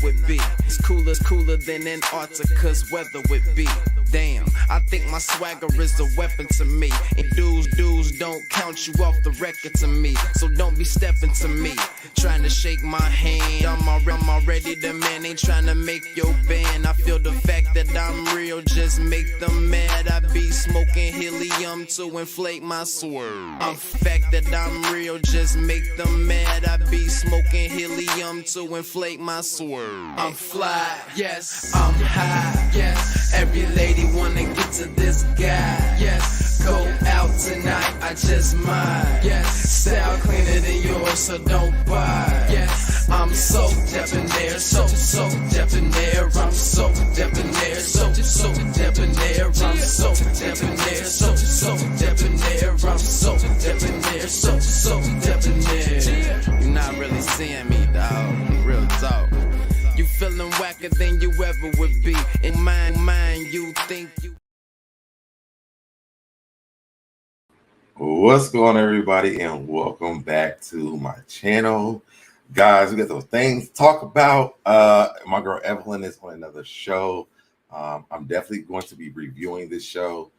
would be. It's cooler than Antarctica's weather would be. Damn, I think my swagger is a weapon to me. And dudes don't count you off the record to me. So don't be stepping to me, trying to shake my hand. I'm already the man, ain't trying to make your band. I feel the fact that I'm real just make them mad. I be smoking helium to inflate my swerve. I'm fact that I'm real just make them mad. I be smoking helium to inflate my swerve. I'm fly, yes, I'm high, yes. Every lady wanna get to this guy, yes. Go out tonight, I just might, yes. Style cleaner than yours, so don't buy, yes. I'm so debonair, so debonair. I'm so debonair, so debonair. I'm so debonair, so debonair. I'm so debonair, so debonair. You're not really seeing me, dog. Real talk. You feeling whacker than you ever would be. In mind, you think you. What's going on, everybody, and welcome back to my channel. Guys, we got those things to talk about. My girl Evelyn is on another show. I'm definitely going to be reviewing this show.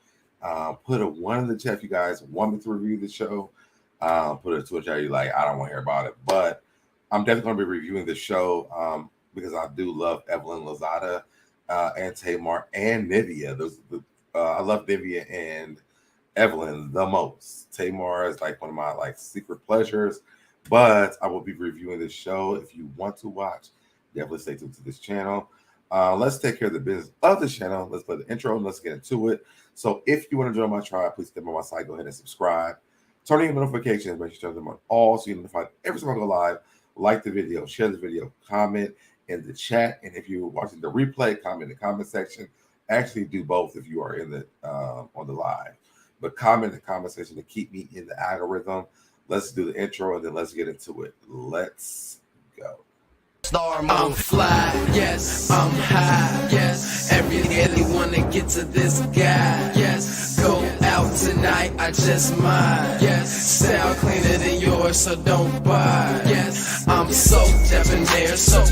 Put a 1 in the chat if you guys want me to review the show. Put a 2 in the chat if you're like, I don't want to hear about it. But I'm definitely going to be reviewing the show because I do love Evelyn Lozada and Tamar and Nivea. I love Nivea and Evelyn the most. Tamar is like one of my secret pleasures, but I will be reviewing this show. If you want to watch, definitely stay tuned to this channel. Let's take care of the business of the channel. Let's play the intro and let's get into it. So if you want to join my tribe, please step on my side. Go ahead and subscribe. Turn on your notifications. Make sure you turn them on all so you're notified every time I go live. Like the video, share the video, comment in the chat, and if you're watching the replay, comment in the comment section. Actually, do both if you are in the on the live. But comment in the comment section to keep me in the algorithm. Let's do the intro and then let's get into it. Let's go. I'm fly, yes, I'm high, yes. Every wanna get to this guy, yes. Go out tonight, I just might, yes. Style cleaner than yours, so don't buy, yes. I'm so debonair, so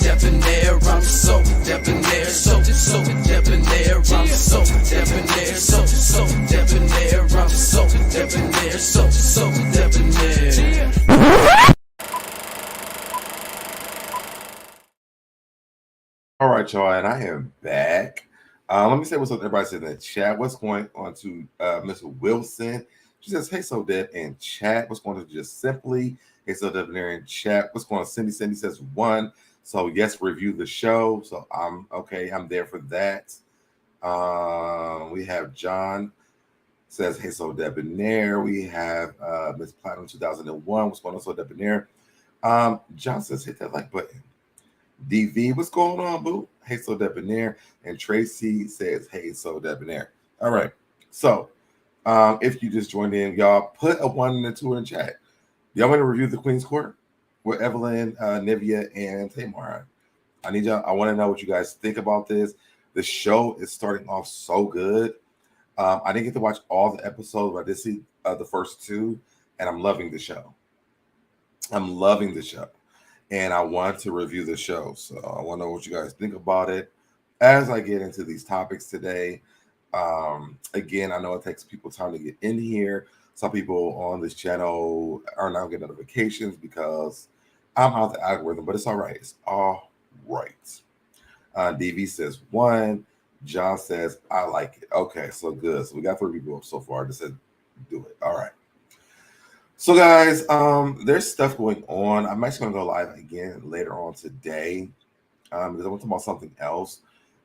debonair. I'm so debonair, so debonair. I'm so debonair, so debonair. I'm so debonair, so debonair. All right, y'all, and I am back. Let me say what's up to everybody in the chat. What's going on to Miss Wilson? She says, hey, SoDeb in chat. What's going on to Just Simply? Hey, SoDebNair in chat. What's going on? Cindy says 1. So, yes, review the show. So, I'm okay. I'm there for that. We have John says, hey, SoDebNair. We have Miss Platinum 2001. What's going on, SoDebNair? John says, hit that like button. DV, what's going on, boo? Hey, SoDebNair. And Tracy says, hey, SoDebNair. All right. So, if you just joined in, y'all put a 1 and a 2 in the chat. Y'all want to review the Queen's Court with Evelyn, Nivea, and Tamar? I need y'all. I want to know what you guys think about this. The show is starting off so good. I didn't get to watch all the episodes, but I did see the first 2, and I'm loving the show. I'm loving the show. And I want to review the show. So I want to know what you guys think about it as I get into these topics today. Again, I know it takes people time to get in here. Some people on this channel are not getting notifications because I'm out the algorithm, but it's all right. It's all right. DV says 1. John says, I like it. Okay, so good. So we got 3 people so far. Just said, do it. All right. So, guys, there's stuff going on. I'm actually going to go live again later on today because I want to talk about something else.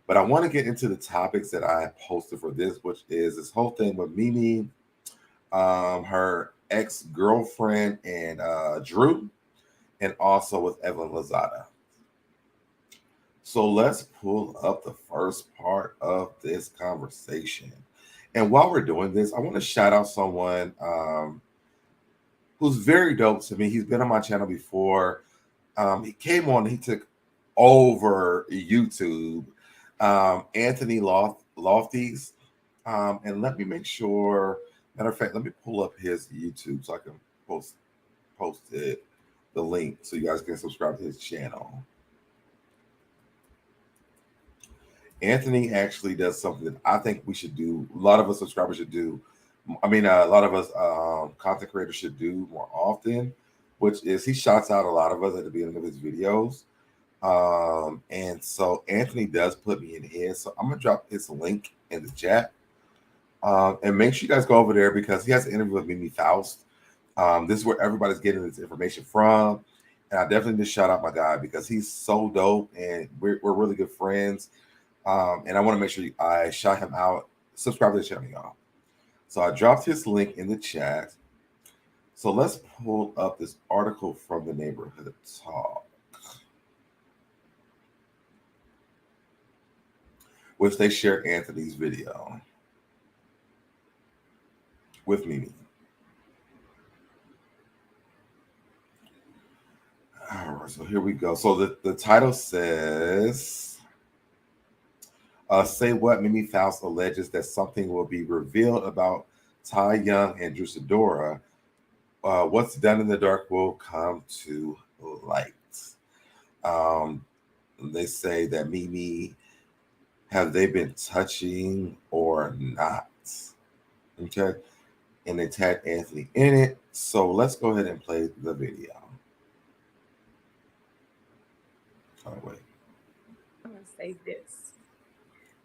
But I want to get into the topics that I posted for this, which is this whole thing with Mimi, her ex-girlfriend, and Drew, and also with Evelyn Lozada. So let's pull up the first part of this conversation. And while we're doing this, I want to shout out someone who's very dope to me. He's been on my channel before. He came on, he took over YouTube, Anthony Lofties. And let me make sure, matter of fact, let me pull up his YouTube so I can post it, the link, so you guys can subscribe to his channel. Anthony actually does something that I think we should do. A lot of us subscribers should do. I mean, a lot of us content creators should do more often, which is he shouts out a lot of us at the beginning of his videos. And so Anthony does put me in his. So I'm gonna drop his link in the chat. And make sure you guys go over there because he has an interview with Mimi Faust. This is where everybody's getting this information from. And I definitely just shout out my guy because he's so dope and we're really good friends. And I want to make sure I shout him out. Subscribe to the channel, y'all. So I dropped his link in the chat. So let's pull up this article from the Neighborhood Talk, which they share Anthony's video with Mimi. All right, so here we go. So the title says, say what? Mimi Faust alleges that something will be revealed about Ty Young and Drew Sidora. What's done in the dark will come to light. They say that Mimi, have they been touching or not? Okay. And they tag Anthony in it. So let's go ahead and play the video. Oh, wait. I'm going to say this.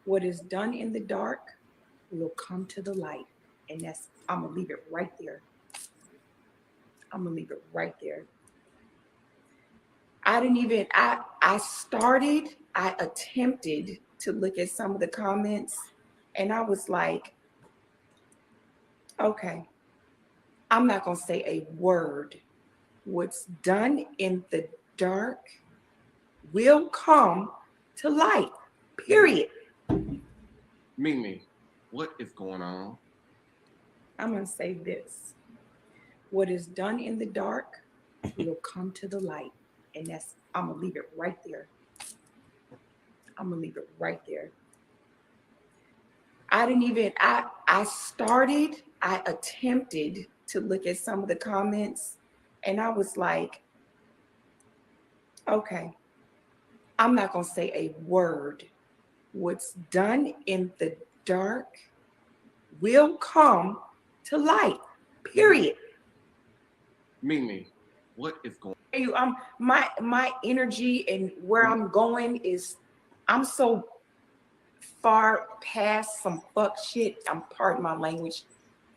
What is done in the dark will come to the light. And that's, I'm going to leave it right there. I'm going to leave it right there. I attempted to look at some of the comments and I was like, okay, I'm not going to say a word. What's done in the dark will come to light, period. Mimi, what is going on? I'm going to say this. What is done in the dark will come to the light. And that's, I'm going to leave it right there. I'm going to leave it right there. I attempted to look at some of the comments and I was like, okay, I'm not going to say a word. What's done in the dark will come to light, period. Mimi, what is going on? My energy and where I'm going is, I'm so far past some fuck shit. I'm pardon my language,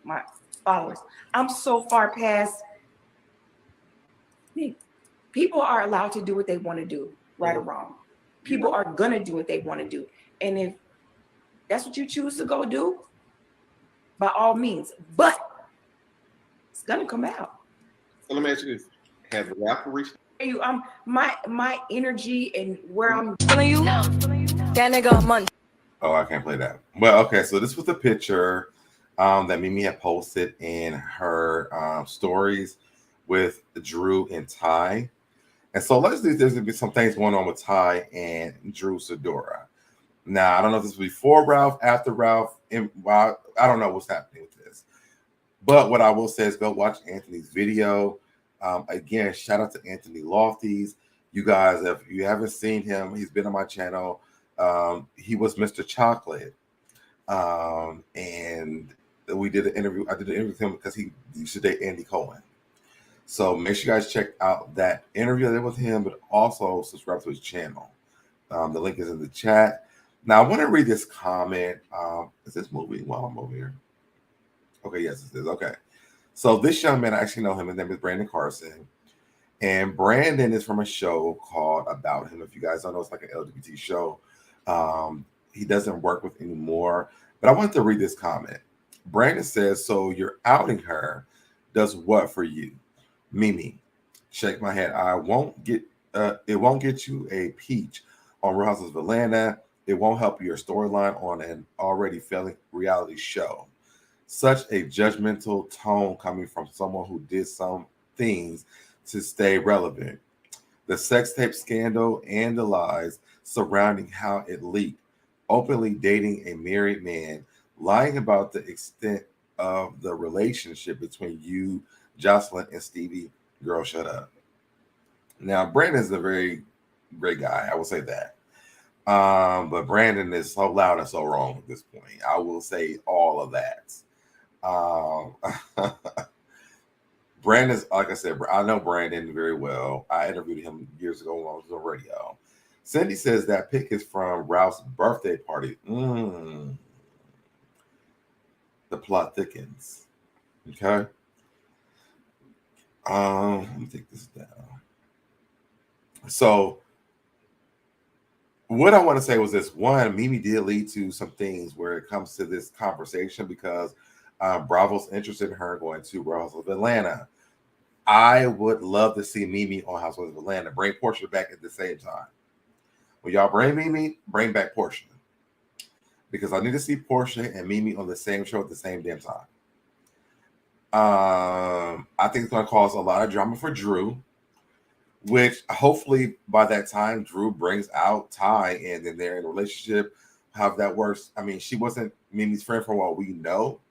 my followers. I'm so far past. People are allowed to do what they want to do, right or wrong. People are gonna do what they want to do, and if that's what you choose to go do, by all means. But it's gonna come out. So let me ask you this: has the rapper reached? My energy and where I'm Feeling you? No. That nigga a month. Oh, I can't play that. Well, okay, so this was the picture that Mimi had posted in her stories with Drew and Ty. And so let's do, there's going to be some things going on with Ty and Drew Sidora. Now, I don't know if this was before Ralph, after Ralph, and I don't know what's happening with this. But what I will say is go watch Anthony's video. Again, shout out to Anthony Lofties. You guys, if you haven't seen him, he's been on my channel. He was Mr. Chocolate. And we did an interview. I did an interview with him because he used to date Andy Cohen. So make sure you guys check out that interview I did with him, but also subscribe to his channel. The link is in the chat. Now, I want to read this comment. Is this moving while I'm over here? Okay, yes, it is. Okay. So this young man, I actually know him. His name is Brandon Carson. And Brandon is from a show called About Him. If you guys don't know, it's like an LGBT show. He doesn't work with anymore. But I wanted to read this comment. Brandon says, so you're outing her. Does what for you? Mimi, shake my head. It won't get you a peach on Real Housewives of Atlanta. It won't help your storyline on an already failing reality show. Such a judgmental tone coming from someone who did some things to stay relevant. The sex tape scandal and the lies surrounding how it leaked. Openly dating a married man, lying about the extent of the relationship between you, Jocelyn, and Stevie. Girl, shut up. Now, Brandon's a very great guy. I will say that. But Brandon is so loud and so wrong at this point. I will say all of that. Brandon's, like I said, I know Brandon very well. I interviewed him years ago when I was on radio. Cindy says that pic is from Ralph's birthday party. The plot thickens. Okay. Let me take this down. So what I want to say was this: one, Mimi did lead to some things where it comes to this conversation because Bravo's interested in her going to Housewives of Atlanta. I would love to see Mimi on Housewives of Atlanta. Bring Portia back at the same time. When y'all bring Mimi, bring back Portia. Because I need to see Portia and Mimi on the same show at the same damn time. I think it's going to cause a lot of drama for Drew, which hopefully by that time Drew brings out Ty and then they're in a relationship. How that works. I mean, she wasn't Mimi's friend for what we know.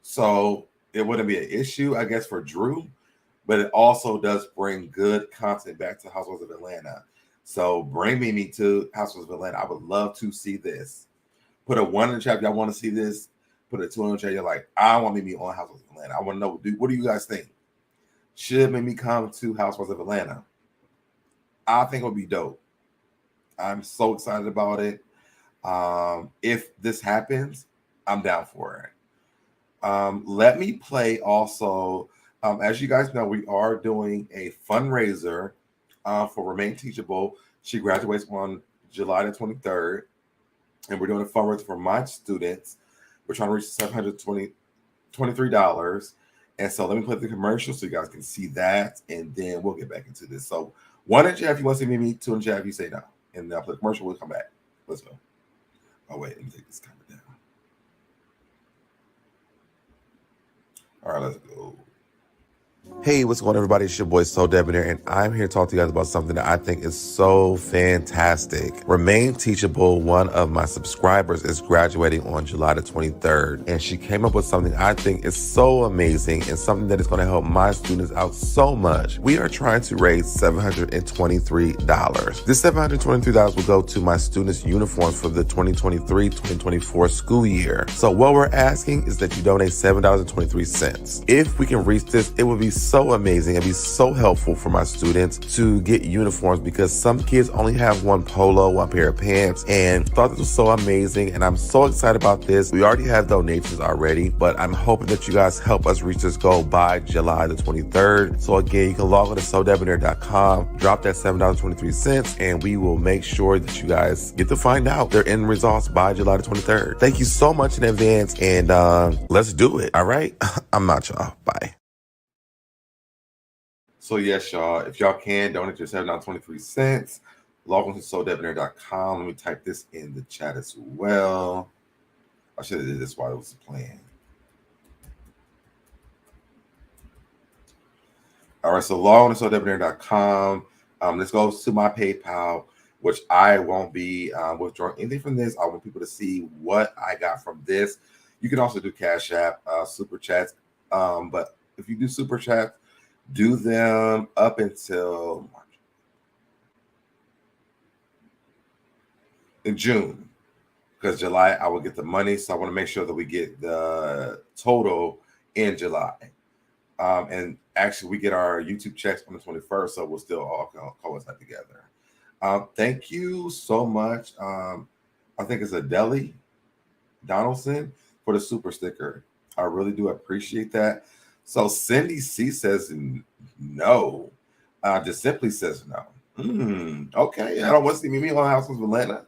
So it wouldn't be an issue, I guess, for Drew. But it also does bring good content back to Housewives of Atlanta. So bring Mimi to Housewives of Atlanta. I would love to see this. Put a 1 in the chat. Y'all want to see this? Put a 2 in the chat. You're like, I want Mimi on Housewives of Atlanta. I want to know, what do you guys think? Should Mimi come to Housewives of Atlanta? I think it would be dope. I'm so excited about it. If this happens, I'm down for it. Let me play also. As you guys know, we are doing a fundraiser for Remain Teachable. She graduates on July the 23rd, and we're doing a fundraiser for my students. We're trying to reach $723. And so let me play the commercial so you guys can see that, and then we'll get back into this. So 1 in chat if you want to see Mimi, 2 in chat if you say no. And then I'll play the commercial, we'll come back. Let's go. Oh, wait, let me take this camera down. All right, let's go. Hey, what's going on, everybody? It's your boy SoDebNair, and I'm here to talk to you guys about something that I think is so fantastic. Remain Teachable, one of my subscribers, is graduating on July the 23rd, and she came up with something I think is so amazing and something that is going to help my students out so much. We are trying to raise $723. This $723 will go to my students' uniforms for the 2023-2024 school year. So what we're asking is that you donate $7.23. If we can reach this, it would be so amazing and be so helpful for my students to get uniforms, because some kids only have one polo, one pair of pants, and thought this was so amazing. And I'm so excited about this. We already have donations already, but I'm hoping that you guys help us reach this goal by July the 23rd. So again, you can log on to SoDebNair.com, drop that $7.23, and we will make sure that you guys get to find out their end results by July the 23rd. Thank you so much in advance, and let's do it. All right. I'm out, y'all. Bye. So yes, y'all, if y'all can donate your $7.23, log on to SoDebNair.com. Let me type this in the chat as well. I should have did this while it was playing. All right, so log on to SoDebNair.com. This goes to my PayPal, which I won't be withdrawing anything from this. I want people to see what I got from this. You can also do Cash App, Super Chats. But if you do Super Chats, do them up until March. In June, because July I will get the money, so I want to make sure that we get the total in July. And actually, we get our YouTube checks on the 21st, so we'll still all coincide together. Thank you so much. I think it's Adele Donaldson for the super sticker. I really do appreciate that. So Cindy C says no. Just simply says no. Okay, I don't want to see Mimi on Housewives of Atlanta.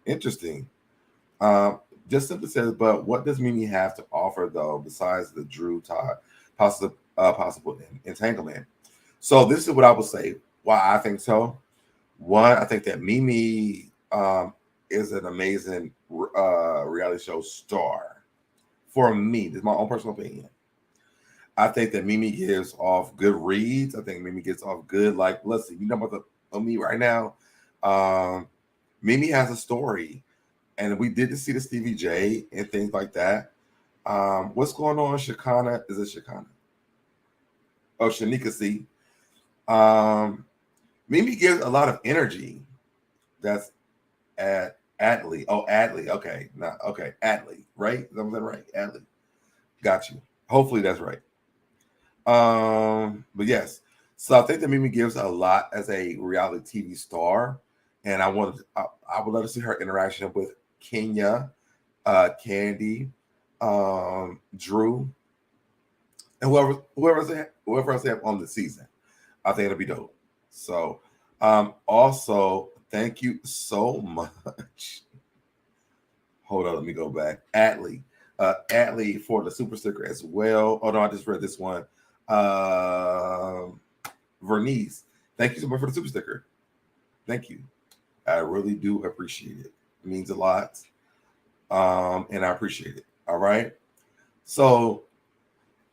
Interesting. Just simply says, but what does Mimi have to offer though, besides the Drew Todd possible entanglement? So this is what I would say. Why I think so. One, I think that Mimi is an amazing reality show star. For me, this is my own personal opinion. I think that Mimi gives off good reads. I think Mimi gets off good, like, let's see, you know about me right now. Mimi has a story, and we did see the Stevie J and things like that. What's going on, Shakana? Is it Shakana? Oh, Shanika C. Mimi gives a lot of energy that's at Adley. Oh, Adley. Okay. Not okay. Adley, right? Is that right? Adley. Got you. Hopefully that's right. But yes. So I think that Mimi gives a lot as a reality TV star. And I would love to see her interaction with Kenya, Candy, Drew, and whoever else they have on the season. I think it'll be dope. So also thank you so much. Hold on, let me go back. Atlee for the super sticker as well. Oh no, I just read this one. Vernice, thank you so much for the super sticker. Thank you. I really do appreciate it. It means a lot. And I appreciate it. All right. So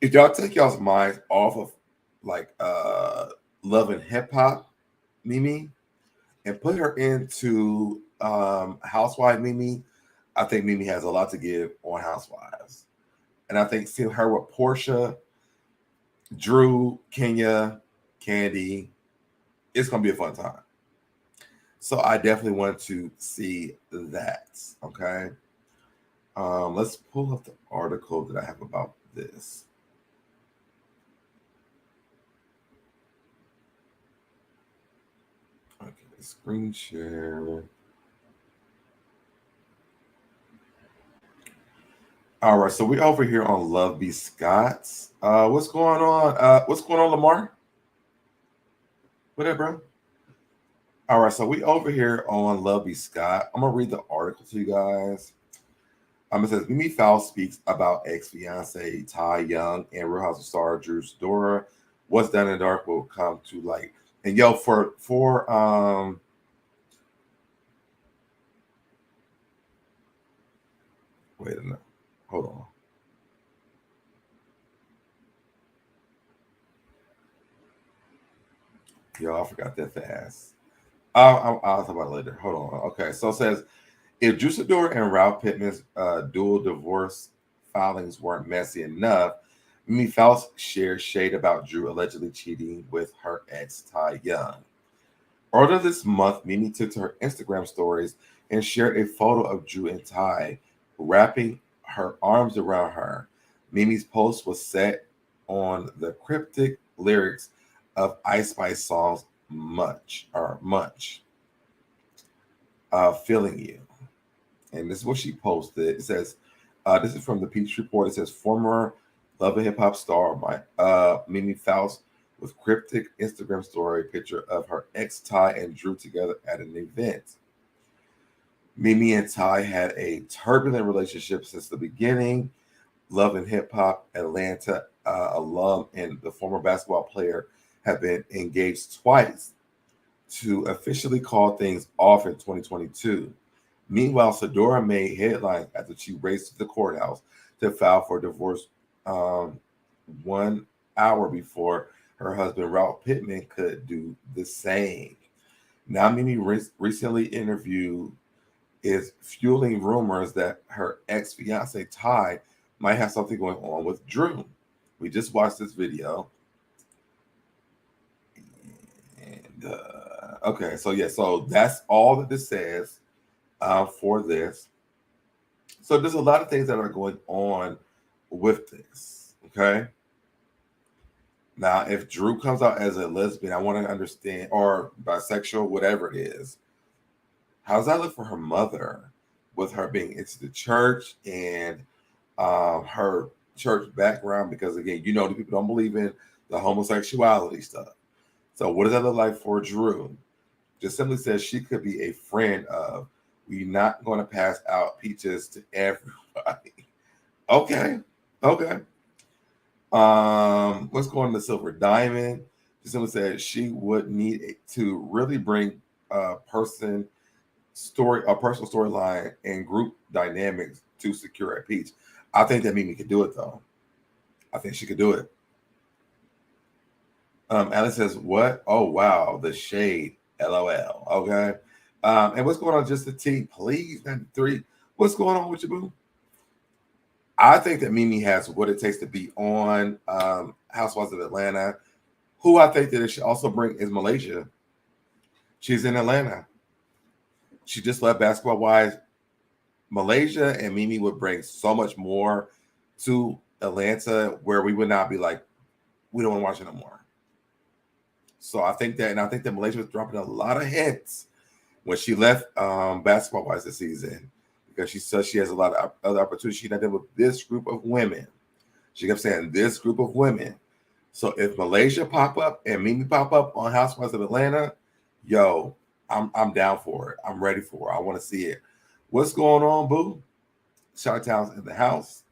if y'all take y'all's minds off of like Love and Hip Hop Mimi and put her into Housewife Mimi, I think Mimi has a lot to give on Housewives. And I think seeing her with Portia, Drew, Kenya, Candy, it's gonna be a fun time. So I definitely want to see that. Okay. Let's pull up the article that I have about this. Okay, screen share. All right, so we're over here on Love B. Scott's. What's going on? What's going on, Lamar? What up, bro? All right, so we over here on Love B. Scott. I'm gonna read the article to you guys. It says Mimi Fowl speaks about ex-fiance Ty Young and Real House of star Drew Sidora. What's done in the dark will come to light. And yo, for wait a minute, hold on. Yo, I forgot that fast. I'll talk about it later. Hold on. Okay, so it says if Drew Sidora and Ralph Pittman's dual divorce filings weren't messy enough, Mimi Faust shared shade about Drew allegedly cheating with her ex Ty Young. Earlier this month, Mimi took to her Instagram stories and shared a photo of Drew and Ty wrapping her arms around her. Mimi's post was set on the cryptic lyrics of Ice Spice songs Much, Feeling You. And this is what she posted. It says, this is from the Peach Report. It says, former Love and Hip Hop star Mimi Faust with cryptic Instagram story picture of her ex Ty and Drew together at an event. Mimi and Ty had a turbulent relationship since the beginning. Love and Hip Hop Atlanta alum and the former basketball player have been engaged twice to officially call things off in 2022. Meanwhile, Sidora made headlines after she raced to the courthouse to file for divorce 1 hour before her husband Ralph Pittman could do the same. Now, Mimi recently interviewed is fueling rumors that her ex-fiance Ty might have something going on with Drew. We just watched this video. And okay, so yeah, so that's all that this says for this. So there's a lot of things that are going on with this. Okay. Now, if Drew comes out as a lesbian, I want to understand, or bisexual, whatever it is, how does that look for her mother with her being into the church and her church background? Because again, you know, the people don't believe in the homosexuality stuff. So what does that look like for Drew? Just simply says she could be a friend of. We're not going to pass out peaches to everybody. Okay. Let's go on to Silver Diamond. Just simply said she would need to really bring a personal storyline and group dynamics to secure a peach. I think that Mimi could do it though. I think she could do it. Alice says, what? Oh, wow. The shade. LOL. Okay. And what's going on, Just the T? Please, 93. What's going on with you, boo? I think that Mimi has what it takes to be on Housewives of Atlanta. Who I think that it should also bring is Malaysia. She's in Atlanta. she just left basketball wise. Malaysia and Mimi would bring so much more to Atlanta where we would not be like, we don't want to watch it no more. So I think that Malaysia was dropping a lot of hints when she left basketball wise this season, because she says she has a lot of other opportunities. She did with this group of women. She kept saying this group of women. So if Malaysia pop up and Mimi pop up on Housewives of Atlanta, yo, I'm down for it. I'm ready for it. I want to see it. What's going on, boo? Chi-Town's in the house.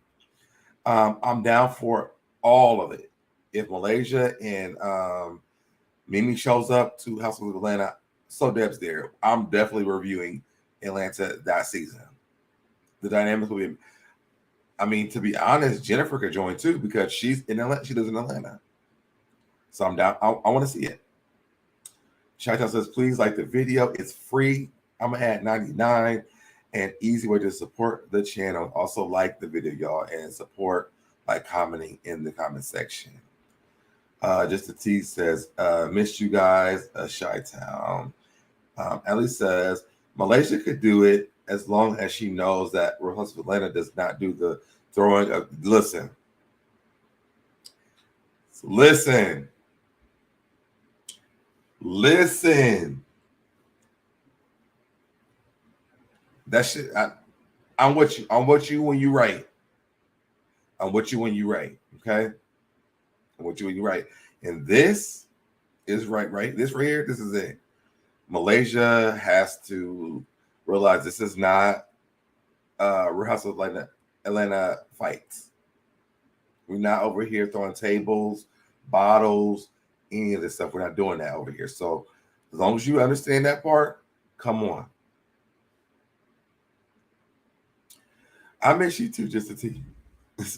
I'm down for all of it. If Malaysia and Mimi shows up to House of Atlanta, SoDeb's there. I'm definitely reviewing Atlanta that season. The dynamics will be. I mean, to be honest, Jennifer could join too because she's in Atlanta. She lives in Atlanta, so I'm down. I want to see it. Chi-Town says, please like the video. It's free. I'm gonna add 99. And easy way to support the channel. Also like the video, y'all, and support by commenting in the comment section. Just a T says, missed you guys, Chi-Town. Ellie says, Malaysia could do it as long as she knows that Real Housewives of Atlanta does not do the throwing of, listen. That shit, I'm with you. I'm with you when you right. I'm with you when you right. Okay. I'm with you when you right. And this is right. This right here, this is it. Malaysia has to realize this is not Real Housewives of Atlanta fights. We're not over here throwing tables, bottles, any of this stuff. We're not doing that over here. So as long as you understand that part, come on. I miss you too, just a T.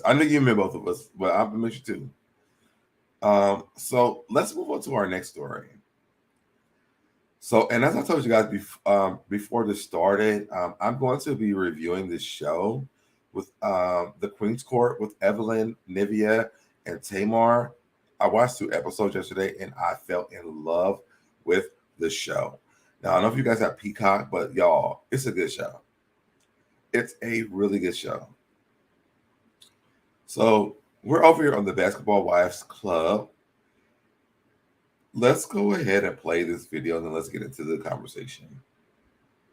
I know you miss both of us, but I miss you too. So let's move on to our next story. So, and as I told you guys before this started, I'm going to be reviewing this show with the Queen's Court with Evelyn, Nivea, and Tamar. I watched 2 episodes yesterday, and I fell in love with the show. Now, I don't know if you guys have Peacock, but y'all, it's a good show. It's a really good show. So we're over here on the Basketball Wives Club. Let's go ahead and play this video, and then let's get into the conversation.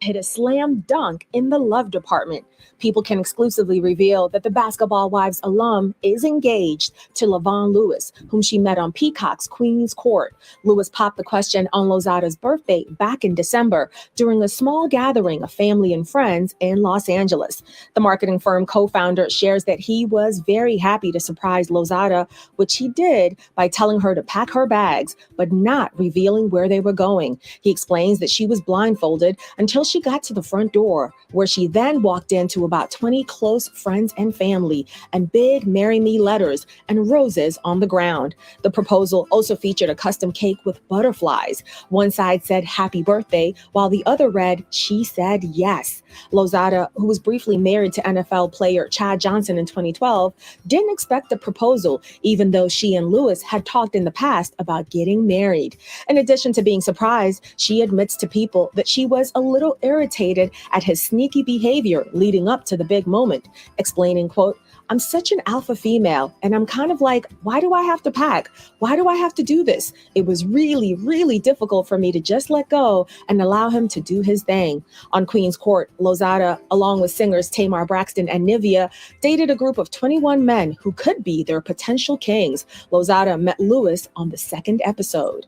Hit a slam dunk in the love department. People can exclusively reveal that the Basketball Wives alum is engaged to Lavon Lewis, whom she met on Peacock's Queen's Court. Lewis popped the question on Lozada's birthday back in December during a small gathering of family and friends in Los Angeles. The marketing firm co-founder shares that he was very happy to surprise Lozada, which he did by telling her to pack her bags, but not revealing where they were going. He explains that she was blindfolded until she got to the front door, where she then walked into about 20 close friends and family and big "Marry Me" letters and roses on the ground. The proposal also featured a custom cake with butterflies. One side said "Happy Birthday," while the other read "She Said Yes." Lozada, who was briefly married to NFL player Chad Johnson in 2012, didn't expect the proposal, even though she and Lewis had talked in the past about getting married. In addition to being surprised, she admits to People that she was a little irritated at his sneaky behavior leading up to the big moment, explaining, quote, "I'm such an alpha female, and I'm kind of like, why do I have to pack? Why do I have to do this? It was really, really difficult for me to just let go and allow him to do his thing." On Queen's Court, Lozada, along with singers Tamar Braxton and Nivea, dated a group of 21 men who could be their potential kings. Lozada met Lewis on the 2nd episode.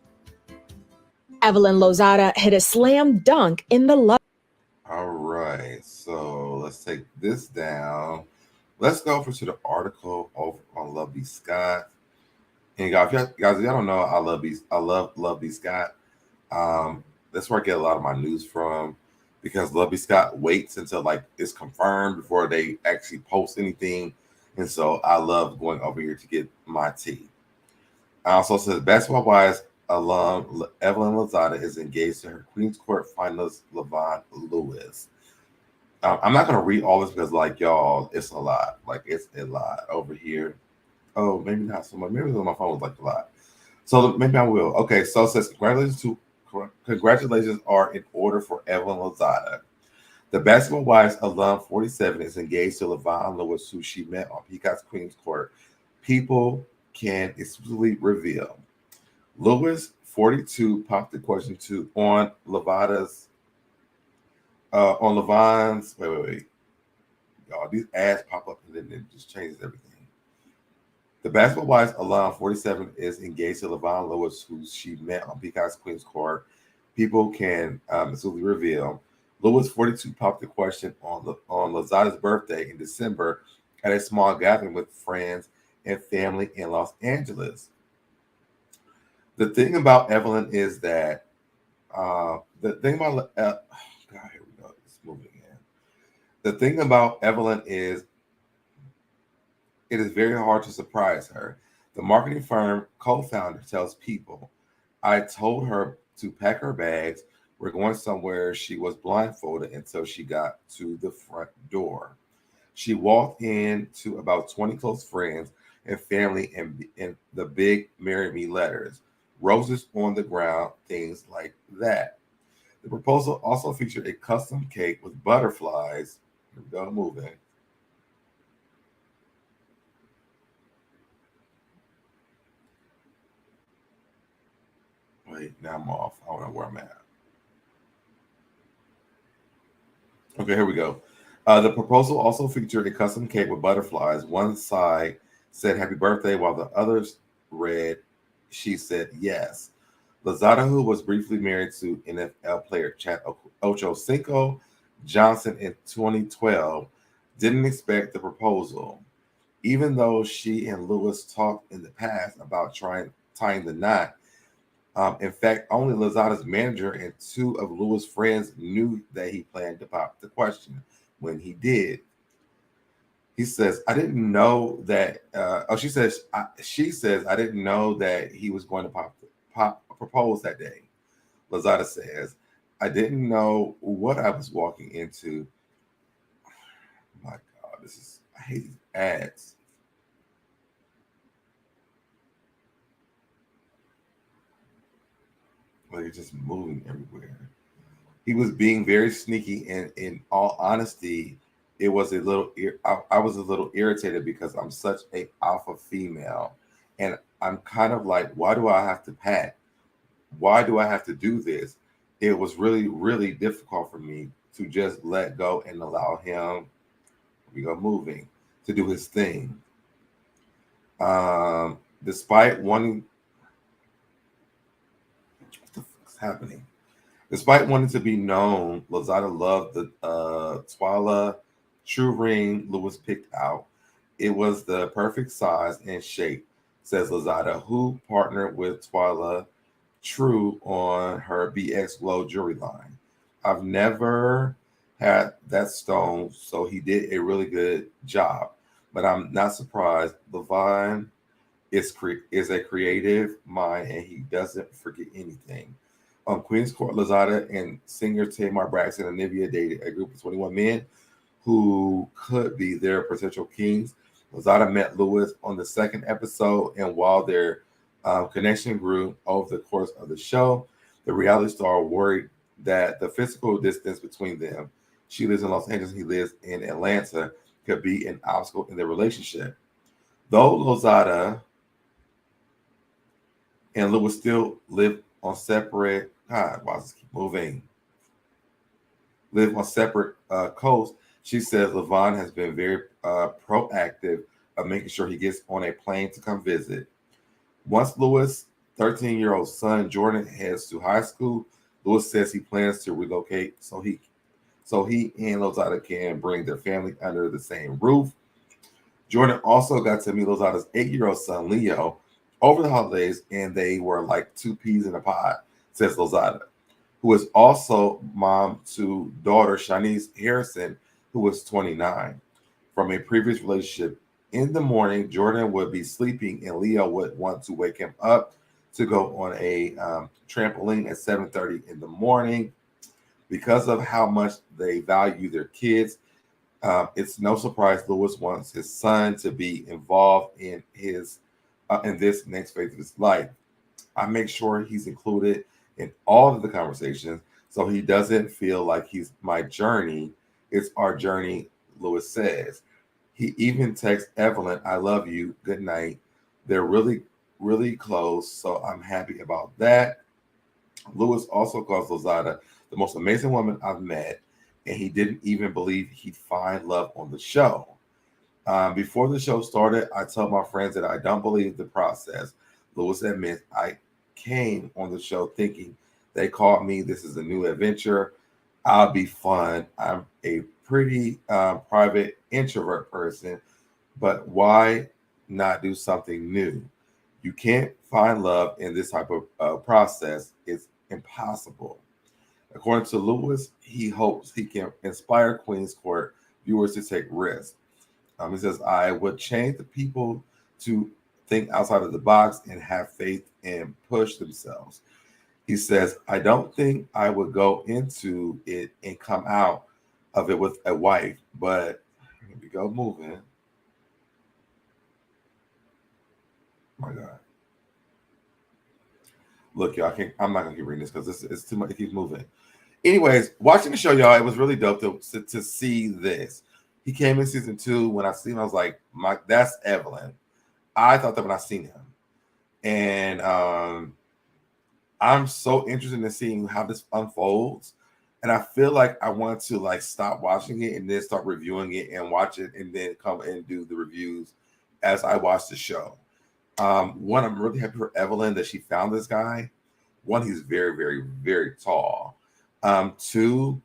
Evelyn Lozada hit a slam dunk in the love. All right, so let's take this down. Let's go over to the article over on Love B. Scott. And guys, if y'all don't know, I love Love B. Scott. That's where I get a lot of my news from, because Love B. Scott waits until like it's confirmed before they actually post anything. And so I love going over here to get my tea. I also says Basketball Wives alum Evelyn Lozada is engaged to her Queen's Court finalist Lavon Lewis. I'm not going to read all this because, like, y'all, it's a lot. Like, it's a lot over here. Oh, maybe not so much. Maybe my phone was like a lot. So maybe I will. Okay, so it says, congratulations to congratulations are in order for Evelyn Lozada. The Basketball Wives alum 47 is engaged to Levon Lewis, who she met on Peacock's Queens Court. People can exclusively reveal. Lewis 42 popped the question to on Levada's on Levon's wait. Y'all, these ads pop up and then it just changes everything. The Basketball Wives alum 47 is engaged to Levon Lewis, who she met on Peacock's Queens Court. People can absolutely reveal. Lewis 42 popped the question on Lozada's birthday in December at a small gathering with friends and family in Los Angeles. The thing about Evelyn is that God, here we go. It's moving again. The thing about Evelyn is it is very hard to surprise her. The marketing firm co-founder tells People, I told her to pack her bags. We're going somewhere. She was blindfolded until she got to the front door. She walked in to about 20 close friends and family and the big marry me letters, roses on the ground, things like that. The proposal also featured a custom cake with butterflies. Here we go, moving. Wait, now I'm off. I don't know where I'm at. Okay, here we go. The proposal also featured a custom cake with butterflies. One side said happy birthday, while the others read, she said yes. Lozada, who was briefly married to NFL player Chad Ochocinco Johnson in 2012, didn't expect the proposal. Even though she and Lewis talked in the past about tying the knot, in fact, only Lozada's manager and two of Lewis' friends knew that he planned to pop the question. When he did, he says, I didn't know that. She says, I didn't know that he was going to propose that day. Lozada says, I didn't know what I was walking into. My God, I hate these ads. Like it's just moving everywhere. He was being very sneaky, and in all honesty, it was a little. I was a little irritated because I'm such a alpha female, and I'm kind of like, why do I have to pack? Why do I have to do this? It was really, really difficult for me to just let go and allow him. We go moving to do his thing. Despite wanting. What the fuck's happening? Despite wanting to be known, Lozada loved the Twyla true ring Lewis picked out. It was the perfect size and shape, says Lozada, who partnered with Twyla True on her BX Glow jewelry line. I've never had that stone, so he did a really good job. But I'm not surprised. Levon is a creative mind, and he doesn't forget anything. On Queen's Court, Lozada and singer Tamar Braxton and Nivea dated a group of 21 men who could be their potential kings. Lozada met Lewis on the second episode, and while their connection grew over the course of the show, the reality star worried that the physical distance between them, she lives in Los Angeles, he lives in Atlanta, could be an obstacle in their relationship. Though Lozada and Lewis still live on separate. God, why does this keep moving? Live on separate coasts. She says Levon has been very proactive of making sure he gets on a plane to come visit. Once Lewis' 13-year-old son Jordan heads to high school, Lewis says he plans to relocate so he and Lozada can bring their family under the same roof. Jordan also got to meet Lozada's 8-year-old son Leo over the holidays, and they were like two peas in a pod, says Lozada, who is also mom to daughter Shanice Harrison, who was 29, from a previous relationship. In the morning, Jordan would be sleeping, and Leo would want to wake him up to go on a trampoline at 7:30 in the morning. Because of how much they value their kids, it's no surprise Lewis wants his son to be involved in this next phase of his life. I make sure he's included in all of the conversations, so he doesn't feel like he's my journey. It's our journey, Lewis says. He even texts Evelyn, I love you, good night. They're really, really close, so I'm happy about that. Lewis also calls Lozada the most amazing woman I've met, and he didn't even believe he'd find love on the show. Before the show started, I told my friends that I don't believe the process. Lewis admits I came on the show thinking they called me. This is a new adventure. I'll be fun. I'm a pretty private introvert person, but why not do something new? You can't find love in this type of process. It's impossible. According to Lewis, he hopes he can inspire Queen's Court viewers to take risks. He says, I would change the people to think outside of the box and have faith and push themselves. He says, I don't think I would go into it and come out of it with a wife, but here we go moving. My God. Look, y'all, I'm not gonna keep reading this because it's too much. It keeps moving. Anyways, watching the show, y'all, it was really dope to see this. He came in season 2. When I seen him, I was like, that's Evelyn. I thought that when I seen him. And I'm so interested in seeing how this unfolds. And I feel like I want to like stop watching it and then start reviewing it and watch it and then come and do the reviews as I watch the show. One, I'm really happy for Evelyn that she found this guy. One, he's very, very, very tall. Two,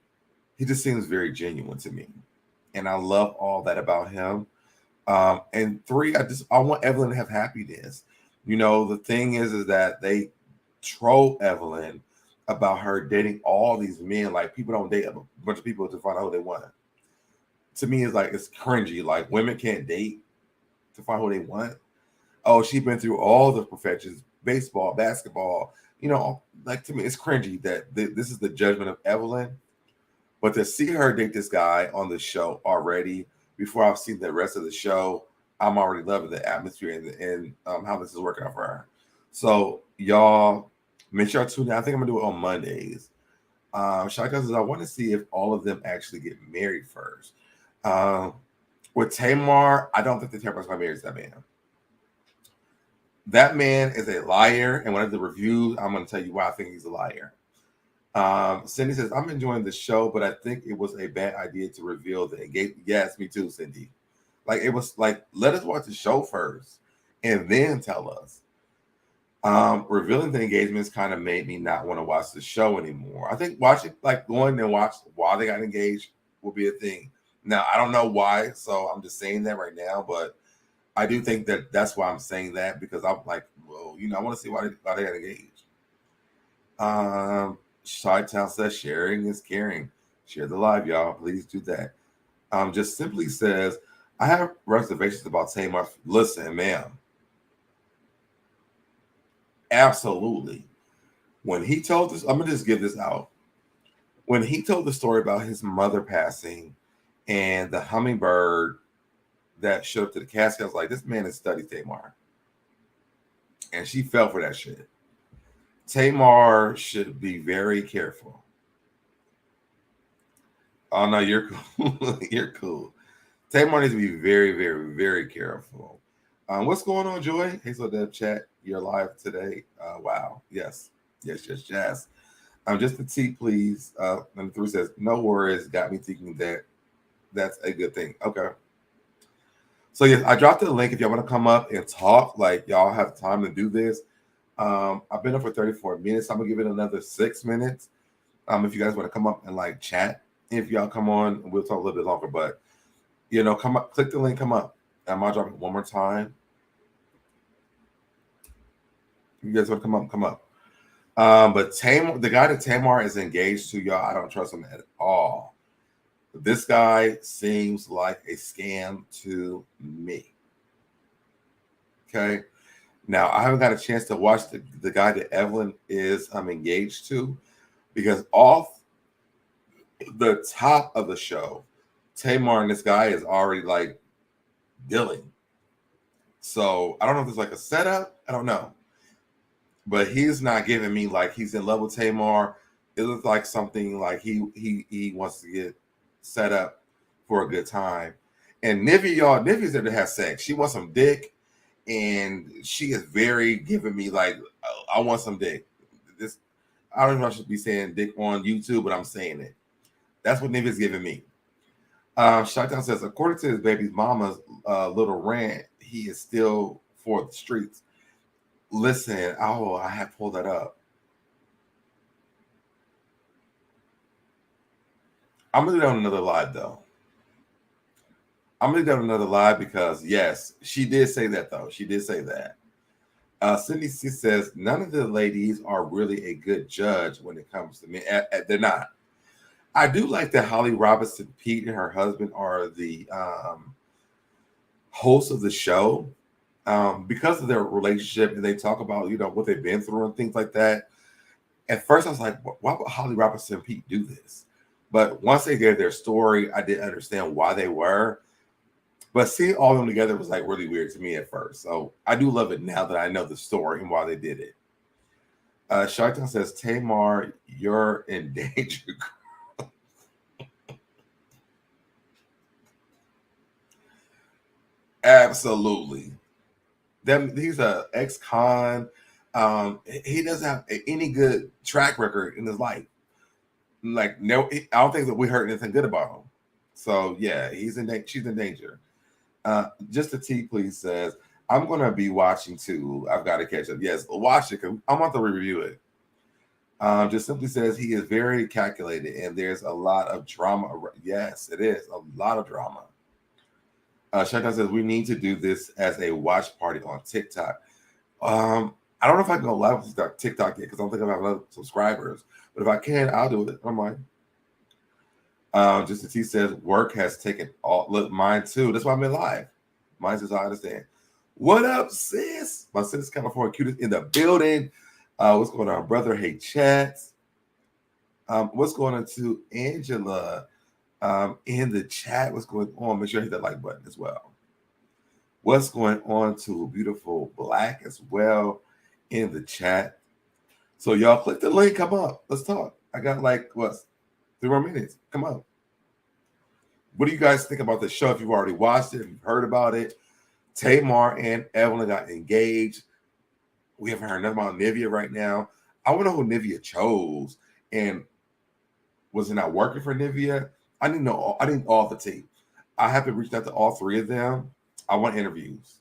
he just seems very genuine to me. And I love all that about him. And three, I want Evelyn to have happiness. You know, the thing is that they troll Evelyn about her dating all these men. Like, people don't date a bunch of people to find out who they want. To me, it's like, it's cringy. Like, women can't date to find who they want. Oh, she's been through all the professions, baseball, basketball. You know, like, to me, it's cringy that this is the judgment of Evelyn. But to see her date this guy on the show already, before I've seen the rest of the show, I'm already loving the atmosphere and how this is working out for her. So, y'all, make sure I tune in. I think I'm going to do it on Mondays. Shy Cousins, I want to see if all of them actually get married first. With Tamar, I don't think the Tamar's going to marry that man. That man is a liar. And one of the reviews, I'm going to tell you why I think he's a liar. Cindy says, I'm enjoying the show, but I think it was a bad idea to reveal the engagement. Yes, me too, Cindy. Like, it was like, let us watch the show first and then tell us. Revealing the engagements kind of made me not want to watch the show anymore. I think watching, like, going and watch while they got engaged will be a thing. Now, I don't know why, so I'm just saying that right now, but I do think that that's why I'm saying that, because I'm like, well, you know, I want to see why they got engaged. Chi-Town says sharing is caring. Share the live, y'all. Please do that. Just simply says, I have reservations about Tamar. Listen, ma'am. Absolutely. When he told this, I'm going to just give this out. When he told the story about his mother passing and the hummingbird that showed up to the casket, I was like, this man has studied Tamar. And she fell for that shit. Tamar should be very careful. Oh, no, you're cool. You're cool. Tamar needs to be very, very, very careful. What's going on, Joy? Hey, SoDeb chat. You're live today. Wow. Yes. Yes. Just a tea, please. Number 3 says, no worries. Got me thinking that that's a good thing. Okay. So, yes, I dropped the link if y'all want to come up and talk. Like, y'all have time to do this. I've been up for 34 minutes. I'm going to give it another 6 minutes. If you guys want to come up and, like, chat. If y'all come on, we'll talk a little bit longer. But, you know, come up. Click the link. Come up. I'll drop it one more time. You guys want to come up? Come up. But Tamar, the guy that Tamar is engaged to, y'all, I don't trust him at all. This guy seems like a scam to me. Okay. Now, I haven't got a chance to watch the guy that Evelyn is engaged to, because off the top of the show, Tamar and this guy is already like dealing. So I don't know if there's like a setup. I don't know. but he's not giving me like he's in love with Tamar. It looks like something like he wants to get set up for a good time. And Nivea, y'all, Nivea's there to have sex. She wants some dick, and she is very giving me like, I want some dick. This, I don't know if I should be saying dick on YouTube, but I'm saying it. That's what Nivea's giving me. Shotdown says, according to his baby's mama's little rant, he is still for the streets. Listen, I have pulled that up. I'm gonna do that on another live though. I'm gonna do that on another live because yes, she did say that though. She did say that. Cindy C says none of the ladies are really a good judge when it comes to me. They're not. I do like that Holly Robinson Pete and her husband are the hosts of the show because of their relationship, and they talk about what they've been through and things like that. At first, I was like, why would Holly Robinson Pete do this? But once they gave their story, I didn't understand why they were. But seeing all of them together was like really weird to me at first. So I do love it now that I know the story and why they did it. Sharktown says, Tamar, you're in danger. Absolutely. He's a ex-con. He doesn't have any good track record in his life. Like, no, I don't think that we heard anything good about him. So yeah, she's in danger. Just a T, please says, I'm gonna be watching too. I've got to catch up. Yes, watch it because I want to review it. Just simply says he is very calculated and there's a lot of drama. Yes, it is a lot of drama. Shaitan says we need to do this as a watch party on TikTok. I don't know if I can go live with TikTok yet because I don't think I have enough subscribers. But if I can, I'll do it. I don't mind. Just as he says, work has taken all. Look, mine too. That's why I'm in live. Mine says, I understand. What up, sis? My sis California cutest in the building. What's going on, brother? Hey, chat. What's going on to Angela in the chat? What's going on? Make sure you hit that like button as well. What's going on to beautiful Black as well in the chat? So y'all click the link. Come up. Let's talk. I got like, 3 more minutes. Come on. What do you guys think about the show? If you've already watched it, if you've heard about it, Tamar and Evelyn got engaged. We haven't heard nothing about Nivea right now. I want to know who Nivea chose. And was it not working for Nivea? I didn't know. I didn't all the tea. I haven't reached out to all 3 of them. I want interviews.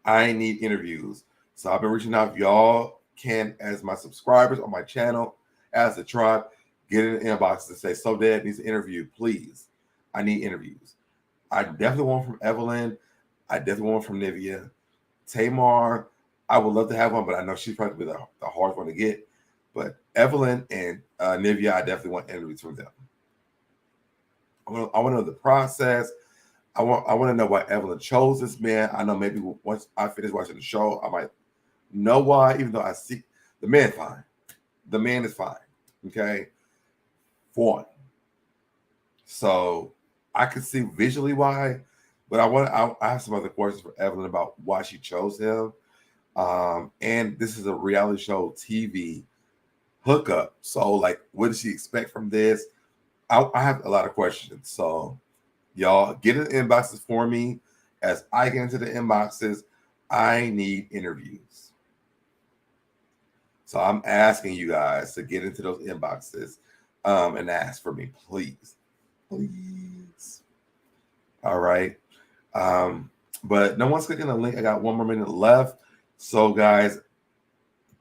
I need interviews. So I've been reaching out. If y'all can, as my subscribers on my channel, as a tribe, get in the inbox to say, SoDeb needs an interview, please. I need interviews. I definitely want from Evelyn. I definitely want from Nivea. Tamar, I would love to have one, but I know she's probably the hardest one to get. But Evelyn and Nivea, I definitely want interviews from them. I want to know the process. I want to know why Evelyn chose this man. I know maybe once I finish watching the show, I might know why, even though I see the man fine. The man is fine. Okay. One. So I can see visually why, but I have some other questions for Evelyn about why she chose him. And this is a reality show TV hookup. So like, what does she expect from this? I have a lot of questions. So y'all get in the inboxes for me. As I get into the inboxes, I need interviews. So I'm asking you guys to get into those inboxes and ask for me, please. Please. All right. But no one's clicking the link. I got 1 more minute left. So guys,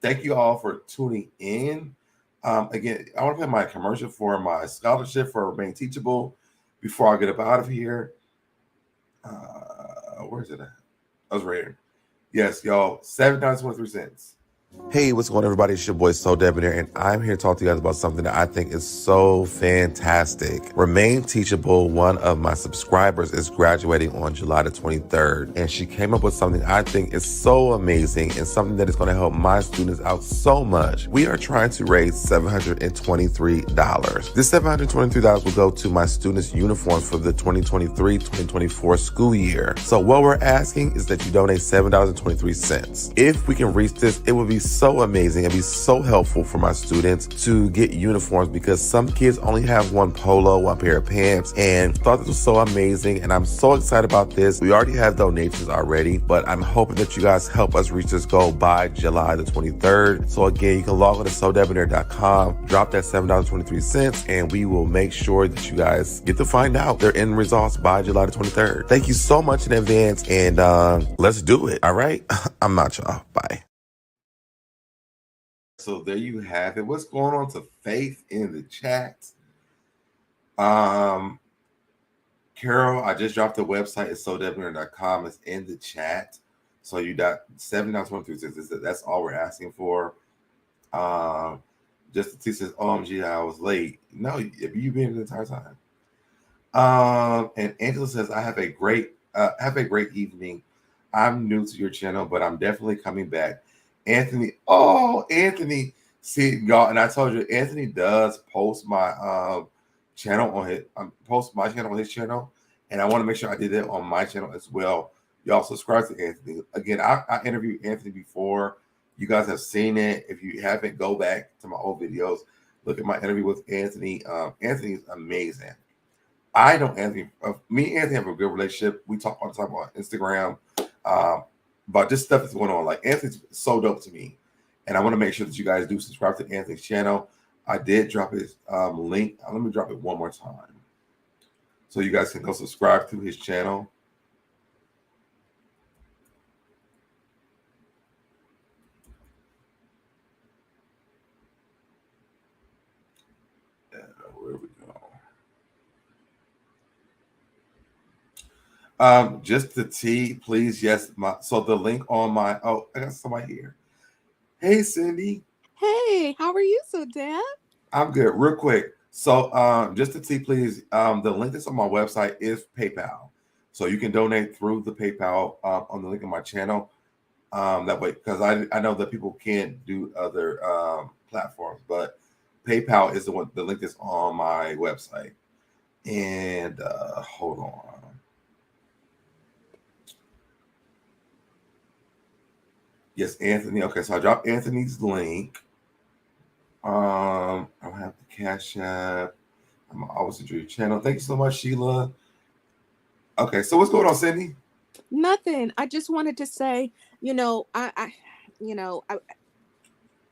thank you all for tuning in. Again, I want to play my commercial for my scholarship for Remain Teachable before I get up out of here. Where's it at? I was right here. Yes, y'all, $7.23. Hey, what's going on, everybody? It's your boy SoDebNair, and I'm here to talk to you guys about something that I think is so fantastic. Remain Teachable, one of my subscribers, is graduating on July the 23rd, and she came up with something I think is so amazing and something that is going to help my students out so much. We are trying to raise $723. This $723 will go to my students' uniforms for the 2023-2024 school year. So what we're asking is that you donate $7.23. If we can reach this, it would be so amazing and be so helpful for my students to get uniforms, because some kids only have one polo, one pair of pants, and thought this was so amazing. And I'm so excited about this. We already have donations already, but I'm hoping that you guys help us reach this goal by July the 23rd. So again, you can log on to SoDebNair.com, drop that $7.23, and we will make sure that you guys get to find out their end results by July the 23rd. Thank you so much in advance, and let's do it. All right? I'm out, y'all. Bye. So there you have it. What's going on to Faith in the chat? Carol, I just dropped the website. It's SoDebNair.com. It's in the chat. So you got $7.23. That's all we're asking for. Just to teach says, OMG, I was late. No, you've been the entire time. And Angela says, I have a great evening. I'm new to your channel, but I'm definitely coming back. Anthony, see y'all, and I told you, Anthony does post my channel on his channel, and I want to make sure I did that on my channel as well. Y'all subscribe to Anthony. Again, I interviewed Anthony before. You guys have seen it. If you haven't, go back to my old videos. Look at my interview with Anthony. Anthony is amazing. Me and Anthony have a good relationship. We talk all the time on Instagram. But this stuff is going on. Like, Anthony's so dope to me, and I want to make sure that you guys do subscribe to Anthony's channel. I did drop his link. Let me drop it one more time so you guys can go subscribe to his channel. Where we go? Just the T, please. Yes, so the link on my I got somebody here. Hey, Cindy. Hey, how are you, SoDeb? I'm good. Real quick. So just the T, please. The link that's on my website is PayPal. So you can donate through the PayPal on the link on my channel. That way, because I know that people can't do other platforms, but PayPal is the link that's on my website. And hold on. Yes, Anthony. Okay, so I dropped Anthony's link. I'll have the CashApp. I'm always enjoy your channel. Thank you so much, Sheila. Okay, so what's going on, Cindy? Nothing. I just wanted to say,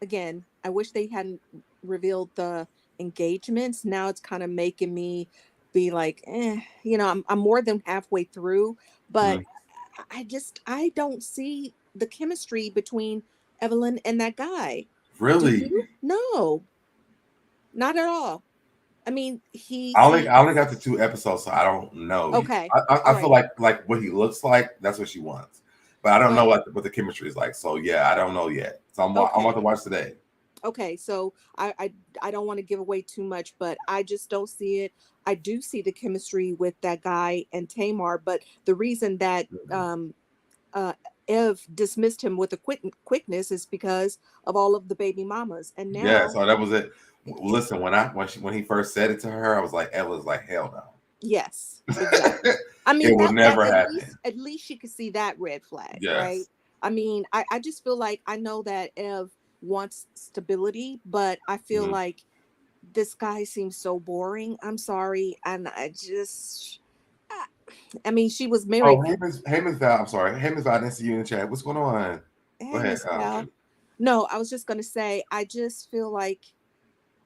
again, I wish they hadn't revealed the engagements. Now it's kind of making me be like, I'm more than halfway through, but I don't see the chemistry between Evelyn and that guy. Really? No, not at all. I mean, I only got the 2 episodes, so I don't know. Okay. I feel like what he looks like, that's what she wants. But I don't know what the chemistry is like. So yeah, I don't know yet. So I'm about to watch today. Okay, so I don't want to give away too much, but I just don't see it. I do see the chemistry with that guy and Tamar, but the reason that Ev dismissed him with a quickness is because of all of the baby mamas. And now, so that was it. Listen, when he first said it to her, I was like, Evelyn's like, hell no. Yes, exactly. I mean, it will never happen. At least she could see that red flag, yes. Right? I mean, I just feel like I know that Ev wants stability, but I feel like this guy seems so boring. I'm sorry, and I mean, she was married. Hey, Miss Val. I'm sorry. Hey, Miss Val. I didn't see you in the chat. What's going on? Go ahead. No, I was just gonna say, I just feel like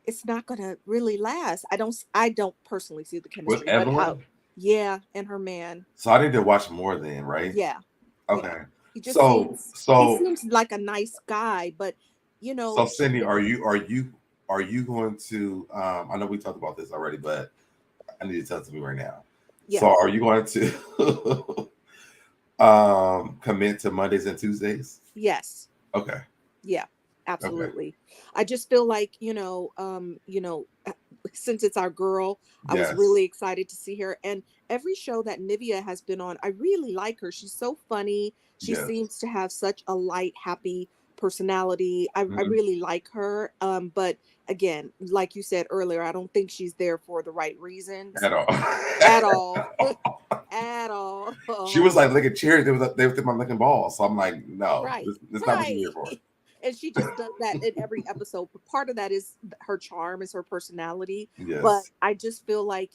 it's not gonna really last. I don't personally see the chemistry. With Evelyn? Yeah, and her man. So I need to watch more then, right? Yeah. Okay. Yeah. He just he seems like a nice guy, but So Cindy, are you going to I know we talked about this already, but I need to tell it to me right now. Yeah. So are you going to commit to Mondays and Tuesdays? Yes. Okay. Yeah. absolutely. I just feel like, since it's our girl, I was Yes. really excited to see her. And every show that Nivea has been on, I really like her. She's so funny. She Yes. seems to have such a light, happy personality. I Mhm. really like her. But again, like you said earlier, I don't think she's there for the right reasons At all. at all. At all. She was like licking cherries. They were thinking about licking balls. So I'm like, no, Right, this is not what you're right. here for. And she just does that in every episode. But part of that is her charm, is her personality. But Yes. I just feel like,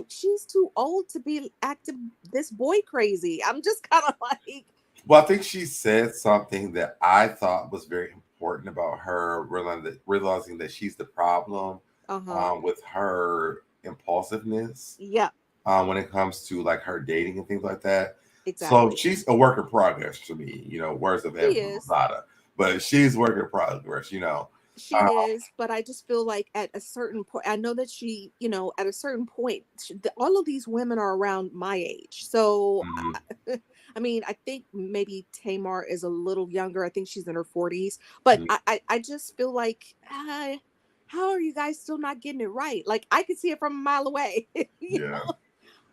she's too old to be acting this boy crazy. I'm just kind of like, Well, I think she said something that I thought was very important about her realizing that she's the problem uh-huh. with her impulsiveness Yeah, when it comes to like her dating and things like that. So exactly. she's a work in progress to me, words of She Evelyn is. Lozada, but she's work in progress. She is, but I just feel like at a certain point, I know that she, at a certain point, all of these women are around my age. So, Mhm. I mean, I think maybe Tamar is a little younger. I think she's in her 40s. But Mhm. I just feel like, how are you guys still not getting it right? Like, I could see it from a mile away. Yeah.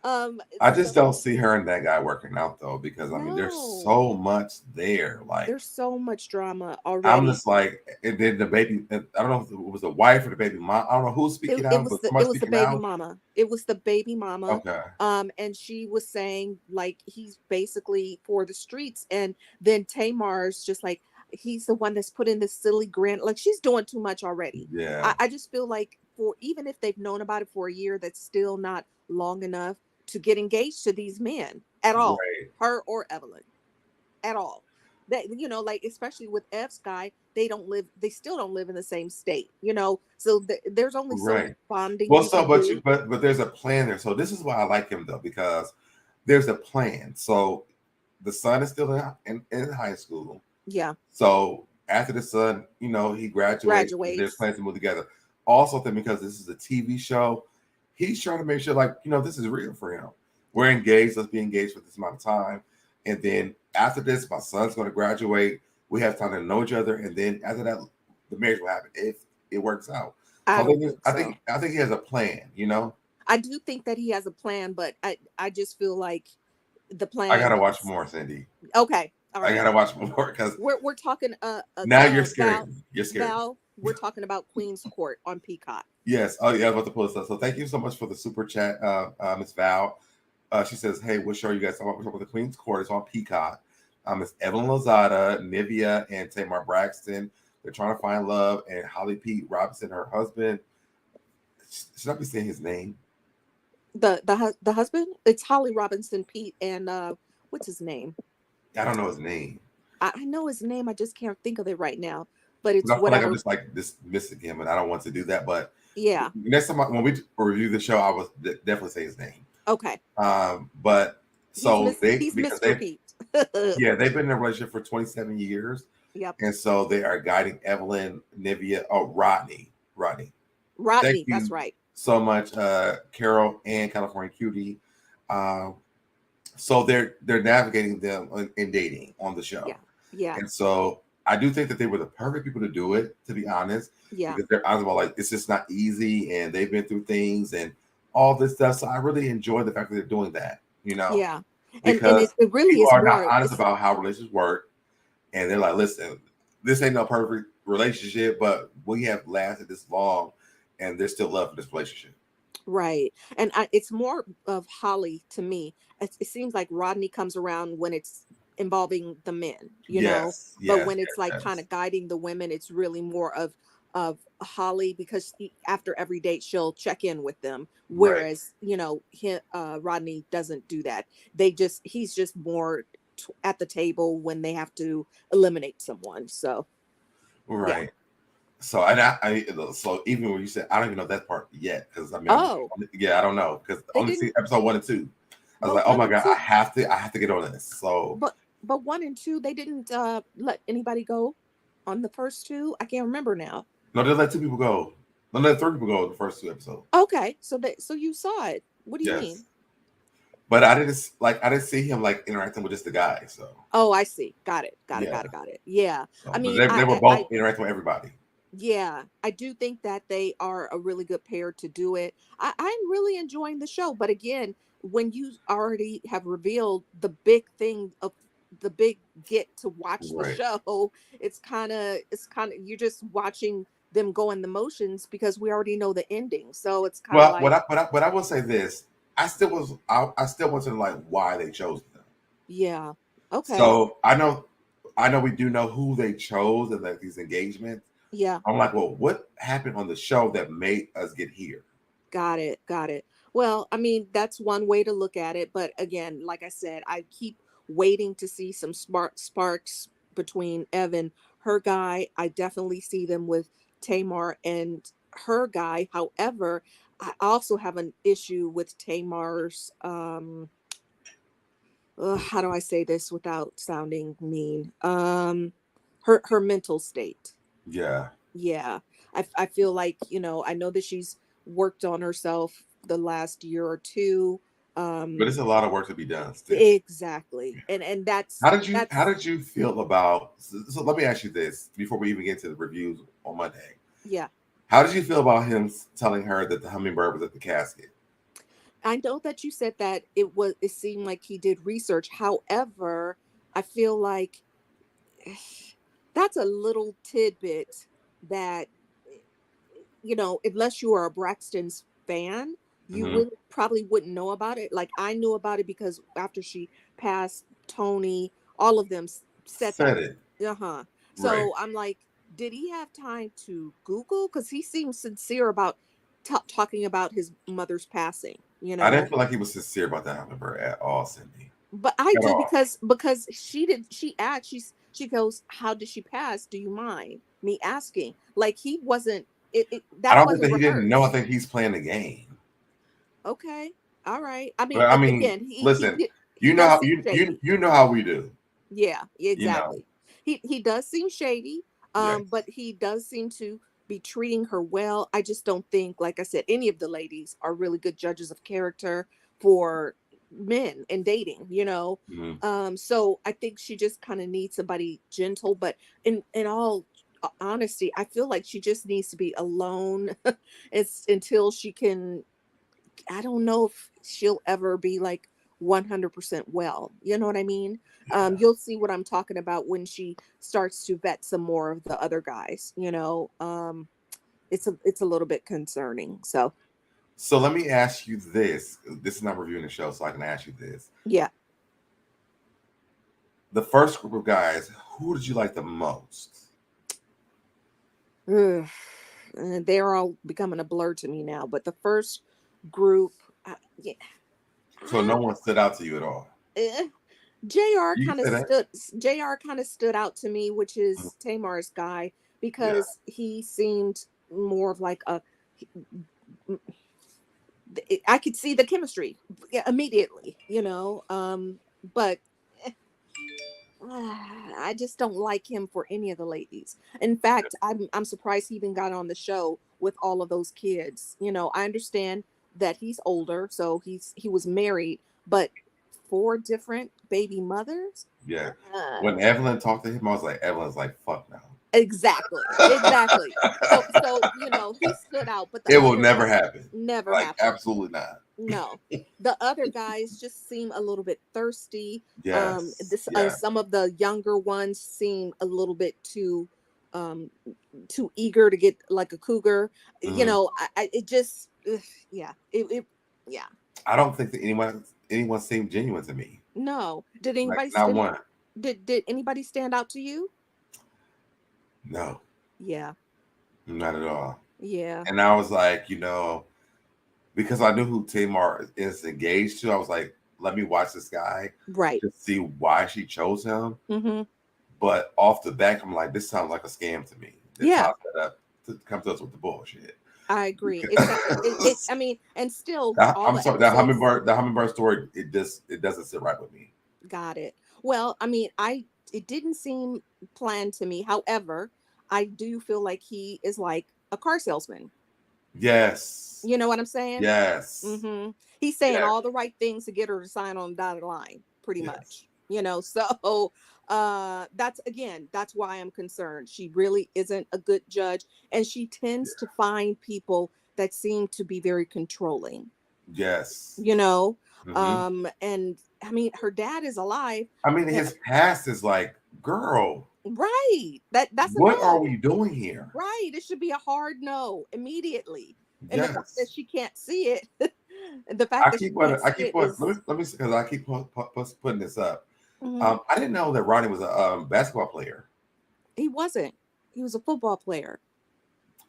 Um, I just don't so see her and that guy working out though, because I mean, there's no, so much there. Like, there's so much drama I'm already. just like, and then the baby, I don't know if it was the wife or the baby mom. I don't know who's It, speaking it out, was but the somebody it was the speaking baby out. mama. It was the baby mama. Okay. And she was saying like he's basically for the streets, and then Tamar's just like he's the one that's put in this silly grant. Like she's doing too much already. Yeah. I just feel like for even if they've known about it for a year, that's still not long enough to get engaged to these men at all, Right. her or Evelyn at all. That like especially with F's guy, they still don't live in the same state, so there's only so much Right. bonding Well, you so can but do. you but there's a plan there. So this is why I like him though, because there's a plan. So the son is still in high school. Yeah, So after the son, he graduates, there's graduates. plans to move together. Also, then because this is a TV show, he's trying to make sure, like, this is real for him. We're engaged. Let's be engaged for this amount of time. And then after this, my son's going to graduate. We have time to know each other. And then after that, the marriage will happen if it works out. So I I don't think think I so. think I think he has a plan. I do think that he has a plan, but I just feel like the I plan gotta watch is more, Cindy. okay. All I right, gotta watch more because we're talking now you're Val scaring me. You're scaring me. Val. We're talking about Queen's Court on Peacock. Yes. Oh, yeah. I was about to pull this up. So thank you so much for the super chat, Miss Val. She says, "Hey, what show you guys talking about? We're talking about the Queen's Court. It's on Peacock. It's Evelyn Lozada, Nivea, and Tamar Braxton. They're trying to find love, and Holly Pete Robinson, her husband. Should I be saying his name? The husband, it's Holly Robinson Pete, and what's his name? I don't know his name. I know his name, I just can't think of it right now, but it's But I feel like I'm whatever. just like dismissing him, and I don't want to do that. But Yeah. next time when we review the show, I will definitely say his name. Okay. But so He's because Mr. Pete. yeah, they've been in a relationship for 27 years. Yep. And so they are guiding Evelyn, Nivea, Rodney. Thank Rodney, that's you right. so much, Carol and California Cutie. So they're navigating them in dating on the show. Yeah. Yeah. And so I do think that they were the perfect people to do it, to be honest. Yeah. Because they're honest about like it's just not easy and they've been through things and all this stuff. So I really enjoy the fact that they're doing that, Yeah. And because it really people is are not more honest about how relationships work. And they're like, listen, this ain't no perfect relationship, but we have lasted this long and there's still love for this relationship. right. And it's more of Holly to me. It seems like Rodney comes around when it's involving the men, Yes, but yes, when it's like kind yes. of guiding the women, it's really more of Holly, because after every date she'll check in with them, Right, whereas Rodney doesn't do that. He's just more at the table when they have to eliminate someone. So yeah. right. So so even when you said I don't even know that part yet because I mean Oh, I don't know because they only see didn't. episode 1 and 2. I was But like, oh one my and god, I two, have to get on this. So but 1 and 2, they didn't let anybody go on the first two. I can't remember now. no, they let 2 people go. No, they let 3 people go in the first 2 episodes. Okay, so you saw it. What do you mean? Yes. But I didn't see him like interacting with just the guy. So Oh, I see. Got it. yeah. Got it. Yeah. So, I but mean, they were both interacting with everybody. yeah, I do think that they are a really good pair to do it. I'm really enjoying the show, but again, when you already have revealed the big thing of the big get to watch the Right. show, it's kind of you're just watching them go in the motions because we already know the ending. So it's kind of Well, like, but I will say this: I still want to know like why they chose them. yeah, okay, So I know we do know who they chose and like these engagements. yeah. I'm like, well, what happened on the show that made us get here? Got it. Got it. Well, I mean, that's one way to look at it. But again, like I said, I keep waiting to see some smart sparks between Evan, her guy. I definitely see them with Tamar and her guy. However, I also have an issue with Tamar's, how do I say this without sounding mean? Her mental state. Yeah, Yeah. I feel like, I know that she's worked on herself the last year or two. but Um it's a lot of work to be done still. exactly. And that's How that's did you feel about? So let me ask you this before we even get to the reviews on Monday. yeah. How did you feel about him telling her that the hummingbird was at the casket? I know that you said that it seemed like he did research. However, I feel like that's a little tidbit that unless you are a Braxton's fan, you Hmm. really probably wouldn't know about it. Like I knew about it because after she passed, Tony, all of them said that. Said it Uh-huh. right. So I'm like, did he have time to Google? Because he seems sincere about talking about his mother's passing, I didn't feel like he was sincere about the hummingbird at all, Cindy. But I At do all. because she asked, she goes, how did she pass? Do you mind me asking? Like he wasn't I that don't think wasn't that he didn't know. I rehearsed. think he's playing the game. Okay. All right. I mean, But I mean, again, listen, he does seem shady. you know how we do. Yeah, You know, exactly. He does seem shady. yes. But he does seem to be treating her well. I just don't think, like I said, any of the ladies are really good judges of character for men and dating. Mhm. So I think she just kind of needs somebody gentle, but in all honesty, I feel like she just needs to be alone. It's until she can. I don't know if she'll ever be like 100% well. You know what I mean? Yeah. You'll see what I'm talking about when she starts to vet some more of the other guys. It's a little bit concerning. So So let me ask you this. This is not reviewing the show, so I can ask you this. yeah. The first group of guys, who did you like the most? Ugh. And they're all becoming a blur to me now. But the first group, yeah, So no I, one stood out to you at all. eh, Jr. You can kind of say that. stood Jr. kind of stood out to me, which Mhm. is Tamar's guy, Yeah. because he seemed more of like I could see the chemistry immediately. But I just don't like him for any of the ladies. In fact, I'm surprised he even got on the show with all of those kids. I understand that he's older, so he was married, but four different baby mothers. Yeah. Uh, When Evelyn talked to him, I was like, Evelyn's like, fuck no. exactly. So he stood out, but the It will other never guys happen. never Like, happened. absolutely not. No, the other guys just seem a little bit thirsty. Yes. This Yeah. some of the younger ones seem a little bit um, too eager to get like a cougar. Hmm. It just yeah, yeah. I don't think that anyone seemed genuine to me. No, did Like, anybody not stand? one. Did anybody stand out to you? No, Yeah, not at all. yeah, And I was like, because I knew who Tamar is engaged to, I was like, let me watch this guy right. to see why she chose him. Mm-hmm. But off the back, I'm like, this sounds like a scam to me. This Yeah, sounds set up to come to us with the bullshit. I agree. I mean, and still all I'm the sorry, episodes. the hummingbird story, it doesn't sit right with me. Got it. Well, I mean, it didn't seem planned to me. However, I do feel like he is like a car salesman. Yes. You know what I'm saying? Yes. Mm-hmm. He's saying Yeah. all the right things to get her to sign on the dotted line, pretty Yes. much. So that's why I'm concerned. She really isn't a good judge, and she tends to find people that seem to be very controlling. Yes. And I mean, her dad is alive. I mean, and- his past is like, girl, right. That's a what are no. we doing here? Right. It should be a hard no immediately. And the fact that Yes. she can't see it, the I fact that she keep can't I see keep it is. let me because I keep putting this up. Mhm. I didn't know that Ronnie was a basketball player. He wasn't. He was a football player.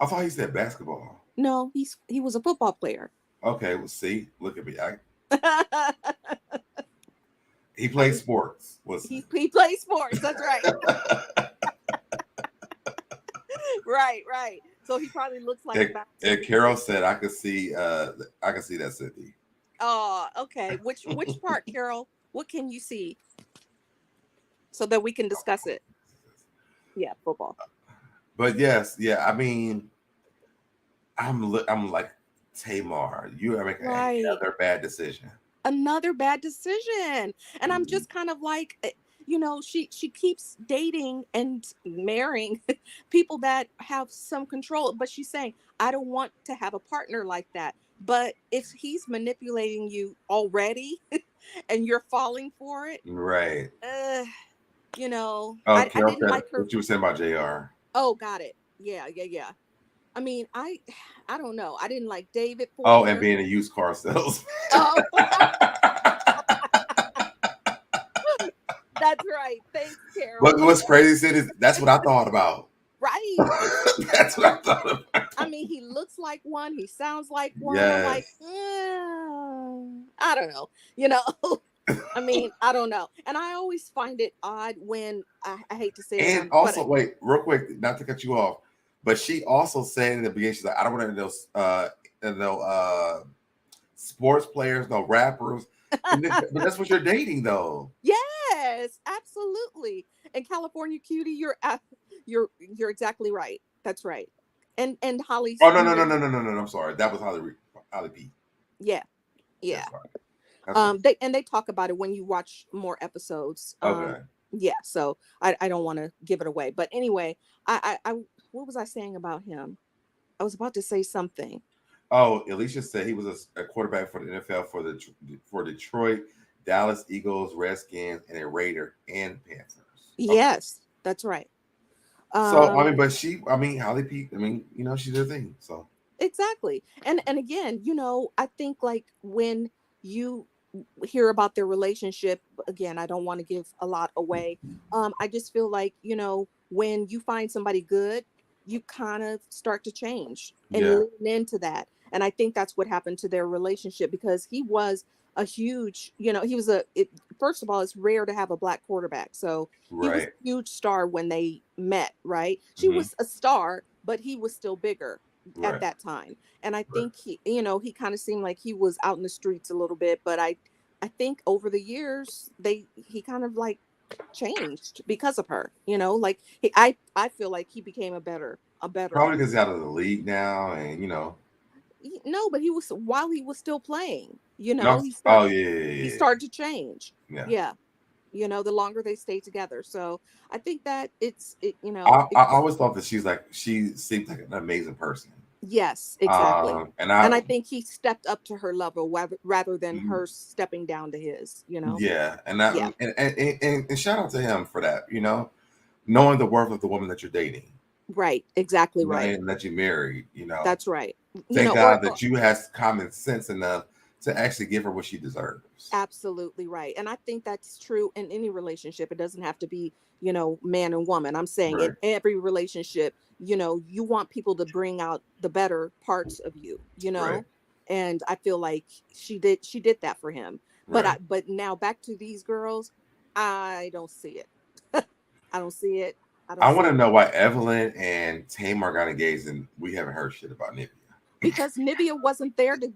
I thought he said basketball. No, he was a football player. Okay, well, see, look at me. He I plays mean, sports. he plays sports. That's right. Right. So he probably looks like and, about. and Carol said I could see that, Cindy. Oh, okay. Which part, Carol? What can you see? So that we can discuss it. Yeah, football. But yes, yeah. I mean, I'm like Tamar. You are making Right. another bad decision. Another bad decision. And I'm just kind of like, she keeps dating and marrying people that have some control, but she's saying, I don't want to have a partner like that. But if he's manipulating you already and you're falling for it, Right. I Carol didn't said like her. what you were saying about JR. Oh, got it. Yeah. I mean, I don't know. I didn't like David. Oh, and being a used car salesman. Oh, that's right. Thanks, Carol. What's crazy, Sid, is that's what I thought about. Right. That's what I thought about. I mean, he looks like one. He sounds like one. Yes. I'm like, I don't know. I mean, I don't know. And I always find it odd when I hate to say it. And also, wait, real quick, not to cut you off, but she also said in the beginning, she's like, I don't want no sports players, no rappers. But that's what you're dating, though. Yes, absolutely. And California Cutie, you're exactly right. That's right. And Holly. Oh no! I'm sorry. That was Holly P. Yeah. That's right. They talk about it when you watch more episodes. Okay. Yeah. So I don't want to give it away, but anyway, I what was I saying about him? I was about to say something. Oh, Alicia said he was a quarterback for the NFL for Detroit, Dallas Eagles, Redskins, and a Raider and Panthers. Okay. Yes, that's right. So Holly P. She did a thing. So exactly, and again, I think like when you hear about their relationship, again, I don't want to give a lot away. I just feel like when you find somebody good, you kind of start to change and lean into that. And I think that's what happened to their relationship, because he was a huge, first of all, it's rare to have a black quarterback. So he was a huge star when they met, right? She was a star, but he was still bigger at that time. And I think he kind of seemed like he was out in the streets a little bit, but I think over the years, he kind of like changed because of her, like I feel like he became a better probably because he's out of the league now, and no, but while he was still playing, he started to change. Yeah. The longer they stay together. So I think that I always thought that she seemed like an amazing person. Yes, exactly. And I think he stepped up to her level rather than her stepping down to his, Yeah. And shout out to him for that, knowing the worth of the woman that you're dating. Right. Exactly right. And that you married, That's right. Thank God that you has common sense enough to actually give her what she deserves. Absolutely right. And I think that's true in any relationship. It doesn't have to be, man and woman. I'm saying in every relationship, you want people to bring out the better parts of you, and I feel like she did that for him. But now back to these girls, I don't see it. I don't see it. I want to know why Evelyn and Tamar got engaged and we haven't heard shit about Nivea. Because Nivea wasn't there to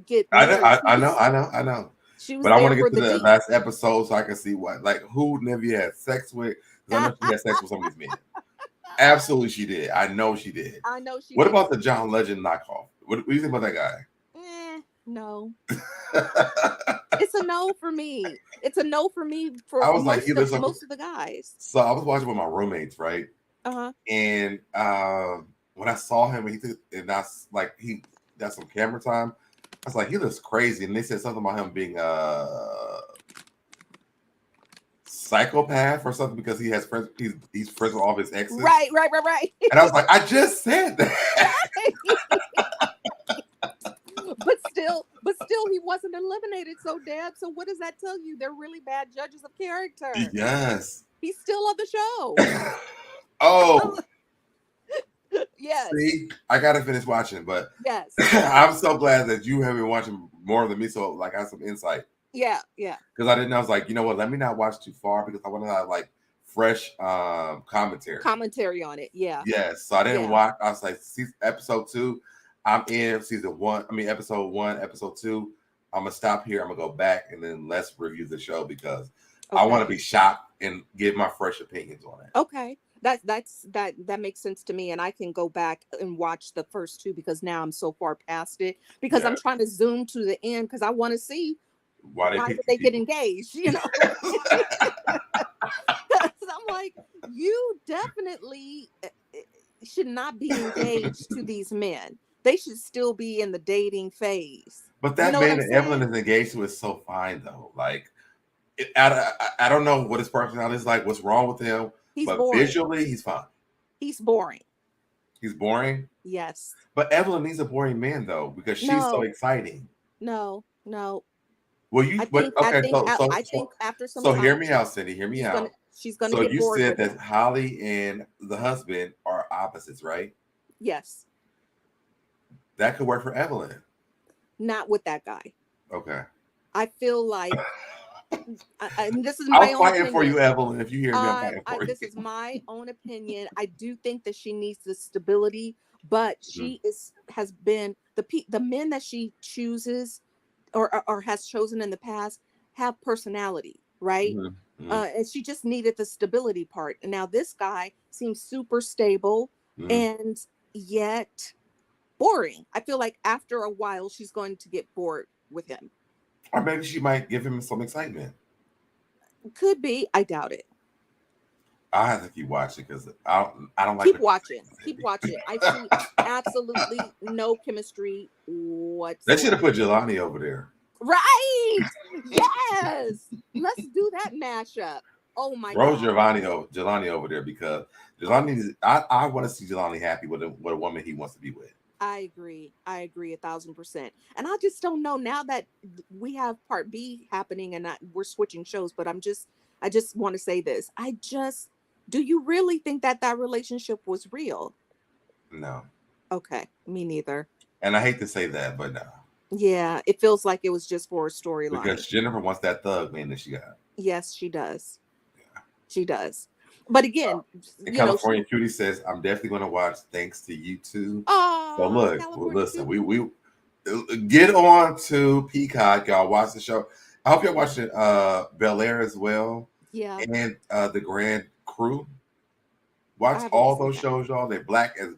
get married. I know. She was, but I want to get to the last episode so I can see who Nivea had sex with. Because I know she had sex with some of these men. Absolutely, she did. I know she did. I know she. What about the John Legend knockoff? What do you think about that guy? No. It's a no for me. It's a no for me for I was like, he looks like. most of the guys. So I was watching with my roommates, right? Uh-huh. And when I saw him, he got some camera time. I was like, he looks crazy. And they said something about him being a psychopath or something because he has friends. He's friends with all of his exes. Right. And I was like, I just said that. But still, he wasn't eliminated. So, Deb, so what does that tell you? They're really bad judges of character. Yes. He's still on the show. Oh. Yes. See, I gotta finish watching, but yes, I'm so glad that you have been watching more than me. So, like, I have some insight. Yeah. Because I didn't know. I was like, you know what? Let me not watch too far because I want to have like fresh commentary on it. Yeah. Yes. So I didn't watch. I was like, episode 2. I'm in season 1. I mean, episode 1, episode 2. I'm gonna stop here. I'm gonna go back and then let's review the show because I want to be shocked and give my fresh opinions on it. Okay. That makes sense to me, and I can go back and watch the first 2 because now I'm so far past it because I'm trying to zoom to the end because I want to see why did they get engaged, you know. I'm like, you definitely should not be engaged to these men. They should still be in the dating phase. But that man that Evelyn is engaged to is so fine though. Like, I don't know what his personality is like. What's wrong with him? But boring. Visually, he's fine. He's boring. He's boring? Yes. But Evelyn needs a boring man, though, because she's so exciting. No. Well, I think after some time, time, hear me out, Cindy. Hear me out. She's going to get bored. So you said that Holly and the husband are opposites, right? Yes. That could work for Evelyn. Not with that guy. Okay. I feel like... and this is my I'm fighting for you, Evelyn. If you hear me, I'm fighting for you. This is my own opinion. I do think that she needs the stability, but she has been the men that she chooses or has chosen in the past have personality, right? And she just needed the stability part. And now this guy seems super stable and yet boring. I feel like after a while she's going to get bored with him. Or maybe she might give him some excitement. Could be. I doubt it. I have to keep watching because I don't like. Keep watching. I see absolutely no chemistry whatsoever. They should have put Jelani over there. Right. Yes. Let's do that mashup. Oh my God. Jelani over there because Jelani. I want to see Jelani happy with a woman he wants to be with. I agree 1,000%. And I just don't know now that we have part B happening and we're switching shows, but I just want to say this. Do you really think that relationship was real? No. Okay. Me neither. And I hate to say that, but no. Yeah. It feels like it was just for a storyline. Because Jennifer wants that thug man that she got. Yes, she does. Yeah. She does. But again, California Cutie says, I'm definitely going to watch thanks to you two. Oh, so look, listen, we get on to Peacock, y'all. Watch the show. I hope you're watching Bel Air as well. Yeah. And the Grand Crew. Watch all those shows, y'all. They're black shows.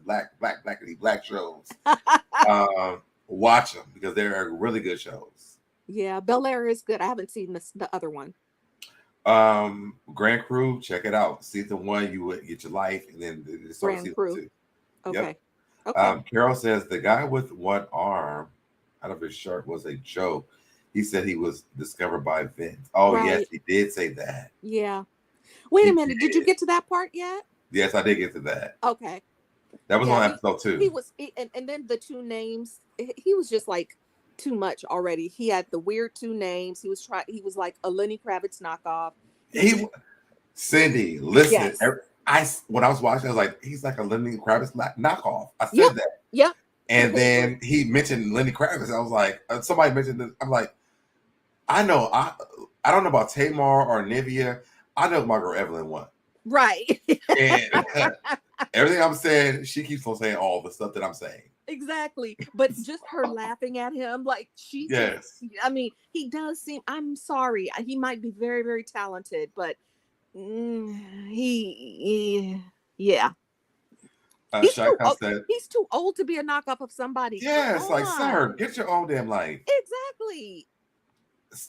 Watch them because they're really good shows. Yeah, Bel Air is good. I haven't seen the other one. Grand Crew, check it out. Season 1, you would get your life, and then it's Grand Crew. 2. Okay. Yep. Okay. Carol says the guy with one arm out of his shirt was a joke. He said he was discovered by Vince. Oh, right. Yes, he did say that. Yeah. Wait a minute. Did you get to that part yet? Yes, I did get to that. Okay. That was on episode 2. And then the 2 names. He was just like too much already. He had the weird 2 names. He was like a Lenny Kravitz knockoff. Cindy, listen. Yes. When I was watching, I was like, he's like a Lenny Kravitz knockoff. I said that. Yep. And then he mentioned Lenny Kravitz. I was like, somebody mentioned this. I'm like, I know. I don't know about Tamar or Nivea. I know my girl Evelyn won. Right. And everything I'm saying, she keeps on saying all the stuff that I'm saying. Exactly. But just her laughing at him, like yes. I mean, he does seem, I'm sorry, he might be very, very talented, but yeah. Said, he's too old to be a knockoff of somebody. yeah, Come it's like, sir, on. get your own damn life. Exactly.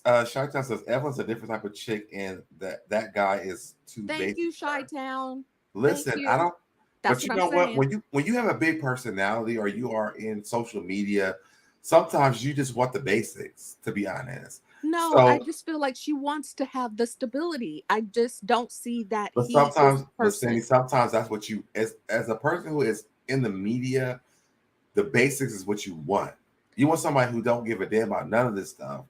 Chi-Town says Evelyn's a different type of chick, and that guy is too Thank basic you, for her. Chi-Town. Thank Listen, I you. don't. That's But you what I'm know what? saying. When you have a big personality or you are in social media, sometimes you just want the basics. To be honest, No, I so just feel like she wants to have the stability. I just don't see that but he is sometimes, the but Cindy, person. sometimes that's what you as a person who is in the media, the basics is what you want. You want somebody who don't give a damn about none of this stuff.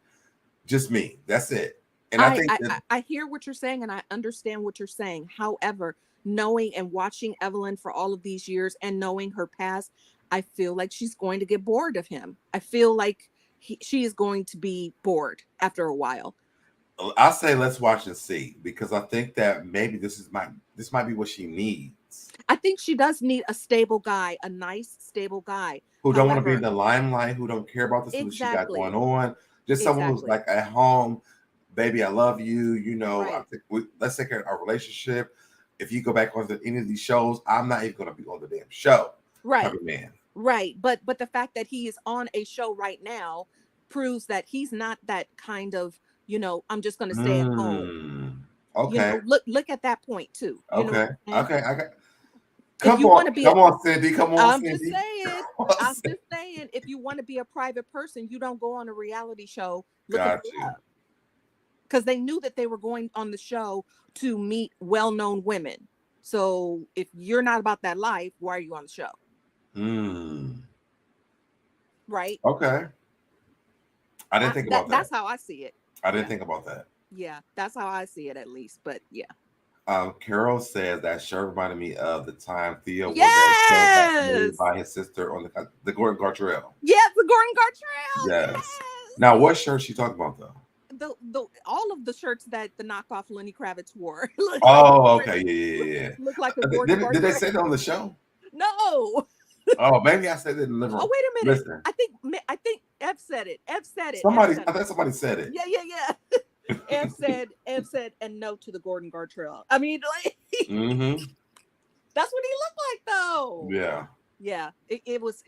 Just me. That's it. And I I, think I that I I hear what you're saying and I understand what you're saying. However, knowing and watching Evelyn for all of these years and knowing her past, I feel like she's going to get bored of him. I feel like she is going to be bored after a while. I say let's watch and see because I think that maybe this might be what she needs. I think she does need a stable guy, a nice, stable guy. Who don't want to be in However, the limelight, who don't care about the stuff that she got going exactly, on. Just someone who's exactly. like at home, baby, I love you. I Right, think let's take care of our relationship. If you go back onto any of these shows, I'm not even going to be on the damn show. Type right, of man. right. But the fact that he is on a show right now proves that he's not that kind of, I'm just going to stay at home. Okay. Look at that point too. You know what Okay. I'm saying? Okay. I got. If Come you on, want to be come on, Cindy. Come on, I'm just Cindy. saying, Come on, I'm Cindy. just saying, if you want to be a private person, you don't go on a reality show looking Got for you. love. Because they knew that they were going on the show to meet well-known women. So if you're not about that life, why are you on the show? Right? Okay. I didn't think about that. That's how I see it. I didn't Yeah. think about that. Yeah, that's how I see it at least. But yeah. Carol says that sure reminded me of the time Theo was at show got made Yes. by his sister on the Gordon Gartrell. Yes, the Gordon Gartrell. Yes. Yes. Now, what shirt she talking about though? The all of the shirts that the knockoff Lenny Kravitz wore. Oh, okay, yeah. Look like a Gordon Did they Gartrell. say that on the show? No. Oh, maybe I said it in the living room. Oh, wait a minute. Listen, I think Ev said it. Ev said it. I think somebody said it. Yeah. Ev said, and no to the Gordon Gartrell. I mean, like, Mm-hmm. that's what he looked like, though. Yeah. Yeah. It was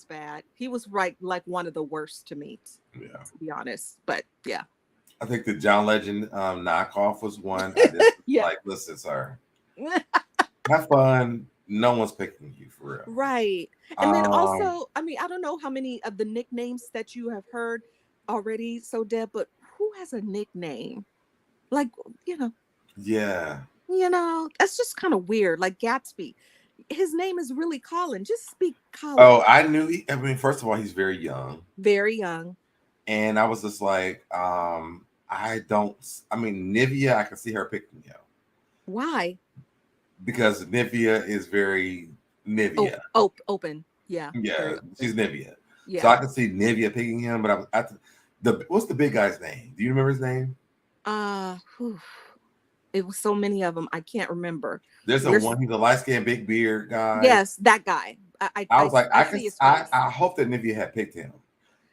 bad. He was like one of the worst to meet. Yeah. To be honest, but yeah. I think the John Legend knockoff was one. I just Yeah. like, listen, sir, have fun. No one's picking you for real. Right. And then also, I mean, I don't know how many of the nicknames that you have heard already, so Deb, but who has a nickname? Like, Yeah. That's just kind of weird. Like Gatsby. His name is really Colin. Just speak Colin. Oh, I knew. First of all, he's very young. Very young. And I was just like, Nivea, I can see her picking him. Why? Because Nivea is very Nivea. Open. Yeah. Yeah, she's Nivea. Yeah. So I can see Nivea picking him, but what's the big guy's name? Do you remember his name? It was so many of them. I can't remember. He's a light-skinned, big beard guy. Yes, that guy. I was like, I hope that Nivea had picked him.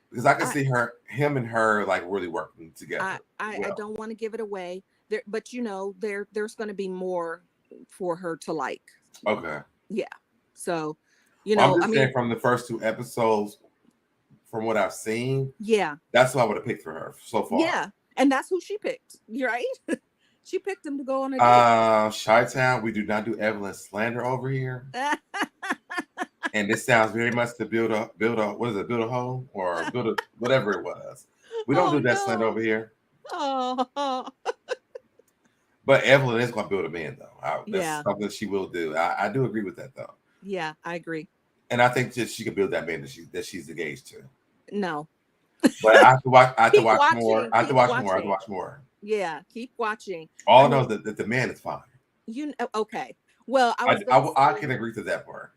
Because I can see him and her like really working together. I don't want to give it away. But there's going to be more for her to like. Okay. Yeah. So, I'm just saying from the first 2 episodes, from what I've seen, yeah, that's who I would have picked for her so far. Yeah, and that's who she picked. You're right. She picked him to go on a date. Chi-Town, we do not do Evelyn slander over here. And this sounds very much to build a home or build a whatever it was. We don't do that slander over here. Oh. But Evelyn is going to build a man, though. That's something she will do. I do agree with that, though. Yeah, I agree. And I think that she could build that man that she's engaged to. No. But I have to watch more. I have to watch more. Yeah, keep watching. All I know is that the man is fine. Okay. Well, I can agree to that part.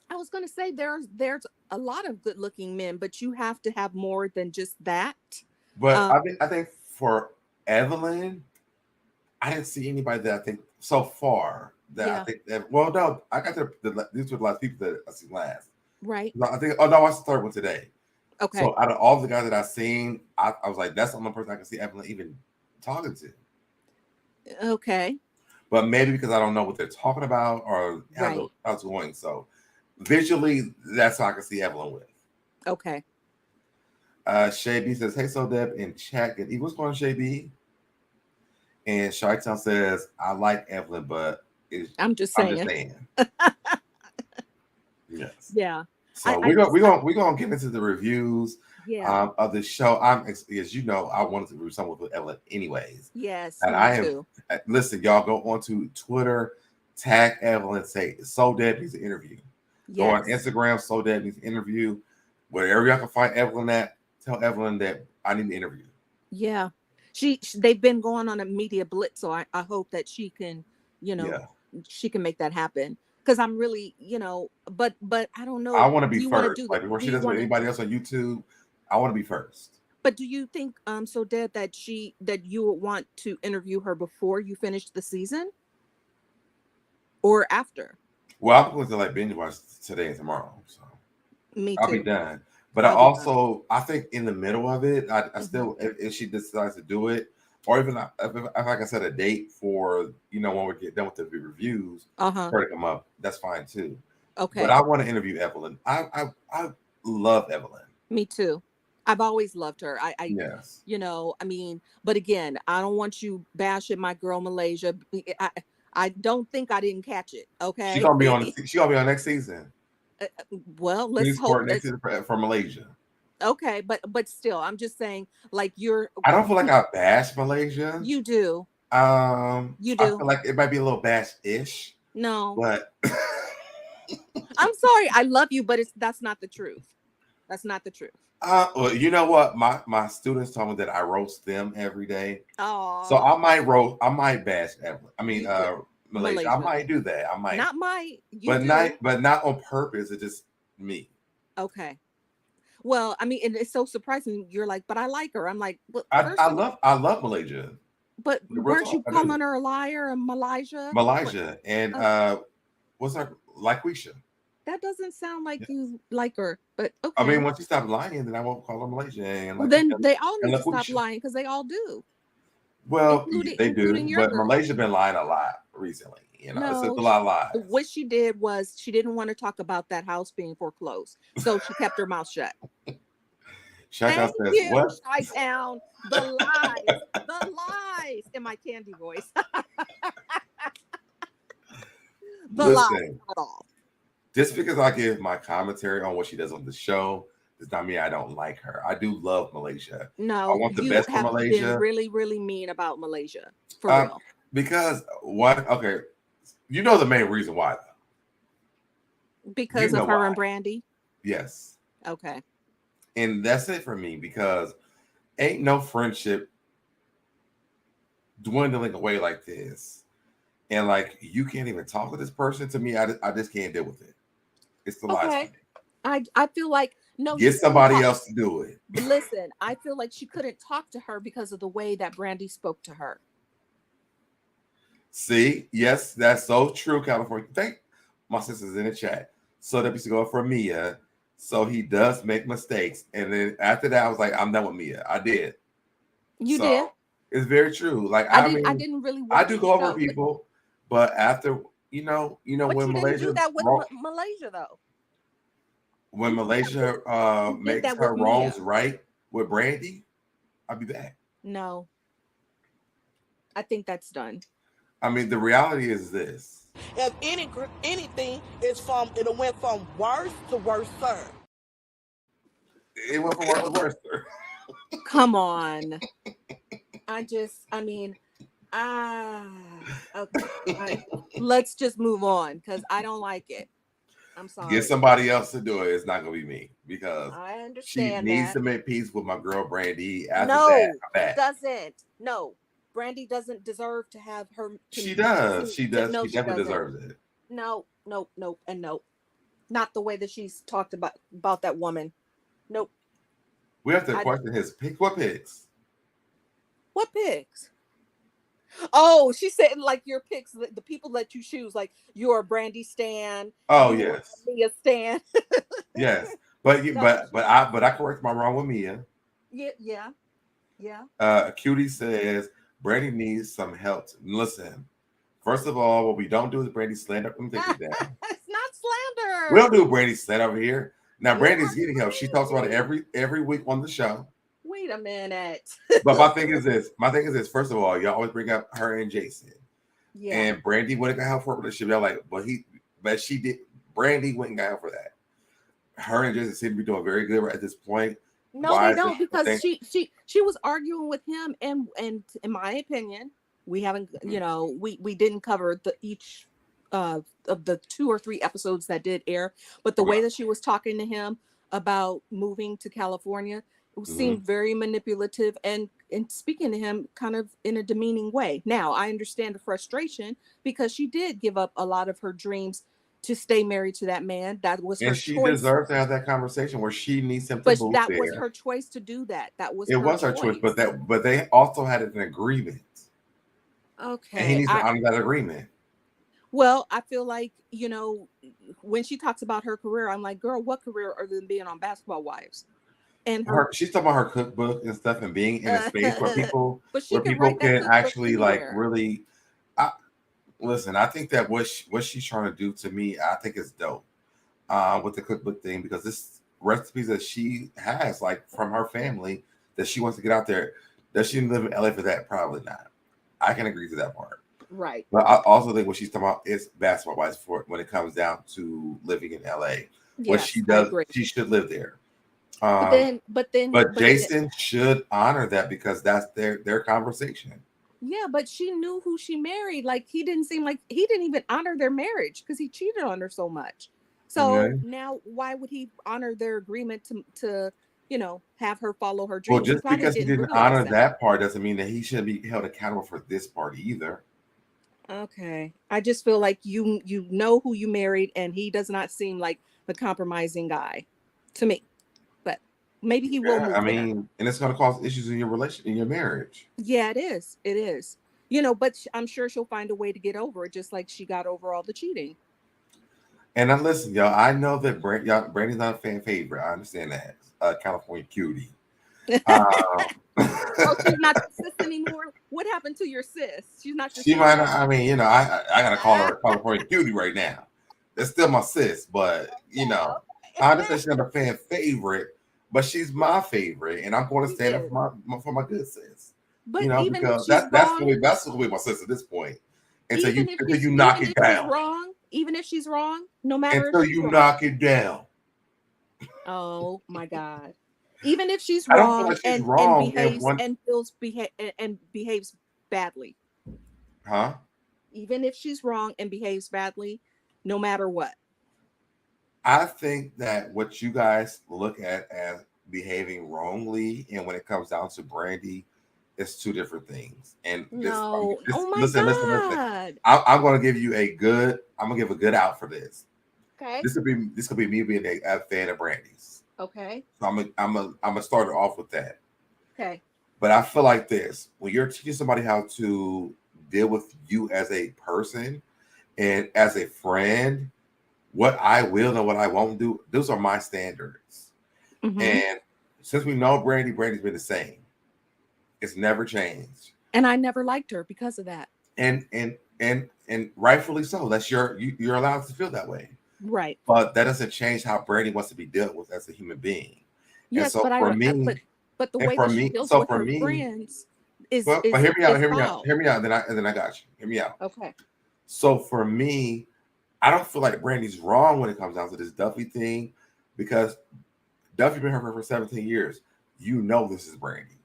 I was going to say there's a lot of good-looking men, but you have to have more than just that. But I think for Evelyn, I didn't see anybody that I think so far that I think that. Well, no, I got these were the last people that I seen last. Right. I think. Oh no, I watched the third one today. Okay. So out of all the guys that I've seen, I was like, that's the only person I can see Evelyn even talking to. Okay. But maybe because I don't know what they're talking about or how it's going. So visually, that's how I can see Evelyn with. Okay. Shay B says, "Hey, SoDeb in chat. What's going on, Shay B?" And Shy-Town says, "I like Evelyn, but I'm just I'm just saying. saying." Yes. Yeah. So we're gonna get into the reviews of the show. As you know, I wanted to review something with Evelyn anyways. Yes. And I am too. Listen, y'all go onto Twitter, tag Evelyn, say SoDeb needs an interview. Yes. Go on Instagram, SoDeb needs an interview. Wherever y'all can find Evelyn at, tell Evelyn that I need an interview. Yeah. They've been going on a media blitz, so I hope that she can, she can make that happen. Because I'm really, but I don't know. I want to be you first. Like before she does with anybody else on YouTube, I want to be first. But do you think, SoDeb, that you would want to interview her before you finish the season, or after? Well, I'm going to like binge watch today and tomorrow, so Me too. I'll be done. But I think in the middle of it, I still, if she decides to do it, or even if I can set a date for, when we get done with the reviews, her to come up, that's fine too. Okay. But I want to interview Evelyn. I love Evelyn. Me too. I've always loved her. Yes. But again, I don't want you bashing my girl Malaysia. I don't think I didn't catch it. Okay. She's gonna be on next season. Well, let's hope next season for Malaysia. Okay, but still, I'm just saying, like I don't feel like I bash Malaysia. You do. You do. I feel like it might be a little bash-ish. No. But I'm sorry. I love you, but that's not the truth. That's not the truth. Well, you know what? My students told me that I roast them every day. Oh. So I might bash Evelyn. I mean, Malaysia. I might do that. I might. Not my. But not on purpose. It's just me. Okay. Well, I mean, and it's so surprising. You're like, but I like her. I'm like, well, I love Malaysia. But weren't you calling her a liar and Malaysia? And what's her Laquisha? That doesn't sound like you like her, but okay. I mean, once you stop lying, then I won't call her Malaysia. And then they all need to stop lying because they all do. Well, they do, but Malaysia been lying a lot recently. It's a lot of lies. What she did was she didn't want to talk about that house being foreclosed, so she kept her mouth shut. Thank you, what? Chi-Town. The lies in my candy voice. Lies at all. Just because I give my commentary on what she does on the show does not mean I don't like her. I do love Malaysia. No, I want the best for Malaysia. You have been really, really mean about Malaysia. For real. Because what? Okay, you know the main reason why though. Because of her and Brandy. Yes. Okay. And that's it for me because ain't no friendship dwindling away like this. And like you can't even talk to this person. To me, I just can't deal with it. It's the lies. I feel like get somebody else to do it. Listen, I feel like she couldn't talk to her because of the way that Brandy spoke to her. See, yes, that's so true, California. Thank my sister's in the chat. So that used to go for Mia. So he does make mistakes. And then after that, I was like, I'm done with Mia. I did. You did. It's very true. Like I didn't really I do go over people, but after when Malaysia didn't do that with Malaysia though. When Malaysia makes her wrongs right with Brandy, I'll be back. No. I think that's done. I mean, the reality is this. If anything is it went from worse to worse, sir. It went from worse to worse, sir. Come on. Okay. Let's just move on because I don't like it. I'm sorry. Get somebody else to do it. It's not gonna be me because I understand she needs to make peace with my girl Brandy. After no, that, it doesn't. No, Brandy doesn't deserve to have her. She does. She does. She definitely deserves it. No, and no. Not the way that she's talked about that woman. Nope. We have to question his pick. What picks? What picks? Oh, she said like your picks, the people that you choose, like you're a Brandy stan. Oh yes, Mia stan. Yes, but I correct my wrong with Mia. Yeah. Cutie says Brandy needs some help. Listen, first of all, what we don't do is Brandy slander. Let me take it down. It's not either. We don't do Brandy said over here. Now, You Brandy's are getting help. She talks about it every week on the show. Wait a minute. But my thing is this. First of all, y'all always bring up her and Jason. Yeah. And Brandy went and got help for a relationship. Y'all like, but she did. Brandy went and got help for that. Her and Jason seem to be doing very good right at this point. No, they don't, because she was arguing with him, and in my opinion, we haven't, we didn't cover each of the 2 or 3 episodes that did air, but the way that she was talking to him about moving to California, it seemed very manipulative and speaking to him kind of in a demeaning way. Now, I understand the frustration because she did give up a lot of her dreams to stay married to that man. That was her choice. And she deserves to have that conversation where she needs him to but move that there. was her choice to do that. That was it was her choice, but they also had an agreement. Okay. And he needs to honor that agreement. Well, I feel like, when she talks about her career, I'm like, girl, what career other than being on Basketball Wives? And she's talking about her cookbook and stuff and being in a space where people can actually like really listen. I think that what she's trying to do, to me, I think is dope with the cookbook thing, because this recipes that she has like from her family that she wants to get out there. Does she live in LA for that? Probably not. I can agree to that part. Right. But I also think what she's talking about is Basketball Wives for when it comes down to living in LA. Yes, what she does, she should live there. But Jason should honor that because that's their conversation. Yeah, but she knew who she married. Like, he didn't seem like he didn't even honor their marriage because he cheated on her so much. So now, why would he honor their agreement to have her follow her dreams? Well, just because he didn't honor that part doesn't mean that he shouldn't be held accountable for this part either. Okay, I just feel like you know who you married, and he does not seem like the compromising guy to me. But maybe he will move there. And it's going to cause issues in your marriage. Yeah, it is. It is. But I'm sure she'll find a way to get over it, just like she got over all the cheating. And now listen, y'all, I know that Brandy's not a fan favorite. I understand that. California cutie. Oh, she's not the sis anymore. What happened to your sis? She's not. She might not. I gotta call her a California cutie right now. That's still my sis, but I understand she's not a fan favorite, but she's my favorite, and I'm going to stand up for my good sis. But because that's really my sis at this point. Until you knock it down. Even if she's wrong, no matter until you knock it down. Oh my God. Even if she's wrong and behaves badly. Huh? Even if she's wrong and behaves badly, no matter what. I think that what you guys look at as behaving wrongly, and when it comes down to Brandy, it's 2 different things. And listen. I'm going to give you a good out for this. Okay. This could be me being a fan of Brandy's. Okay. So I'm gonna start it off with that. Okay. But I feel like this: when you're teaching somebody how to deal with you as a person and as a friend, what I will and what I won't do, those are my standards. Mm-hmm. And since we know Brandy's been the same. It's never changed. And I never liked her because of that. And rightfully so. That's you're allowed to feel that way. Right. But that doesn't change how Brandy wants to be dealt with as a human being. Yes, but the way that she deals with her friends is. But hear me out. And then I got you. Hear me out. Okay. So for me, I don't feel like Brandy's wrong when it comes down to this Duffy thing, because Duffy been her for 17 years. This is Brandy.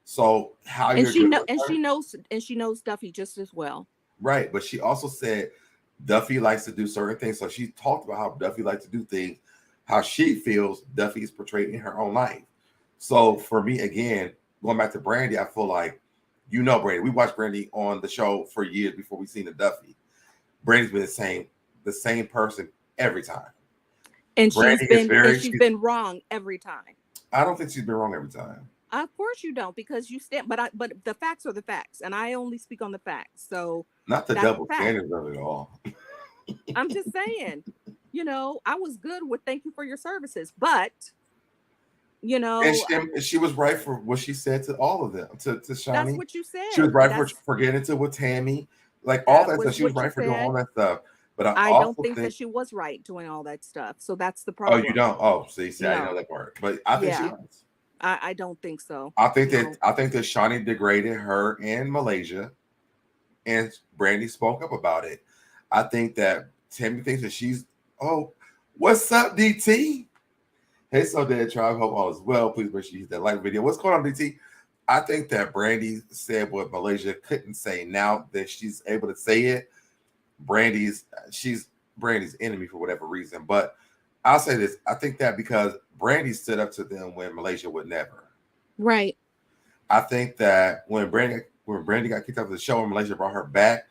So she knows Duffy just as well. Right, but she also said Duffy likes to do certain things. So she talked about how Duffy likes to do things, how she feels Duffy is portrayed in her own life. So for me, again, going back to Brandy, I feel like Brandy. We watched Brandy on the show for years before we seen the Duffy. Brandy's been the same person every time, and she's been wrong every time. I don't think she's been wrong every time. Of course you don't, because you stand. But the facts are the facts, and I only speak on the facts. So not the double standards of it all. I'm just saying, I was good with thank you for your services, but and she was right for what she said to all of them. To Shani, that's what you said. She was right for getting into with Tammy, like all that stuff. She was right for doing all that stuff. But I I don't also think think, that she was right doing all that stuff. So that's the oh, you problem. don't? Oh, see, I didn't know No. that part. But I think she Yeah. is. I don't think so. I think No. that Shawnee degraded her in Malaysia, and Brandy spoke up about it. I think that Tammy thinks that she's, oh, what's up, DT? Hey, so dead tribe. Hope all is well. Please make sure you hit that like video. What's going on, DT? I think that Brandy said what Malaysia couldn't say. Now that she's able to say it, she's Brandy's enemy for whatever reason. But I'll say this: I think that because Brandy stood up to them when Malaysia would never. Right. I think that when Brandy got kicked out of the show and Malaysia brought her back,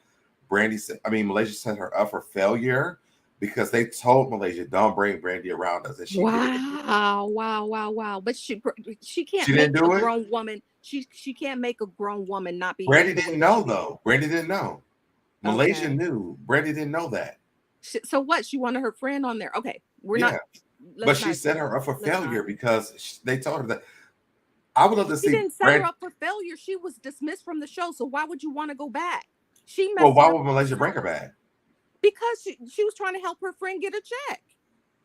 Malaysia set her up for failure because they told Malaysia, "Don't bring Brandy around us," and she did it. Wow. But she can't She didn't make a do it. grown woman. She can't make a grown woman not Brandy behave the way didn't that know she behaves. though. Brandy didn't know. Malaysia Okay. knew. Brandy didn't know that. So what? She wanted her friend on there. Okay. We're Yeah, not. but she set her up for Let's failure not. because they told her that. I would love to She see didn't set her Brandy. up for failure. She was dismissed from the show. So why would you want to go back? She Well, messed it why up would Malaysia bring her back? because she was trying to help her friend get a check.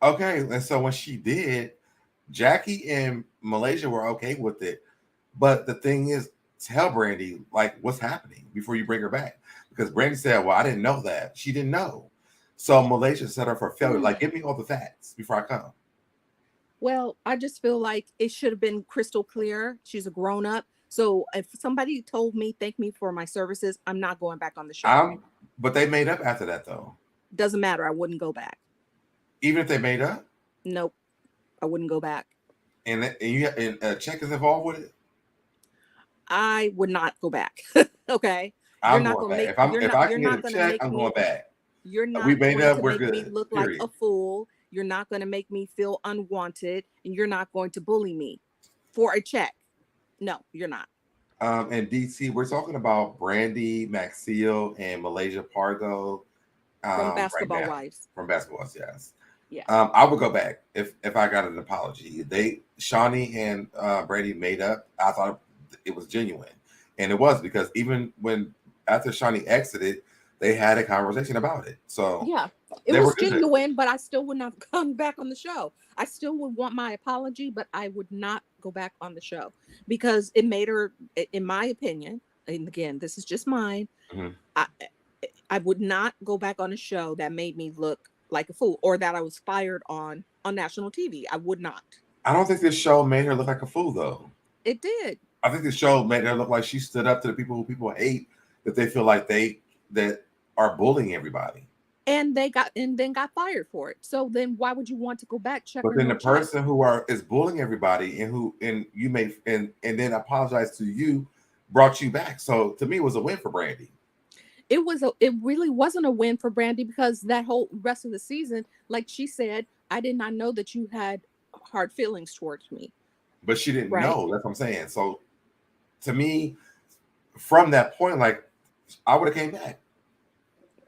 Okay, and so when she did, Jackie and Malaysia were okay with it. But the thing is, tell Brandy like what's happening before you bring her back. Because Brandy said, "Well, I didn't know that." She didn't know. So Malaysia set her for failure. Like, give me all the facts before I come. Well, I just feel like it should have been crystal clear. She's a grown up. So if somebody told me, thank me for my services, I'm not going back on the show. But they made up after that though. Doesn't matter. I wouldn't go back. Even if they made up. Nope. I wouldn't go back. And check is involved with it. I would not go back. Okay. I'm going back. If I can get a check, I'm going back. You're not we made going up, to we're make good. me look Period. like a fool. You're not going to make me feel unwanted, and you're not going to bully me for a check. No, you're not. And DT, we're talking about Brandy, Maxille, and Malaysia Pargo. From Basketball right Wives. From Basketball Wives, yes. Yeah. I would go back if I got an apology. Shawnee and Brandy made up. I thought it was genuine, and it was because even after Shawnee exited, they had a conversation about it. So yeah, it was genuine, but I still would not come back on the show. I still would want my apology, but I would not go back on the show because it made her, in my opinion, and again, this is just mine. Mm-hmm. I would not go back on a show that made me look like a fool or that I was fired on national TV. I would not. I don't think this show made her look like a fool, though. It did. I think the show made her look like she stood up to the people who people hate, that they feel like that are bullying everybody. And then got fired for it. So then why would you want to go back? But then the person who is bullying everybody and you made and then apologized to you brought you back. So to me, it was a win for Brandy. It really wasn't a win for Brandy because that whole rest of the season, like she said, I did not know that you had hard feelings towards me. But she didn't know. That's what I'm saying. So to me, from that point, like I would have came back.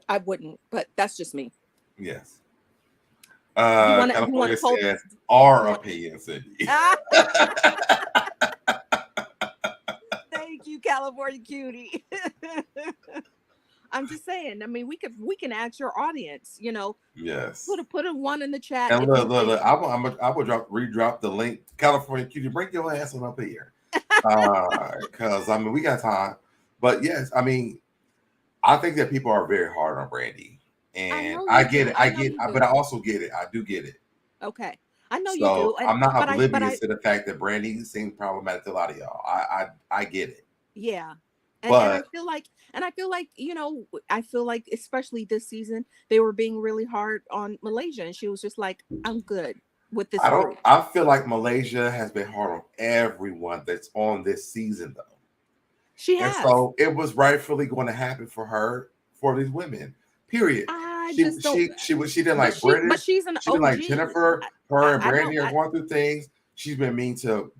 I wouldn't, but that's just me. Yes. California says our opinion, Cindy. Thank you, California cutie. I'm just saying. I mean, we can ask your audience. Yes. Put a one in the chat. And look. I will redrop the link. California cutie, bring your ass on up here, because we got time. But yes, I think that people are very hard on Brandy, and I get it. But I also get it. I do get it. Okay, I know you do. I'm not oblivious to the fact that Brandy seems problematic to a lot of y'all. I get it. Yeah. And I feel like especially this season, they were being really hard on Malaysia, and she was just like, I'm good with this. I feel like Malaysia has been hard on everyone that's on this season, though. She has. And so it was rightfully going to happen for her, for these women. Period. She didn't like British. But she's an OG. She didn't like Jennifer. Her and Brandy are going through things. She's been mean to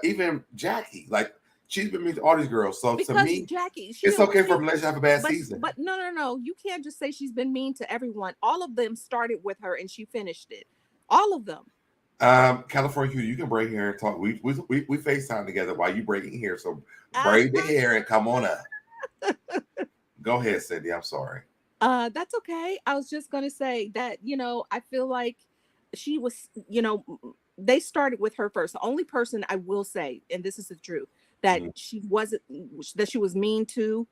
even Jackie. Like, she's been mean to all these girls. So because to me, Jackie, it's okay for Malaysia to have a bad season. But no. You can't just say she's been mean to everyone. All of them started with her and she finished it. All of them. California, you can break here and talk. We FaceTime together while you breaking here. So braid the hair and come on up. Go ahead, Cindy. I'm sorry. That's okay. I was just gonna say that, I feel like she was, they started with her first. The only person I will say, and this is the truth, that Mhm. she wasn't, that she was mean to,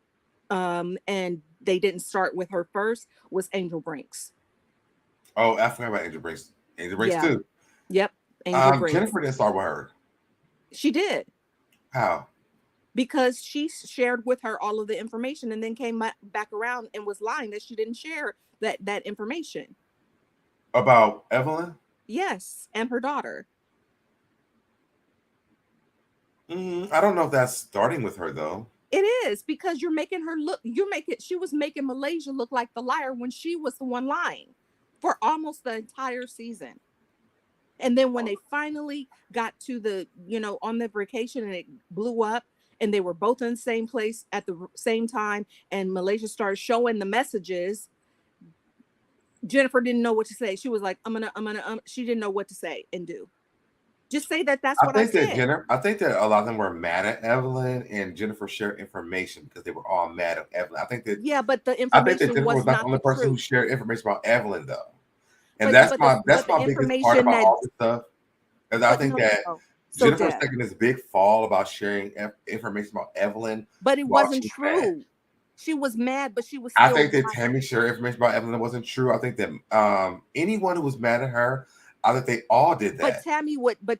and they didn't start with her first, was Angel Brinks. Oh, I forgot about Angel Breaks. Angel Breaks Yeah. too. Yep. Angel Brinks. Jennifer didn't start with her. She did, How? because she shared with her all of the information and then came back around and was lying that she didn't share that information. About Evelyn? Yes, and her daughter. I don't know if that's starting with her though. It is, because she was making Malaysia look like the liar when she was the one lying for almost the entire season. And then when they finally got to on the vacation and it blew up and they were both in the same place at the same time and Malaysia started showing the messages, Jennifer didn't know what to say. She was like, she didn't know what to say and do. Just say that that's what I said. I think that a lot of them were mad at Evelyn, and Jennifer shared information because they were all mad at Evelyn. Yeah, but the I think that information Jennifer was was not the not only the person who truth. shared information about Evelyn though. And But that's the my biggest part information about that all this stuff. Is I but think no, that no. So Jennifer's Deb, taking this big fall about sharing information about Evelyn but it while wasn't she's mad. true. She was mad, but she was I still think that lying. Tammy shared information about Evelyn that wasn't true. I think that anyone who was mad at her, I think they all did But that.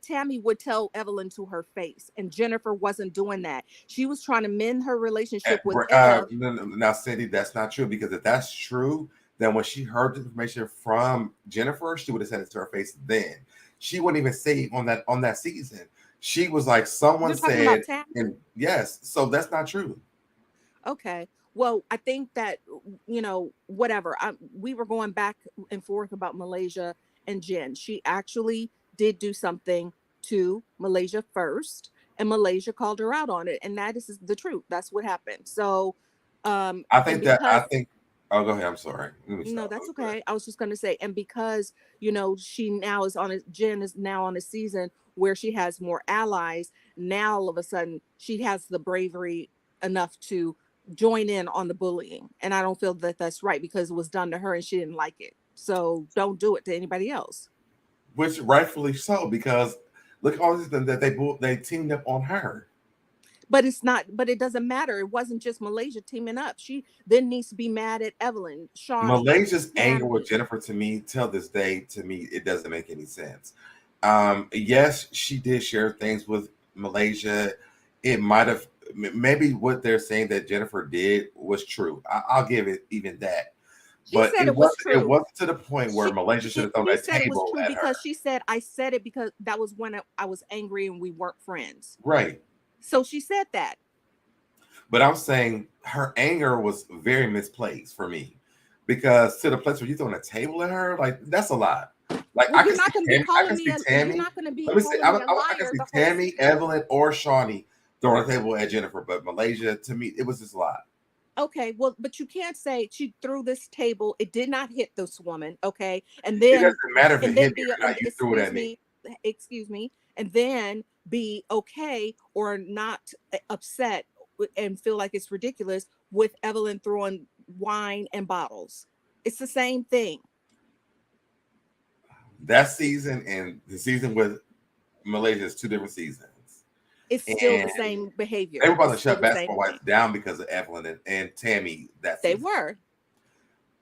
Tammy would tell Evelyn to her face, and Jennifer wasn't doing that. She was trying to mend her relationship with Ev. Now, Cindy, that's not true because if that's true, then when she heard the information from Jennifer, she would have said it to her face. Then she wouldn't even say on that season. She was like, someone You're talking about said, Tammy? and yes, so that's not true. Okay. Well, I think that whatever. We were going back and forth about Malaysia and Jen. She actually did do something to Malaysia first, and Malaysia called her out on it, and that is the truth. That's what happened. So, and I because think. Oh, go ahead. I'm sorry. Let me no, stop. that's Go ahead. okay. I was just going to say, and because, Jen is now on a season where she has more allies. Now, all of a sudden, she has the bravery enough to join in on the bullying. And I don't feel that that's right because it was done to her and she didn't like it. So don't do it to anybody else. Which rightfully so, because look at all this that they teamed up on her. But it doesn't matter. It wasn't just Malaysia teaming up. She then needs to be mad at Evelyn, Shawnee, Malaysia's anger with Tammy. Jennifer, to me, till this day, to me, it doesn't make any sense. Yes, she did share things with Malaysia. It might have, maybe what they're saying that Jennifer did was true. I'll give it even that. She But said it was it true. wasn't to the point where Malaysia should have thrown She that said it was table true at her. because she said, I said it because that was when I was angry and we weren't friends. Right. So she said that. But I'm saying her anger was very misplaced for me, because to the place where you throwing a table at her, like that's a lot. Like Well, you're not going to be calling me you're not going to be Let me say, calling me a I can liar see the whole Tammy, season. Evelyn, or Shawnee throwing a table at Jennifer, but Malaysia, to me, it was just a lot. Okay, well, but you can't say she threw this table. It did not hit this woman. Okay, and It then doesn't matter if it hit me or not. You threw it at me. excuse me, and then be okay or not upset and feel like it's ridiculous with Evelyn throwing wine and bottles. It's the same thing. That season and the season with Malaysia is two different seasons. It's still the same behavior. They were about to It's still shut the same Basketball Wives thing. down because of Evelyn and Tammy. They were.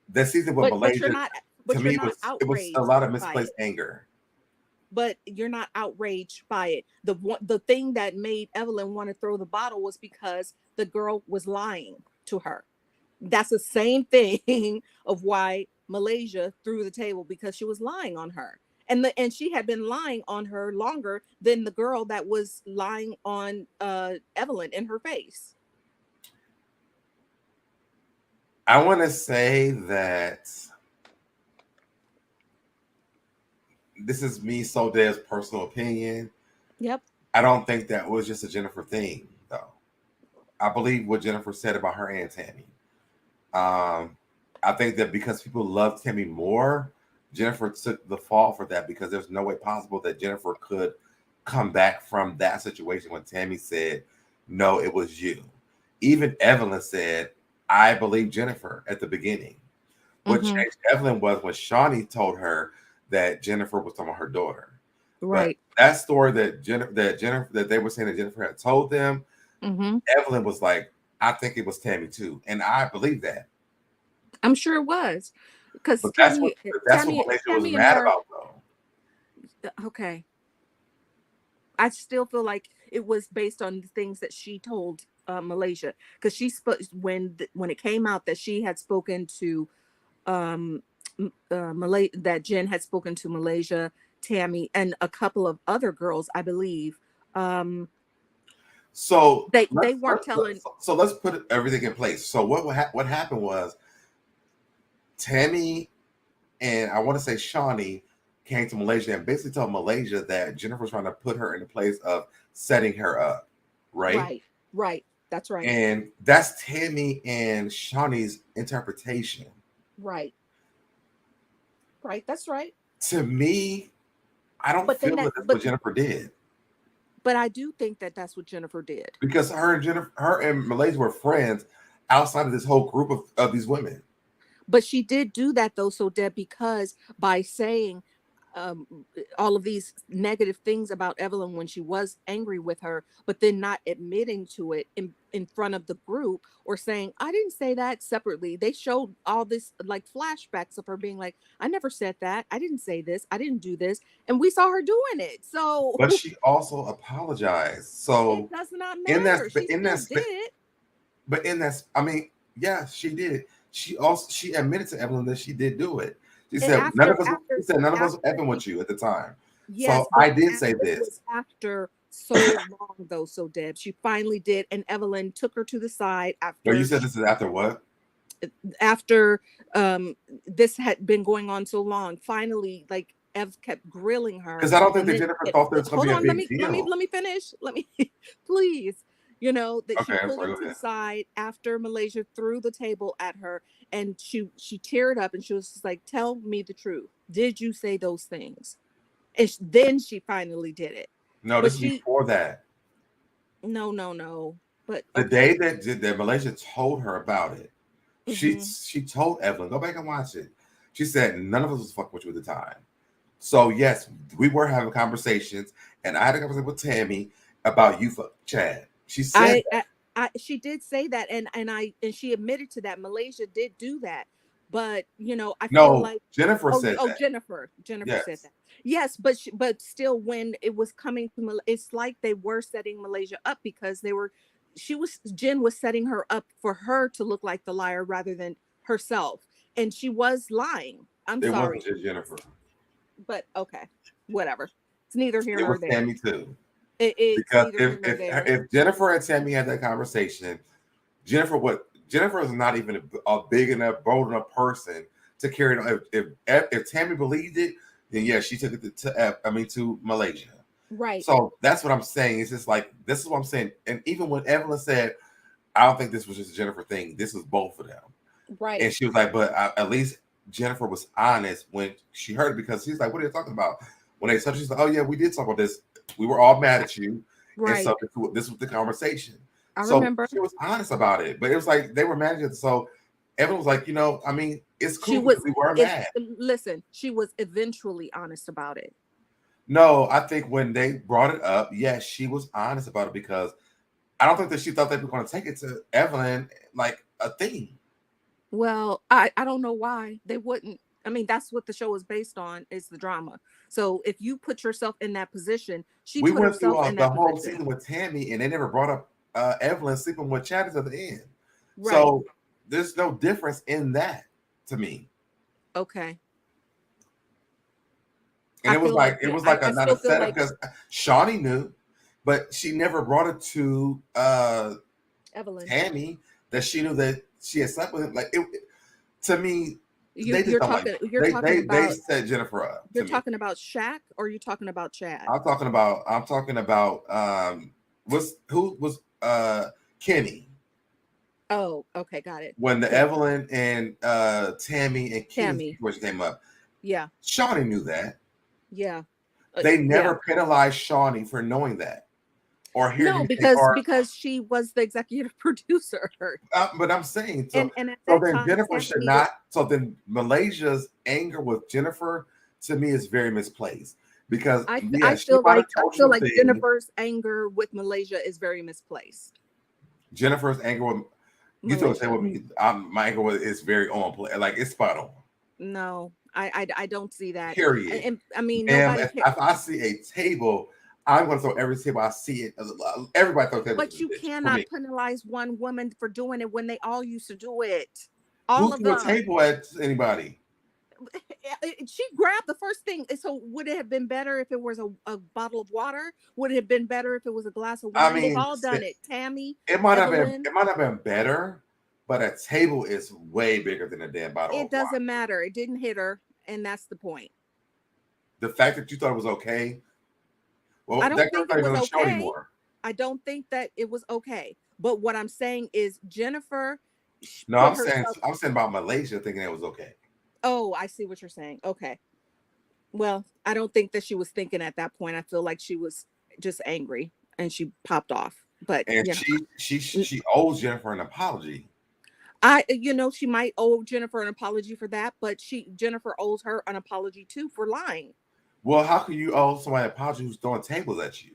That season with But you're Malaysia, not. to But you're me, not it was a outraged lot of by misplaced it. anger. But you're not outraged by it. The thing that made Evelyn want to throw the bottle was because the girl was lying to her. That's the same thing of why Malaysia threw the table, because she was lying on her. And she had been lying on her longer than the girl that was lying on Evelyn in her face. I want to say that this is me, SoDeb's personal opinion. Yep. I don't think that was just a Jennifer thing, though. I believe what Jennifer said about her and Tammy. I think that because people love Tammy more, Jennifer took the fall for that, because there's no way possible that Jennifer could come back from that situation when Tammy said, no, it was you. Even Evelyn said, I believe Jennifer at the beginning. What Mm-hmm. changed Evelyn was when Shawnee told her that Jennifer was talking about her daughter. Right. But that story that Jennifer that they were saying that Jennifer had told them, Mm-hmm. Evelyn was like, I think it was Tammy too, and I believe that. I'm sure it was, because But that's what Malaysia was Tammy and mad her. about, though. Okay, I still feel like it was based on the things that she told Malaysia, because she spoke when it came out that she had spoken to that Jen had spoken to Malaysia, Tammy, and a couple of other girls, I believe. So They weren't telling. So let's put everything in place. So what happened was Tammy and I want to say Shawnee came to Malaysia and basically told Malaysia that Jennifer was trying to put her in the place of setting her up, right? Right. That's right. And that's Tammy and Shawnee's interpretation. Right. That's right. To me, I don't feel that that's what Jennifer did. But I do think that that's what Jennifer did, because her and Malaysia were friends outside of this whole group of these women. But she did do that though, so Deb, because by saying all of these negative things about Evelyn when she was angry with her, but then not admitting to it in front of the group, or saying, I didn't say that separately. They showed all this like flashbacks of her being like, I never said that. I didn't say this. I didn't do this. And we saw her doing it. So but she also apologized. So it does not matter. She still did it. But in that, I mean, yeah, she did. She admitted to Evelyn that she did do it. She said none of us were effing with you at the time. Yes, so I did say this. Was after so long though, so Deb, she finally did, and Evelyn took her to the side after. But you said this is after what? After this had been going on so long, finally, like Ev kept grilling her. Because I don't think that Jennifer thought there was going to be a big deal. Let me finish. Let me please. You know, that okay, she pulled her to the side after Malaysia threw the table at her, and she teared up and she was just like, tell me the truth. Did you say those things? And then she finally did it. No, this is before that. No. But the day that Malaysia told her about it, she told Evelyn, go back and watch it. She said none of us was fucking with you at the time. So yes, we were having conversations, and I had a conversation with Tammy about you for Chad. She said she did say that, and she admitted to that. Malaysia did do that, but you know, I feel like Jennifer said that. Jennifer said that. Yes, but still, when it was coming to it's like they were setting Malaysia up, because Jen was setting her up for her to look like the liar rather than herself, and she was lying. I'm sorry, wasn't just Jennifer. But okay, whatever. It's neither here nor there. Tammy too. Because if Jennifer and Tammy had that conversation, Jennifer is not even a big enough, bold enough person to carry it on. If Tammy believed it, then yeah, she took it to Malaysia. Right. So that's what I'm saying. It's just like, this is what I'm saying. And even when Evelyn said, I don't think this was just a Jennifer thing, this was both of them. Right. And she was like, but at least Jennifer was honest when she heard it, because she's like, what are you talking about? When they said, she's like, oh yeah, we did talk about this. We were all mad at you. Right. And so this was the conversation. I remember. She was honest about it, but it was like they were mad at it. So Evelyn was like, it's cool because we were mad. Listen, she was eventually honest about it. No, I think when they brought it up, yes, she was honest about it, because I don't think that she thought they were going to take it to Evelyn like a thing. Well, I don't know why they wouldn't. I mean, that's what the show is based on, is the drama. So if you put yourself in that position, we went through the whole season with Tammy, and they never brought up Evelyn sleeping with Chad at the end. Right. So there's no difference in that to me. Okay. And it was like not a setup, because Shawnee knew, but she never brought it to Evelyn, Tammy, that she knew that she had slept with him. Like to me. They set Jennifer up. You're talking about Shaq, or you're talking about Chad? I'm talking about who was Kenny. Oh, okay, got it. When the Evelyn and Tammy and Kenny came up. Yeah. Shawnee knew that. Yeah. They never penalized Shawnee for knowing that. or here No, you think, or because she was the executive producer. but I'm saying so. And at So that then time, Jennifer should Tammy not. So then Malaysia's anger with Jennifer to me is very misplaced because yeah, she might have I told feel you a like thing. Jennifer's anger with Malaysia is very misplaced. Jennifer's anger with you told say with me. My anger with is very on play. Like it's spot on. No, I don't see that. Period. And I mean, Ma'am, nobody if I see a table, I'm going to throw every table I see it. Everybody throw tables. But you cannot penalize one woman for doing it when they all used to do it. All Who of threw a them. table at anybody? She grabbed the first thing. So would it have been better if it was a bottle of water? Would it have been better if it was a glass of wine? I mean, They've all done it. Tammy, it might Evelyn. have been better, but a table is way bigger than a damn bottle It of wine. doesn't matter. It didn't hit her, and that's the point. The fact that you thought it was okay. Well, I don't think it was okay. Anymore. I don't think that it was okay. But what I'm saying is Jennifer. No, I'm saying about Malaysia thinking it was okay. Oh, I see what you're saying. Okay. Well, I don't think that she was thinking at that point. I feel like she was just angry and she popped off. But and she owes Jennifer an apology. She might owe Jennifer an apology for that, but Jennifer owes her an apology too for lying. Well, how can you owe somebody an apology who's throwing tables at you?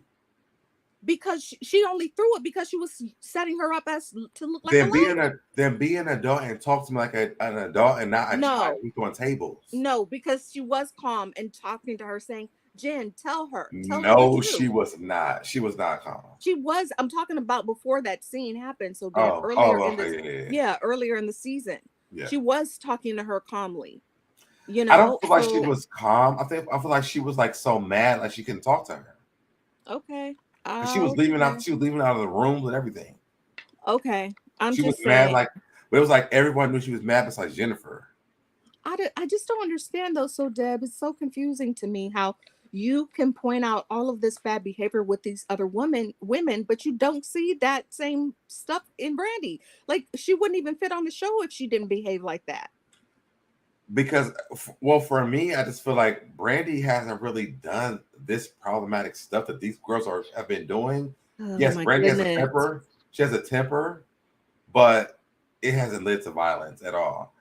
Because she only threw it because she was setting her up as to look like be an adult and talk to me like an adult and not a child who's throwing tables. No, because she was calm and talking to her, saying, "Jen, tell her." No, she was not. She was not calm. She was. I'm talking about before that scene happened. So earlier in the season, she was talking to her calmly. I don't feel like she was calm. I feel like she was like so mad, like she couldn't talk to her. Okay. She was leaving out. She was leaving out of the rooms and everything. Okay, she was mad. Like, but it was like everyone knew she was mad besides Jennifer. I just don't understand though. So Deb, it's so confusing to me how you can point out all of this bad behavior with these other women, but you don't see that same stuff in Brandy. Like she wouldn't even fit on the show if she didn't behave like that. Because, well, for me, I just feel like Brandy hasn't really done this problematic stuff that these girls have been doing. Yes, Brandy has a temper. She has a temper, but it hasn't led to violence at all.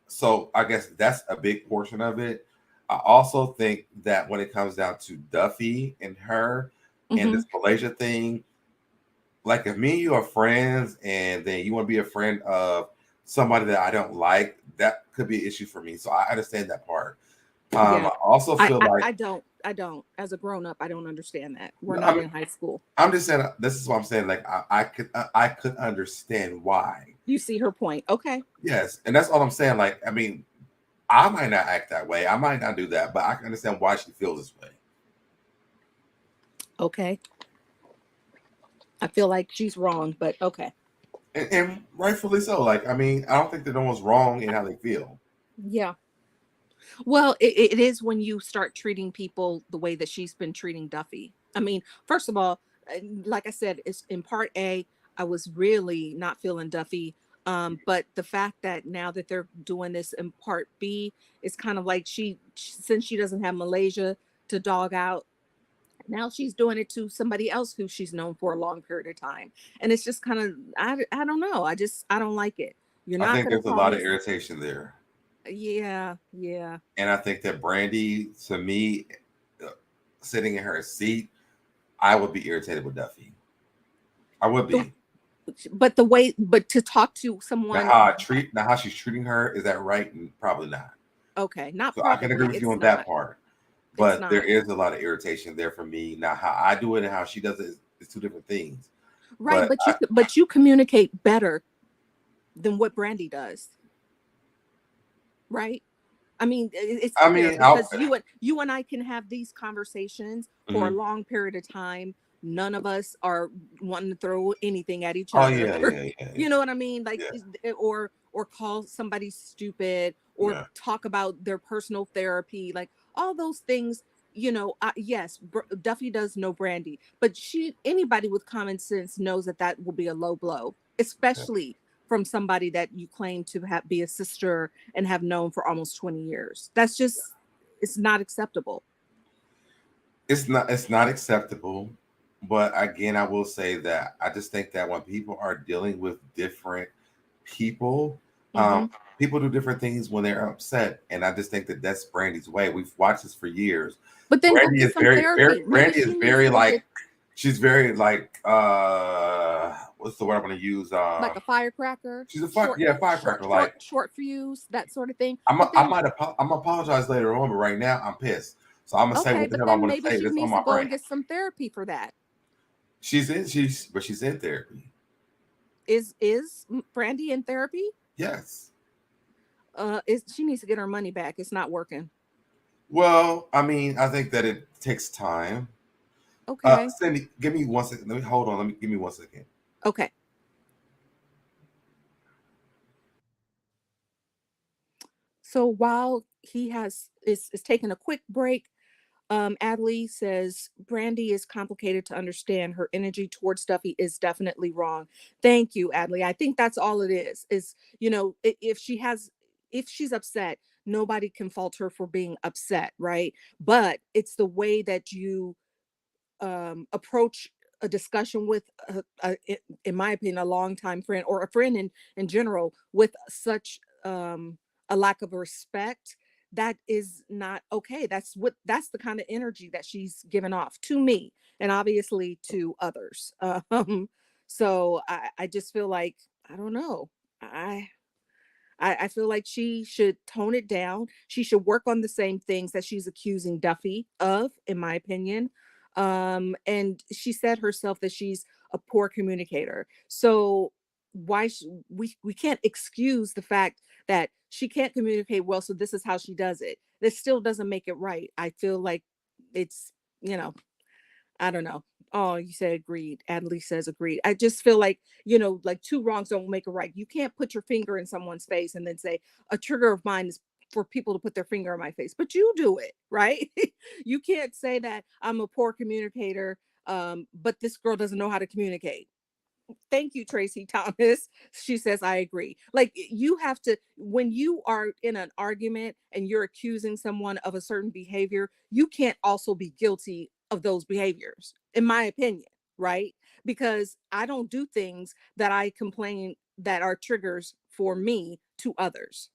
So I guess that's a big portion of it. I also think that when it comes down to Duffy and her and this Malaysia thing, like if me and you are friends and then you want to be a friend of somebody that I don't like, that could be an issue for me. So I understand that part. I also feel like I don't. As a grown up, I don't understand that. We're not in high school. I'm just saying this is what I'm saying. Like I could understand why. You see her point. Okay. Yes, and that's all I'm saying. Like, I mean, I might not act that way. I might not do that, but I can understand why she feels this way. Okay. I feel like she's wrong, but okay. And rightfully so. Like, I mean, I don't think that no one's wrong in how they feel. Yeah. Well, it is when you start treating people the way that she's been treating Duffy. I mean, first of all, like I said, it's in part A, I was really not feeling Duffy. But the fact that now that they're doing this in part B, it's kind of like since she doesn't have Malaysia to dog out, now she's doing it to somebody else who she's known for a long period of time. And it's just kind of, I don't know. I don't like it. I think there's a lot of irritation there. Yeah. And I think that Brandy, to me, sitting in her seat, I would be irritated with Duffy. I would be. But to talk to someone. Now how she's treating her, is that right? Probably not. Okay, not so probably. I can agree with you on that part. But there is a lot of irritation there for me. Now, how I do it and how she does it is two different things. Right, but you communicate better than what Brandy does. Right? I mean, because you and I can have these conversations for a long period of time. None of us are wanting to throw anything at each other. Yeah. You know what I mean? Like, or call somebody stupid, or talk about their personal therapy, like all those things. Yes, Duffy does know Brandy, but anybody with common sense knows that will be a low blow, especially from somebody that you claim to be a sister and have known for almost 20 years. That's just, it's not acceptable. It's not acceptable. But again, I will say that I just think that when people are dealing with different people, Mm-hmm. people do different things when they're upset, and I just think that that's Brandy's way. We've watched this for years. But then go Brandy get is some very, very therapy. Maybe Brandy is she needs very to go get like she's very like what's the word I'm going to use? like a firecracker, She's a short, firecracker. Like short fuse, that sort of thing. I'm But I then, might I'm gonna apologize later on, but right now I'm pissed. So I'm gonna say okay, what the but hell I'm then gonna maybe say. she That's on needs to my go and brain. get some therapy for that. She's in therapy. Is Brandy in therapy? Yes. Is she needs to get her money back? It's not working. Well, I mean, I think that it takes time. Okay, Cindy, give me 1 second. Let me hold on. Let me give me 1 second. okay. So while he is taking a quick break, Adley says Brandy is complicated to understand. Her energy towards Duffy is definitely wrong. Thank you, Adley. I think that's all it is. Is if she's upset, nobody can fault her for being upset, right? But it's the way that you approach a discussion with in my opinion, a longtime friend or a friend in general with such a lack of respect. That is not okay. That's the kind of energy that she's given off to me and obviously to others. So I just feel like, I don't know. I feel like she should tone it down. She should work on the same things that she's accusing Duffy of, in my opinion. And she said herself that she's a poor communicator. So we can't excuse the fact that she can't communicate well. So this is how she does it. This still doesn't make it right. I feel like it's, you know, I don't know. Oh, you said agreed. Adley says agreed. I just feel like, like two wrongs don't make a right. You can't put your finger in someone's face and then say a trigger of mine is for people to put their finger in my face, but you do it, right? You can't say that I'm a poor communicator, but this girl doesn't know how to communicate. Thank you, Tracy Thomas. She says, I agree. Like, you have to, when you are in an argument and you're accusing someone of a certain behavior, you can't also be guilty of those behaviors, in my opinion, right? Because I don't do things that I complain that are triggers for me to others.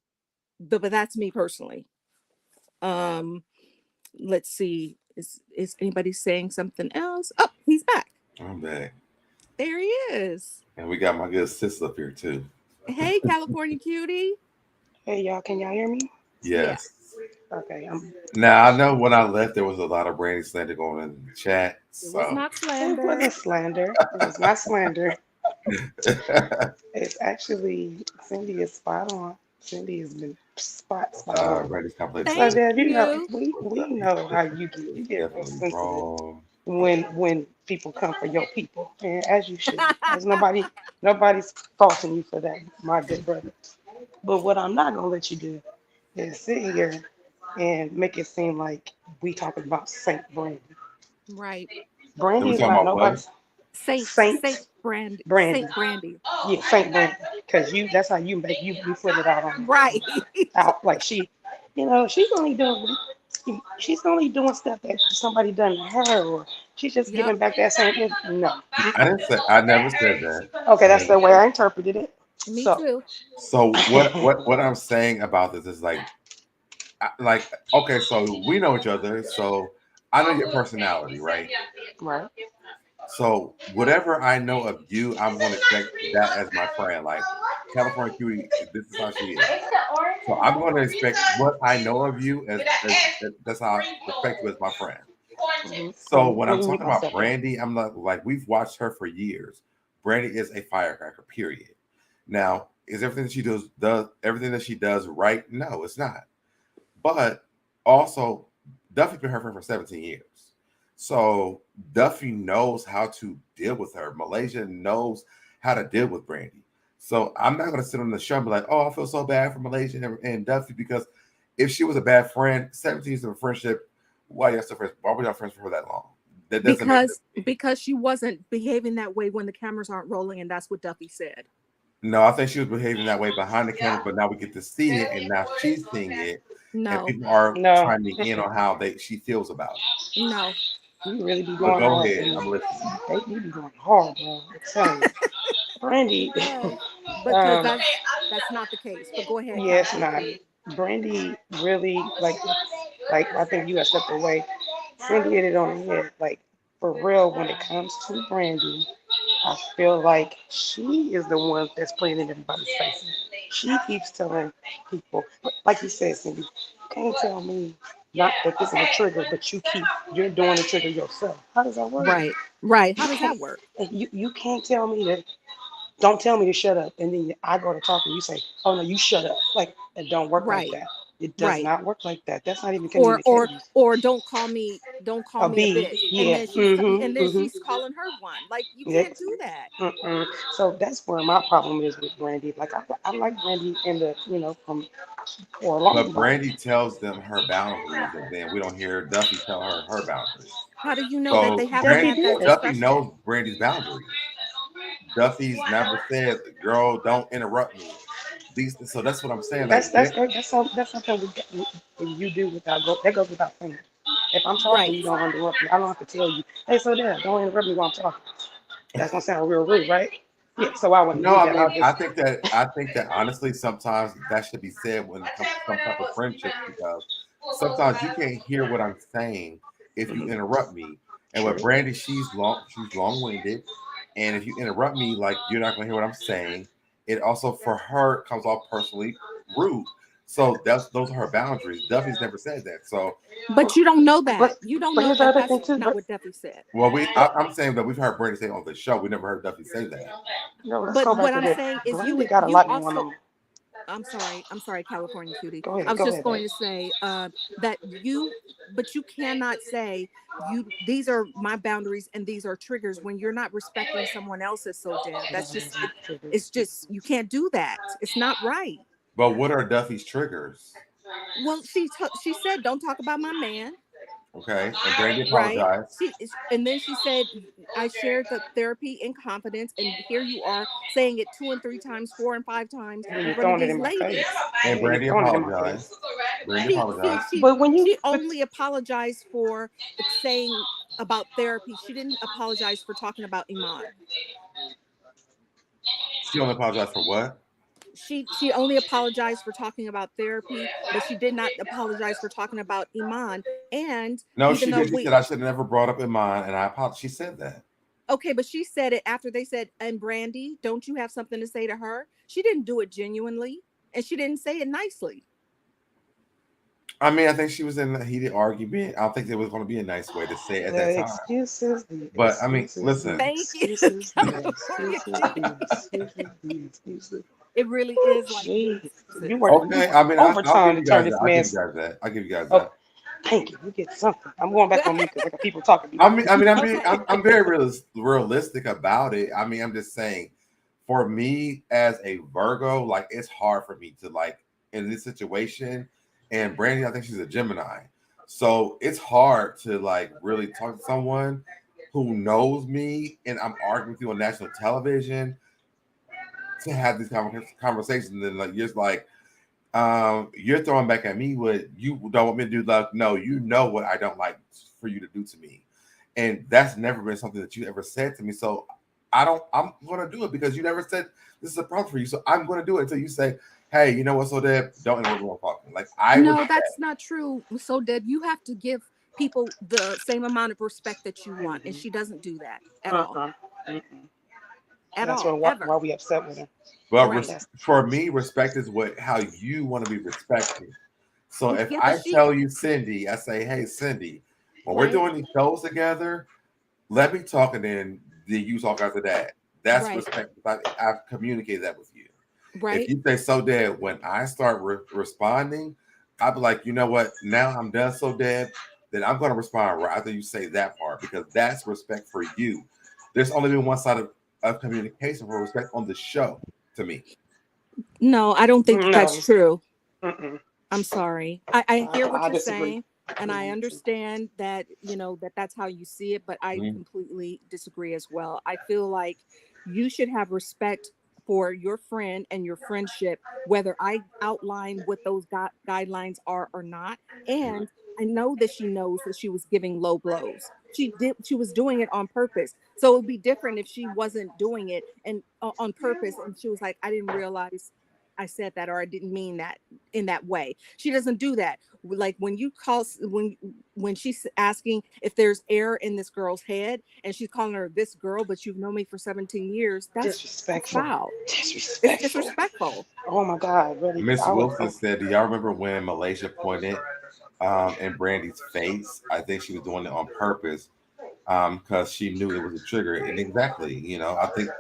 But that's me personally. Um, let's see. Is anybody saying something else? Oh, he's back. I'm back. There he is. And we got my good sis up here too. Hey, California cutie. Hey y'all, can y'all hear me? Yeah. Yes. Okay, Now I know when I left there was a lot of Brandy slander going in the chat. It was So not it slander. wasn't slander. It was not slander. It's actually Cindy is spot on. Cindy has been spot on. Brandy's complex. So Thank Dad, you. we know how you get. You It's get real definitely sensitive wrong. when people come for your people, and as you should. There's nobody's faulting you for that, my good brother. But what I'm not gonna let you do is sit here and make it seem like we talking about Saint Brandy. Right. Then Brandy we is talking not about what? nobody's Saint Brandy. Saint Brandy. Yeah, Saint Brandy. Because that's how you put it out on Right. out like she's only doing stuff that somebody done to her, or she's just Yep. giving back that same no. I didn't say. I never said that. Okay, I that's never the way said I that. interpreted it. Me So too. So what I'm saying about this is like okay, so we know each other, so I know your personality, right? right. So whatever I know of you, I'm going to expect that as my friend. Like California Cutie, this is how she is. So I'm going to expect what I know of you as that's how I respect you as my friend. So when Let I'm me mute talking about myself there. Brandy, I'm not like we've watched her for years. Brandy is a firecracker. Period. Now, is everything that she does everything that she does right? No, it's not. But also, Duffy's been her friend for 17 years. So Duffy knows how to deal with her. Malaysia knows how to deal with Brandy. So I'm not going to sit on the show and be like, oh, I feel so bad for Malaysia and Duffy, because if she was a bad friend, 17 years of a friendship, why y'all still friends? Why were y'all friends for that long? That doesn't make sense. Because she wasn't behaving that way when the cameras aren't rolling, and that's what Duffy said. No, I think she was behaving that way behind the camera, but now we get to see it, and now she's seeing it, and No, people are No. chiming in on how she feels about it. no. You really be But going go hard. ahead. I'm listening. You be going hard, bro. I'm telling you. Brandy, Yes, because um, that's not the case. But go ahead, yeah, it's California not. Beauty. Brandy really like I think you have stepped away. Brandy hit it on the head. Like for real, when it comes to Brandy, I feel like she is the one that's playing in everybody's faces. She keeps telling people, like you said, Cindy, you can't tell me not that this is a trigger, but you're doing the trigger yourself. How does that work? Right, right. How You does can't that work? you can't tell me that. Don't tell me to shut up, and then I go to talk and you say, "Oh no, you shut up." Like it don't work like Right, that. It does right. not work like that. That's not even Or or communicating. or don't call A me a B, bitch, yeah. and then she's calling her one. Like you Yeah. can't do that. Mm-mm. So that's where my problem is with Brandy. Like I like Brandy in the from for a long But time. Brandy tells them her boundaries, and then we don't hear Duffy tell her boundaries. How do you know that they So haven't Duffy had that did. Duffy discussion? knows Brandy's boundaries. Duffy's never said, "Girl, don't interrupt me." So that's what I'm saying. Like, That's something you do without that goes without saying. If I'm talking, Right. you don't interrupt me. I don't have to tell you, hey, so there, don't interrupt me while I'm talking. That's gonna sound real rude, right? Yeah, so I wouldn't no, do I that. I'll mean, just I think that honestly, sometimes that should be said when it comes to some type of friendships, because sometimes you can't hear what I'm saying if you Mhm. interrupt me. And with True. Brandy, she's long winded, and if you interrupt me, like you're not gonna hear what I'm saying. It also for her comes off personally rude. So those are her boundaries. Duffy's never said that. So But you don't know that. But You don't but know here's the that other that's thing too. not what Duffy said. well, I'm saying that we've heard Brandy say on the show. We never heard Duffy say that. No, let's But go back what to I'm this. saying is Brandy got a you lot going also on. I'm sorry, California Cutie. Go I ahead, was go just ahead, going babe. to say that but you cannot say these are my boundaries and these are triggers when you're not respecting someone else's. So Deb, that's just it's just you can't do that. It's not right. But what are Duffy's triggers? Well, she said don't talk about my man. Okay, and Brandy Right, apologized. and then she said I shared the therapy in confidence, and here you are saying it 2 and 3 times, 4 and 5 times And then in you're front of throwing it these in my face. ladies. And And you're Brandy throwing it in my face. apologized. Brandy she she apologized. she But when you she but only apologized for saying about therapy. She didn't apologize for talking about Iman. She only apologized for what? She only apologized for talking about therapy, but she did not apologize for talking about Iman. And No, even she though did. She said I should have never brought up in mine, and I apologize. She said that. okay, but she said it after they said, and Brandy, don't you have something to say to her? She didn't do it genuinely, and she didn't say it nicely. I mean, I think she was in a heated argument. I don't think there was going to be a nice way to say it at that the time. excuses, the But I mean, excuses, the listen. Thank you. excuses, the California excuses, Cutie. the excuses, the excuses. It really is like the Jeez, excuses. you work Okay, I mean, I'll overtime give to you turn guys this that. I'll give you mess. guys that. I'll give you guys Oh, that. thank you. You get something. I'm going back on mute because I got people talking to me. Okay. I'm very realistic about it. I mean, I'm just saying, for me as a Virgo, like it's hard for me to like in this situation. And Brandy, I think she's a Gemini, so it's hard to like really talk to someone who knows me, and I'm arguing with you on national television to have these conversations. And then like you're just like, you're throwing back at me what you don't want me to do. Like, no, you know what I don't like for you to do to me, and that's never been something that you ever said to me. So I'm gonna do it because you never said this is a problem for you. So I'm gonna do it until you say, hey, you know what, so Deb, don't interrupt me while I'm talking. Like I would. No, that's not true. So Deb, you have to give people the same amount of respect that you want, and she doesn't do that at all. Uh-uh. Mm-mm. At That's all, ever. why we upset with her. But Right. That's for me, respect is how you want to be respected. So if Yeah, but I tell you Cindy, I say, hey Cindy, when we're right, doing these shows together, let me talk, and then you talk after that. That's right, respect. I've communicated that with you. If right. you say so, Dad, when I start responding, I'll be like, you know what? Now I'm done, so Dad. Then I'm going to respond right after you say that part because that's respect for you. There's only been one side of communication for respect on the show to me. No, I don't think that's no. true. Mm-mm. I'm sorry. I hear what I you're disagree. saying, and I understand that, that's how you see it, but I Mhm. completely disagree as well. I feel like you should have respect for your friend and your friendship, whether I outline what those guidelines are or not. And I know that she knows that she was giving low blows. she was doing it on purpose. So it would be different if she wasn't doing it and on purpose, and she was like, I didn't realize I said that, or I didn't mean that in that way. She doesn't do that. Like when you call, when she's asking if there's air in this girl's head and she's calling her this girl, but you've known me for 17 years, that's Disrespectful. foul. It's Disrespectful. disrespectful. Oh my God, really? Miss I would. Wilson said, "Do y'all remember when Malaysia pointed in Brandy's face? I think she was doing it on purpose because she knew it was a trigger." And exactly, I think.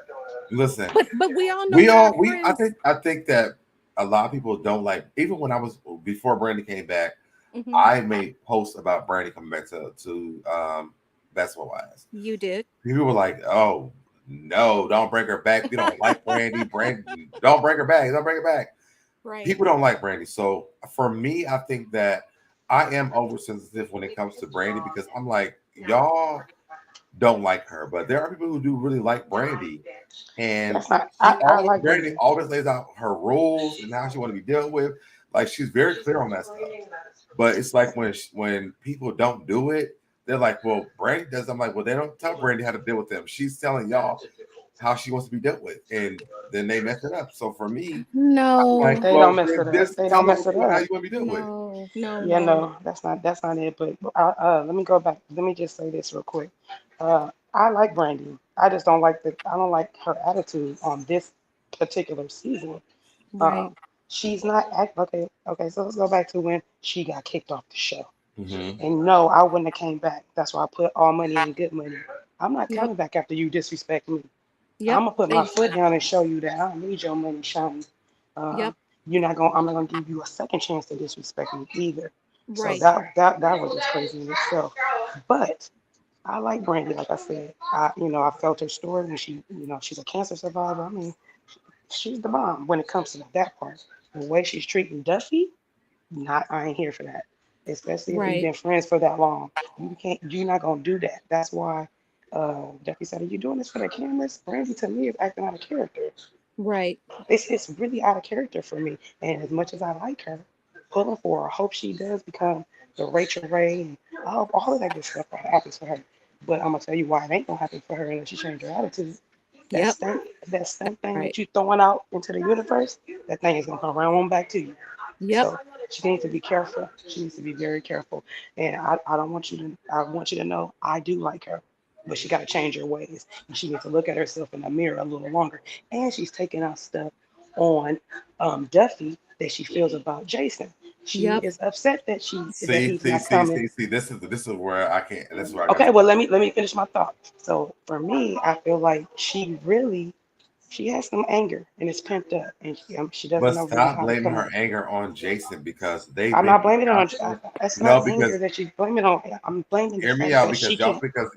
Listen, But we all know that our friends. I think that a lot of people don't like. Even when I was before Brandy came back, Mhm. I made posts about Brandy coming back to Basketball Wives. You did. People were like, "Oh no, don't bring her back. We don't like Brandy. Brandy, don't bring her back. Don't bring her back." Right. People don't like Brandy. So for me, I think that I am oversensitive when it comes to Brandy because I'm like, y'all don't like her, but there are people who do really like Brandy, and That's not. I like Brandy Brandy. always lays out her rules and how she want to be dealt with. Like she's very clear on that stuff. But it's like when people don't do it, they're like, "Well, Brandy does." I'm like, "Well, they don't tell Brandy how to deal with them. She's telling y'all how she wants to be dealt with, and then they mess it up." So for me, I'm No. like, They "Well, don't mess then it up. just They tell don't me mess it how up. you want to be dealt with." No. No. Yeah, No. no, that's not it. But let me go back. Let me just say this real quick. I like Brandy. I just don't like I don't like her attitude on this particular season. Right. Um, she's not act okay. Okay, so let's go back to when she got kicked off the show. Mm-hmm. And no, I wouldn't have came back. That's why I put all money in good money. I'm not Yep. coming back after you disrespect me. I'm Yep. gonna put my And foot down and show you that I don't need your money, shiny. yep. You're not gonna. I'm not gonna give you a second chance to disrespect me either. So Right. that was just crazy in itself. But I like Brandy, like I said. I felt her story when she's a cancer survivor. I mean, she's the bomb when it comes to that part. The way she's treating Duffy, I ain't here for that. Especially if we've Right. been friends for that long. You're not gonna do that. That's why Duffy said, "Are you doing this for the cameras?" Brandy to me is acting out of character. Right. It's really out of character for me. And as much as I like her, pulling for her, I hope she does become the Rachel Ray and all of that good stuff that happens for her. But I'm gonna tell you why it ain't gonna happen for her unless she change her attitude. That Yep. stunt, that stunt thing Right. that you throwing out into the universe, that thing is gonna come right on back to you. Yep. So she needs to be careful. She needs to be very careful. And I don't want you to I want you to know I do like her. But she gotta change her ways. And she needs to look at herself in the mirror a little longer. And she's taking out stuff on Duffy that she feels about Jason. She Yep. is upset that See, he's see, not see, coming. see, see. This is where I can't. This is where I got. Okay, well let me finish my thought. So for me, I feel like she has some anger and it's pent up, and she But doesn't know really stop how to blaming come her out. anger on Jason because they've I'm been not blaming it on. constant. That's No, not because anger that she's blaming on. I'm blaming the hear me fact out that she because y'all can. because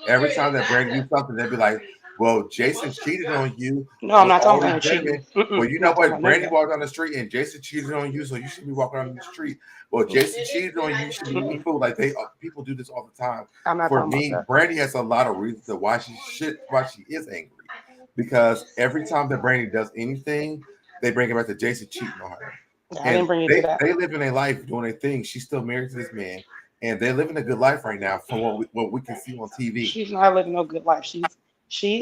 every time that Brandy do something, they'll be like, "Well, Jason cheated on you." No, I'm We're not talking about always no cheating. blaming. Well, Mm-mm, you I'm know not talking what? about none of Brandy that. walked down the street and Jason cheated on you, so you should be walking on the street. Well, Jason cheated on you, you should be eating Mm-mm, food. Like they people do this all the time. I'm not For talking about me, that. Brandy has a lot of reasons to why she is angry. Because every time that Brandy does anything, they bring it back to Jason cheating on her. I didn't And bring it to they, that. they live in their life doing their thing. She's still married to this man, and they're living a good life right now from what we can see on TV. She's not living no good life. She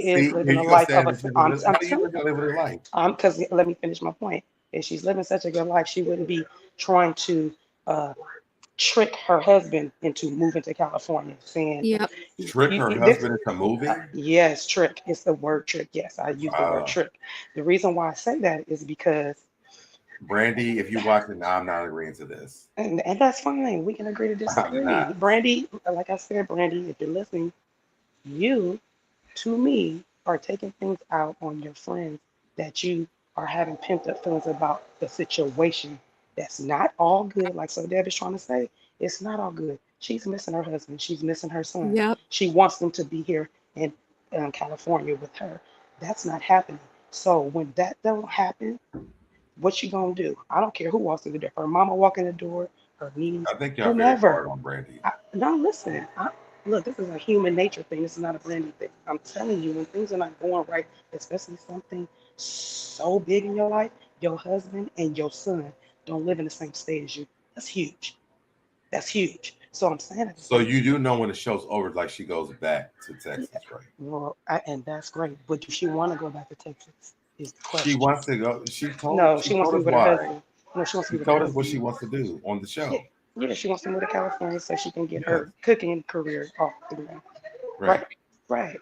is See, here living a you go life of saying a. that she's living I'm this. I'm How do you telling. live your life? Because let me finish my point. If she's living such a good life, she wouldn't be trying to uh, trick her husband into moving to California, saying, Yep. Trick her this, husband into moving? yes, trick. It's the word trick. Yes, I use the word Uh, trick. The reason why I say that is because, Brandy, if you're watching, I'm not agreeing to this. and that's fine. We can agree to I'm disagree. not. Brandy, like I said, Brandy, if you're listening, you, to me, are taking things out on your friends that you are having pent up feelings about the situation. That's not all good. Like so Deb is trying to say, it's not all good. She's missing her husband. She's missing her son. Yep. She wants them to be here in California with her. That's not happening. So when that don't happen, what you gonna do? I don't care who walks through the door. Her mama walk in the door, her niece, I think y'all very whomever. hard on Brandy. No, listen. Look, this is a human nature thing. This is not a branding thing. I'm telling you, when things are not going right, especially something so big in your life, your husband and your son don't live in the same state as you. That's huge. That's huge. So I'm saying at the So same you do know when the show's over, like she goes back to Texas, right? well, and that's great. But does she want to go back to Texas? Is the She question. wants to go. No, She she wants told to us be with her why. husband. No, she wants to She be with her told us what she husband. wants to do on the Yeah, show. yeah, she wants to move to California so she can get Yes, her cooking career off the ground. right. Right, right.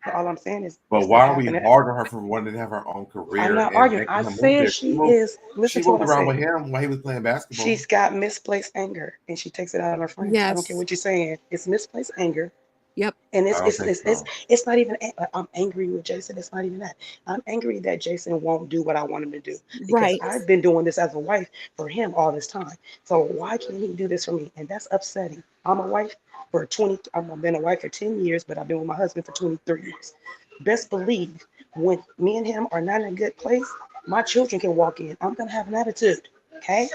But all I'm saying is, But it's not why are we happening. hard on her for wanting to have her own I'm career not and arguing. making I her move said there? she is. Listen She to what moved I around said. with him while he was playing basketball. She's got misplaced anger, and she takes it out on her friends. I don't care Yes. what you're saying. It's misplaced anger, Yep. and I don't think so. it's not even. I'm angry with Jason. It's not even that. I'm angry that Jason won't do what I want him to do because Right. I've been doing this as a wife for him all this time. So why can't he do this for me? And that's upsetting. I'm a wife for 20. I've been a wife for 10 years, but I've been with my husband for 23 years. Best believe when me and him are not in a good place, my children can walk in. I'm gonna have an attitude. Okay?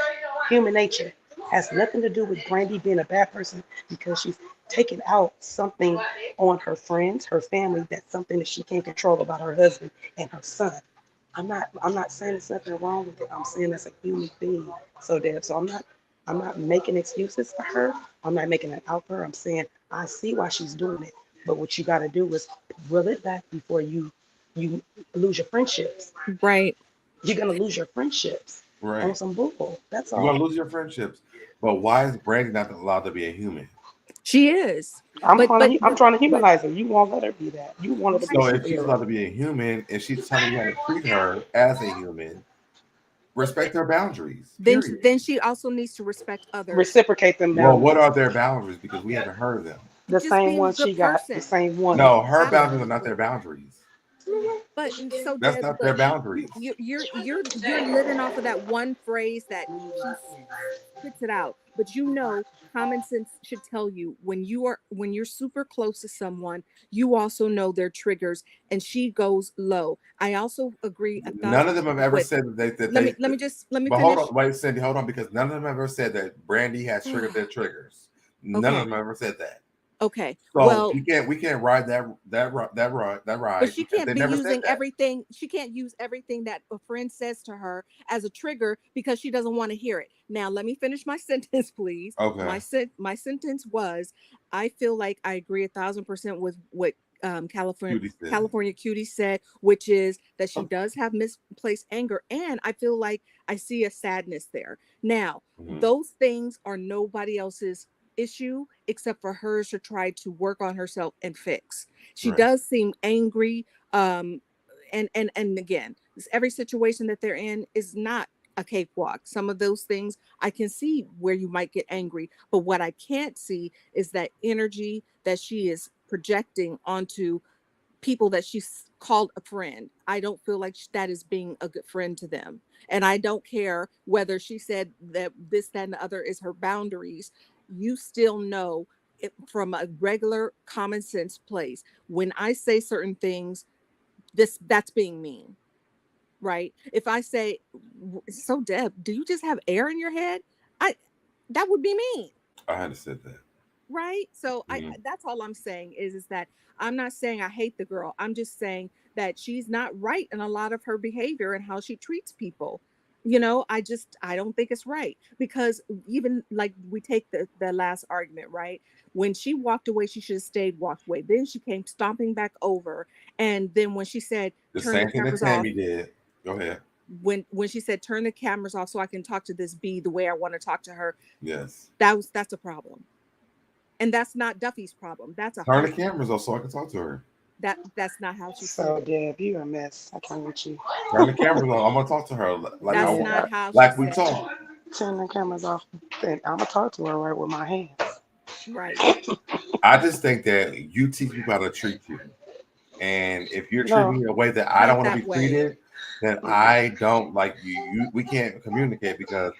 Human nature has nothing to do with Brandy being a bad person because she's taken out something on her friends, her family, that's something that she can't control about her husband and her son. I'm not saying there's nothing wrong with it. I'm saying that's a human being. So Deb, so I'm not making excuses for her. I'm not making it out for her. I'm saying I see why she's doing it. But what you gotta do is reel it back before you lose your friendships. Right. You're gonna lose your friendships on Right. some bull. That's You're gonna all. lose your friendships. But why is Brandy not allowed to be a human? She is. I'm But trying but to I'm but trying to but humanize her. You won't let her be that. You want her to be a So if she's allowed superhero. to be a human and she's telling you how to treat her as a human, respect her boundaries. Period. then she also needs to respect others. Reciprocate them Well, what boundaries. are their boundaries? Because we haven't heard of them. The Just same being a ones good she got. The person. same one. No, her boundaries are not their Absolutely. boundaries. But so That's Deb, not but their boundaries. you're living off of that one phrase that she spits it out. But common sense should tell you when you're super close to someone, you also know their triggers, and she goes low. I also agree a None thousand of them have percent ever with. said that Let they. me let me But hold finish. on, wait, Cindy, hold on, because none of them ever said that Brandy has triggered their triggers. None of Okay. them ever said that. Okay. So Well, we can't ride that but ride she because can't they be never said using that. everything. She can't use everything that a friend says to her as a trigger because she doesn't want to hear it. Now, let me finish my sentence, please. Okay. My sentence was, I feel like I agree 1,000% with what Cutie said. California Cutie said, which is that she Oh, does have misplaced anger, and I feel like I see a sadness there. Now, mhm. those things are nobody else's issue except for hers to try to work on herself and fix. She Right. does seem angry. And again, every situation that they're in is not a cakewalk. Some of those things I can see where you might get angry, but what I can't see is that energy that she is projecting onto people that she's called a friend. I don't feel like that is being a good friend to them. And I don't care whether she said that this, that, and the other is her boundaries. You still know it from a regular common sense place. When I say certain things, that's being mean, right? If I say, so Deb, do you just have air in your head? I That would be mean. I had to say that. Right, so I Mhm. that's all I'm saying is that I'm not saying I hate the girl. I'm just saying that she's not right in a lot of her behavior and how she treats people. I don't think it's right, because even like we take the last argument, right? When she walked away, she should have stayed, walked away. Then she came stomping back over, and then when she said The turn the same thing that cameras off, Tammy did. Go ahead. when she said turn the cameras off so I can talk to this bee the way I want to talk to her, Yes. that's a problem. And that's not Duffy's problem. That's a Turn her the cameras off so I can talk to her. that's not how she said So it. Deb, you a mess. I can't with you. Turn the cameras on. I'm gonna talk to her like I That's want, Yeah, not how she like we said it. talk. turn the cameras off. Then I'm gonna talk to her right with my hands. Right. I just think that you teach people how to treat you. And if you're treating No. me in a way that I don't Not want to that be way. treated, then I don't like you. We can't communicate because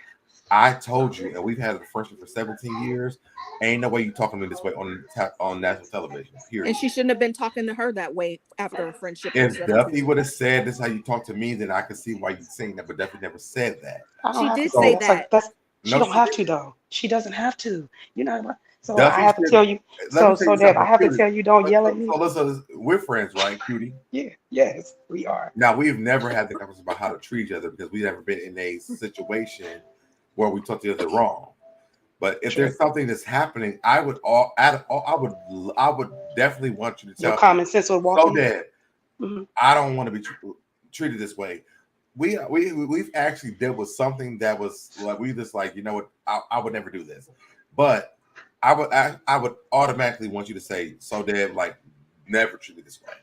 I told you, and we've had a friendship for 17 years. Ain't no way you talking to me this way on national television. And Period. she shouldn't have been talking to her that way after a friendship for If 17 Duffy would have years. said this is how you talk to me, then I could see why you're saying that. But Duffy never said that. I don't She have to did say say So that. So that. that's she no, don't she have to didn't. though. She doesn't have to. You know. So I Duffy have to said, tell you. let me tell So you Deb, I something, have to Cutie. tell you. Don't So, yell at so, me. so listen, we're friends, right, Cutie? Yeah. Yes, we are. Now we've never had the conversation about how to treat each other because we've never been in a situation where we talk to each other wrong. But if True. there's something that's happening, I would definitely want you to Your tell common sense would walk so in. that Mhm. I don't want to be treated this way. We've actually dealt with something that was like we just like, you know what, I would never do this, but I would automatically want you to say, so Deb, like, never treat me this way.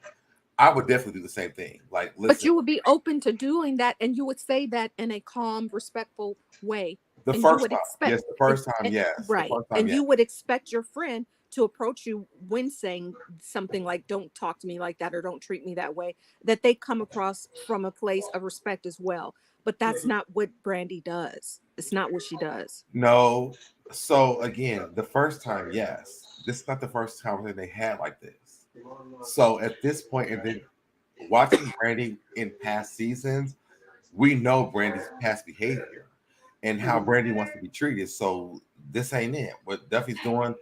I would definitely do the same thing. Like, But listen, you would be open to doing that, and you would say that in a calm, respectful way. the And you first would time, expect yes, the first time, and- yes, the right. first time, And yes. you would expect your friend to approach you when saying something like, don't talk to me like that, or don't treat me that way, that they come across from a place of respect as well. But that's not what Brandy does. It's not what she does. No. So again, the first time, yes. This is not the first conversation they had like this. So at this point, and then watching Brandy in past seasons, we know Brandy's past behavior and how Brandy wants to be treated. So this ain't it. What Duffy's doing,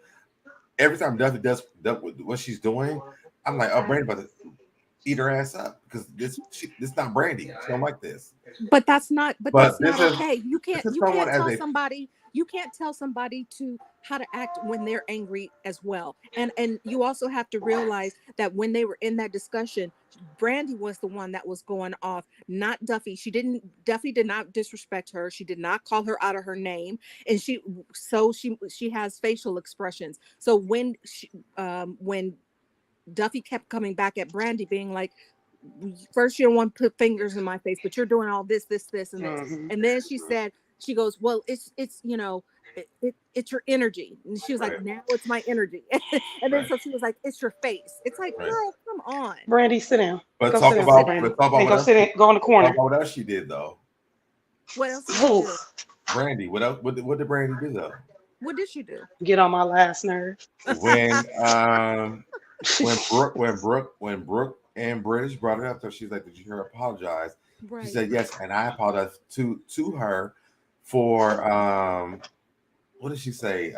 every time Duffy does what she's doing, I'm like, oh, Brandy about to eat her ass up because this not Brandy. She don't like this. But that's not But this is okay. You this is someone as a can't tell somebody to how to act when they're angry as well. And you also have to realize that when they were in that discussion, Brandy was the one that was going off, not Duffy. Duffy did not disrespect her. She did not call her out of her name. And she has facial expressions. So when Duffy kept coming back at Brandy, being like, first you don't want to put fingers in my face, but you're doing all this, and this. Mhm. And then she goes, well, it's it's your energy. And she was like, Right. now it's my energy. And then Right. so she was like, it's your face. It's like, Right. girl, come on. Brandy, sit down. But Go talk sit down, about Brandy. but talk about Hey, what go else sit in. Go in the talk corner. about what else she did though. What else did she do? Oof. Brandy, what else? What did Brandy do though? What did she do? Get on my last nerve. When Brooke and British brought it up, so she's like, "Did you hear her apologize?" Right. She said, "Yes," and I apologized to her for what did she say?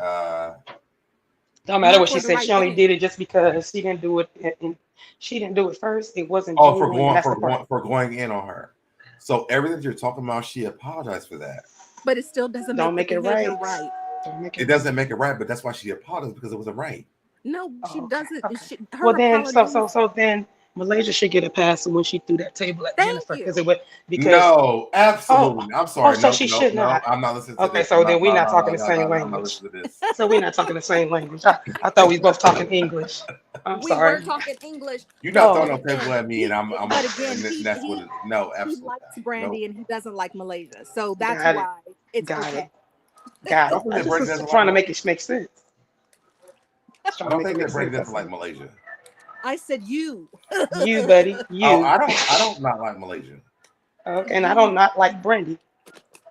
Don't matter Not what for she the said. right She only thing. did it just because she didn't do it. And she didn't do it first. It wasn't Oh, genuine. That's the part. for going in on her. So everything you're talking about, she apologized for that. But it still doesn't Don't make make the it behavior right. right. Don't make It it doesn't make it right, but that's why she apologized, because it wasn't right. No, she Oh, okay, doesn't. okay. Her Well then, apologies. so then Malaysia should get a pass when she threw that table at Thank Jennifer you. because No, absolutely. I'm sorry. so No, she no, should no. not. I'm not listening to Okay, this. so then we're not talking the same I'm not language. listening to this. So we're not talking the same language. I thought we was both talking English. I'm We sorry. were talking English. You're not Oh, throwing no table at me, and But again, and that's what it. No, he absolutely likes not. Brandy Nope. and he doesn't like Malaysia. So that's got it. why it's Got okay. it. Got I it. don't think I that Brady just doesn't trying to like. make it make sense. Just I trying to don't make it think make that Brady sense. doesn't like Malaysia. I said you. You, buddy. You. Oh, I don't not like Malaysia. Okay, and I don't not like Brandy.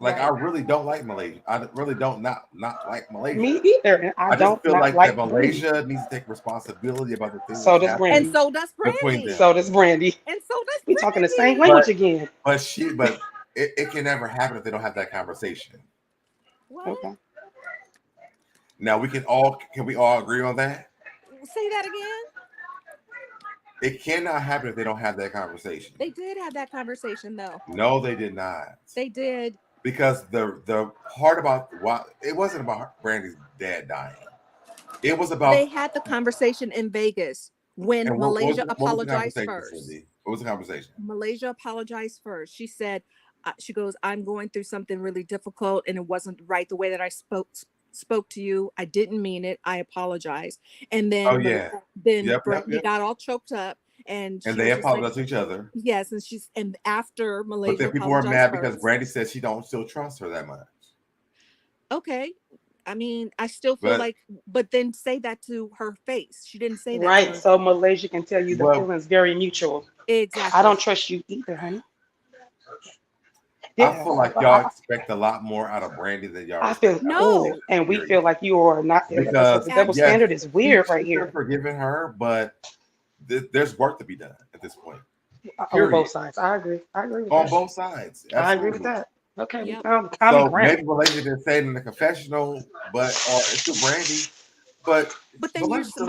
Like, I Right. really don't like Malaysia. I really don't not like Malaysia. Me either. And I I just don't feel not like like that Brandy. Malaysia needs to take responsibility about the things So that's does happening And Brandy. so does between Brandy. them. So does Brandy. And so does We talking the same Brandy. language again. But it can never happen if they don't have that conversation. What? Okay. Now can we all agree on that? Say that again. It cannot happen if they don't have that conversation. They did have that conversation though. No, they did not. They did. Because the part about it wasn't about Brandy's dad dying. It was about They had the conversation in Vegas when and Malaysia what was the apologized conversation, first. Cindy? What was the conversation? Malaysia apologized first. She said, she goes, I'm going through something really difficult and it wasn't right the way that I spoke to you. I didn't mean it. I apologize. And then, Oh yeah. then Yep. Brandy got all choked up and she they was just like, apologized to each other. yes. And after But Malaysia then people were mad because first, Brandy said she don't still trust her that much. okay. I mean, I still feel but then say that to her face. She didn't say that. Right. To her. So Malaysia can tell you the feeling's very mutual. Exactly. I don't trust you either, honey. I feel like y'all expect a lot more out of Brandy than y'all. I feel no, and we feel like you are not. Because the double standard is weird right here. Forgiving her, but there's work to be done at this point. On both sides, I agree. I agree with on that. both sides. I agree with that. Okay, Yep. we found the common ground. Maybe Malaysia didn't say it in the confessional, but it's to Brandy. But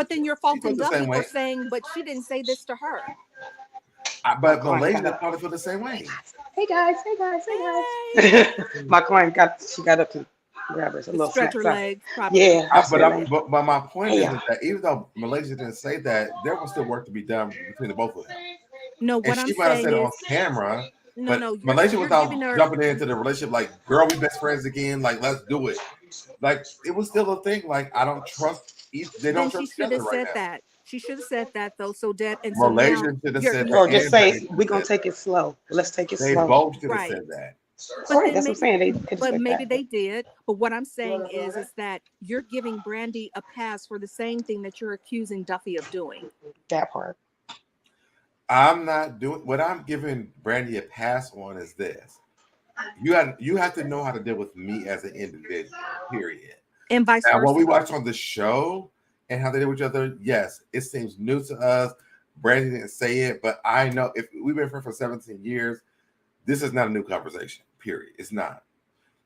then you're faulting the Duffy same for way. saying, but she didn't say this to her. But Malaysia probably feel the same way. Hey guys. My client got up to. grab her, a The little snack. stretcher Sorry. legs, probably. Yeah, absolutely. But my point Hey, is yeah. that even though Malaysia didn't say that, there was still work to be done between the both of them. No, And what I'm she might have saying said it on is, camera, no, but no, Malaysia you're was giving out her. jumping into the relationship like, girl, we best friends again. Like, let's do it. Like, it was still a thing. Like, I don't trust. They don't Then she trust should each have other right said now. that. She should have said that though. So that, and so now Malaysia should have you're said that, Or just and say, Brandy should we're have going said to take it slow. Let's take it that. They slow. both should have right. said that. But Right, then that's what I'm saying. They could but expect maybe that. they did. But what I'm saying is that you're giving Brandy a pass for the same thing that you're accusing Duffy of doing. That part. I'm not doing what I'm giving Brandy a pass on is this. You have to know how to deal with me as an individual, period. And vice Now, what we versa. watch on the show and how they deal with each other, yes, it seems new to us. Brandy didn't say it, but I know if we've been friends for 17 years, this is not a new conversation, period. It's not.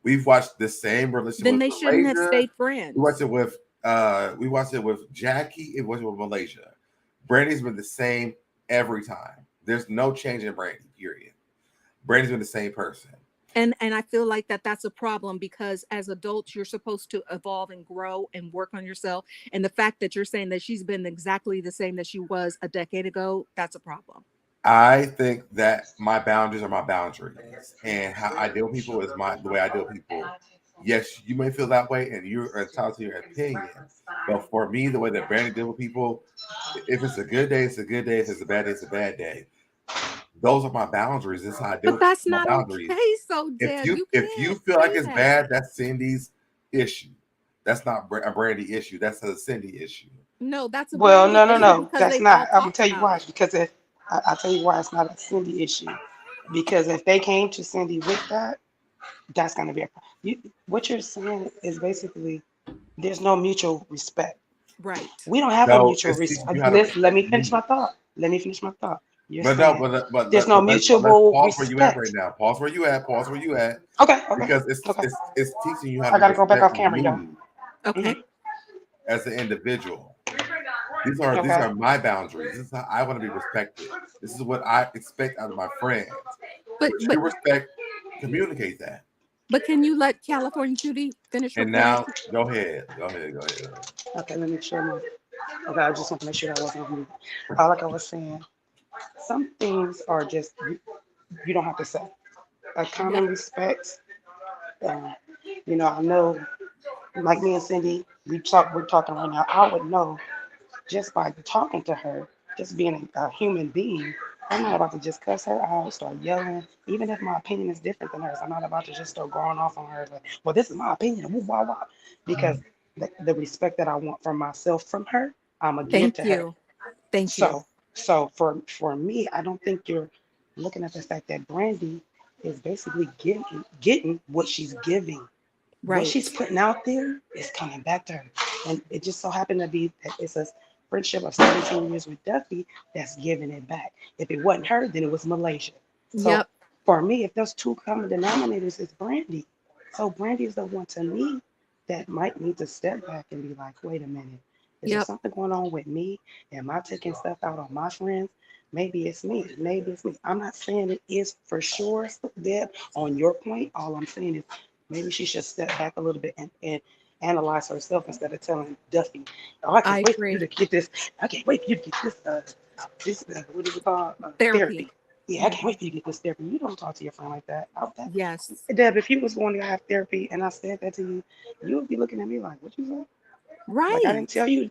We've watched the same relationship Then with they shouldn't have Malaysia. stayed We watched friends. it with Jackie. It wasn't with Malaysia. Brandy's been the same every time. There's no change in Brandy, period. Brandy's been the same person. And I feel like that's a problem because as adults, you're supposed to evolve and grow and work on yourself. And the fact that you're saying that she's been exactly the same that she was a decade ago, that's a problem. I think that my boundaries are my boundaries, and how I deal with people is the way I deal with people. Yes, you may feel that way, and you're entitled to your opinion. But for me, the way that Brandon deal with people, if it's a good day, it's a good day. If it's a bad day, it's a bad day. Those are my boundaries. This is how I deal But with that's my not boundaries. okay. So Deb, you If you can't feel like say it's that. bad, that's Cindy's issue. That's not a Brandy issue. That's a Cindy issue. No, that's a Well, Brandy no, issue no. because That's they not. all I'm gonna talked tell you about why. it. Because if I'll tell you why it's not a Cindy issue. Because if they came to Cindy with that, that's gonna be a problem. What you're saying is basically there's no mutual respect. Right. We don't have a No, mutual it's teaching you respect. how to Let respect me finish my me. thought. Let me finish my thought. You're But no, saying there's no let's mutual pause where you at right respect. now. Pause where you at. Pause where you at. Okay, okay, Because okay. it's teaching you how I to gotta go back respect off camera, y'all. me Okay. as an individual. These Okay. are my boundaries. This is how I want to be respected. This is what I expect out of my friends. But What but you respect, communicate that. but can you let California Judy finish her And point? now, go ahead. Go ahead. Go ahead. Go ahead. Okay, let me share my. Okay, I just want to make sure that wasn't on mute. Like I was saying, some things are just you don't have to say. A Yep. common respect. Um, I know, like me and Cindy, we're talking right now. I would know just by talking to her, just being a human being. I'm not about to just cuss her out, start yelling, even if my opinion is different than hers. I'm not about to just start going off on her like, well, this is my opinion, woo, wah, wah. Because the respect that I want from myself from her, I'm gonna give Thank to her. you. Thank you. So for me, I don't think you're looking at the fact that Brandy is basically getting what she's giving. What Right. she's putting out there is coming back to her. And it just so happened to be that it's a friendship of 17 years with Duffy that's giving it back. If it wasn't her, then it was Malaysia. So Yep. for me, if those two common denominators is Brandy. So Brandy is the one to me that might need to step back and be like, wait a minute, is there Yep. something going on with me? Am I taking stuff out on my friends? Maybe it's me. Maybe it's me. I'm not saying it is for sure, Deb. On your point, all I'm saying is maybe she should step back a little bit and analyze herself instead of telling Duffy, oh, I I can't wait for you agree. to get this. I can't wait for you to get this what is it called? Therapy. Therapy. Yeah, I can't wait for you to get this therapy. You don't talk to your friend like that. Yes. Deb, if you was going to have therapy and I said that to you, you would be looking at me like, what you say? Like Right. I didn't tell you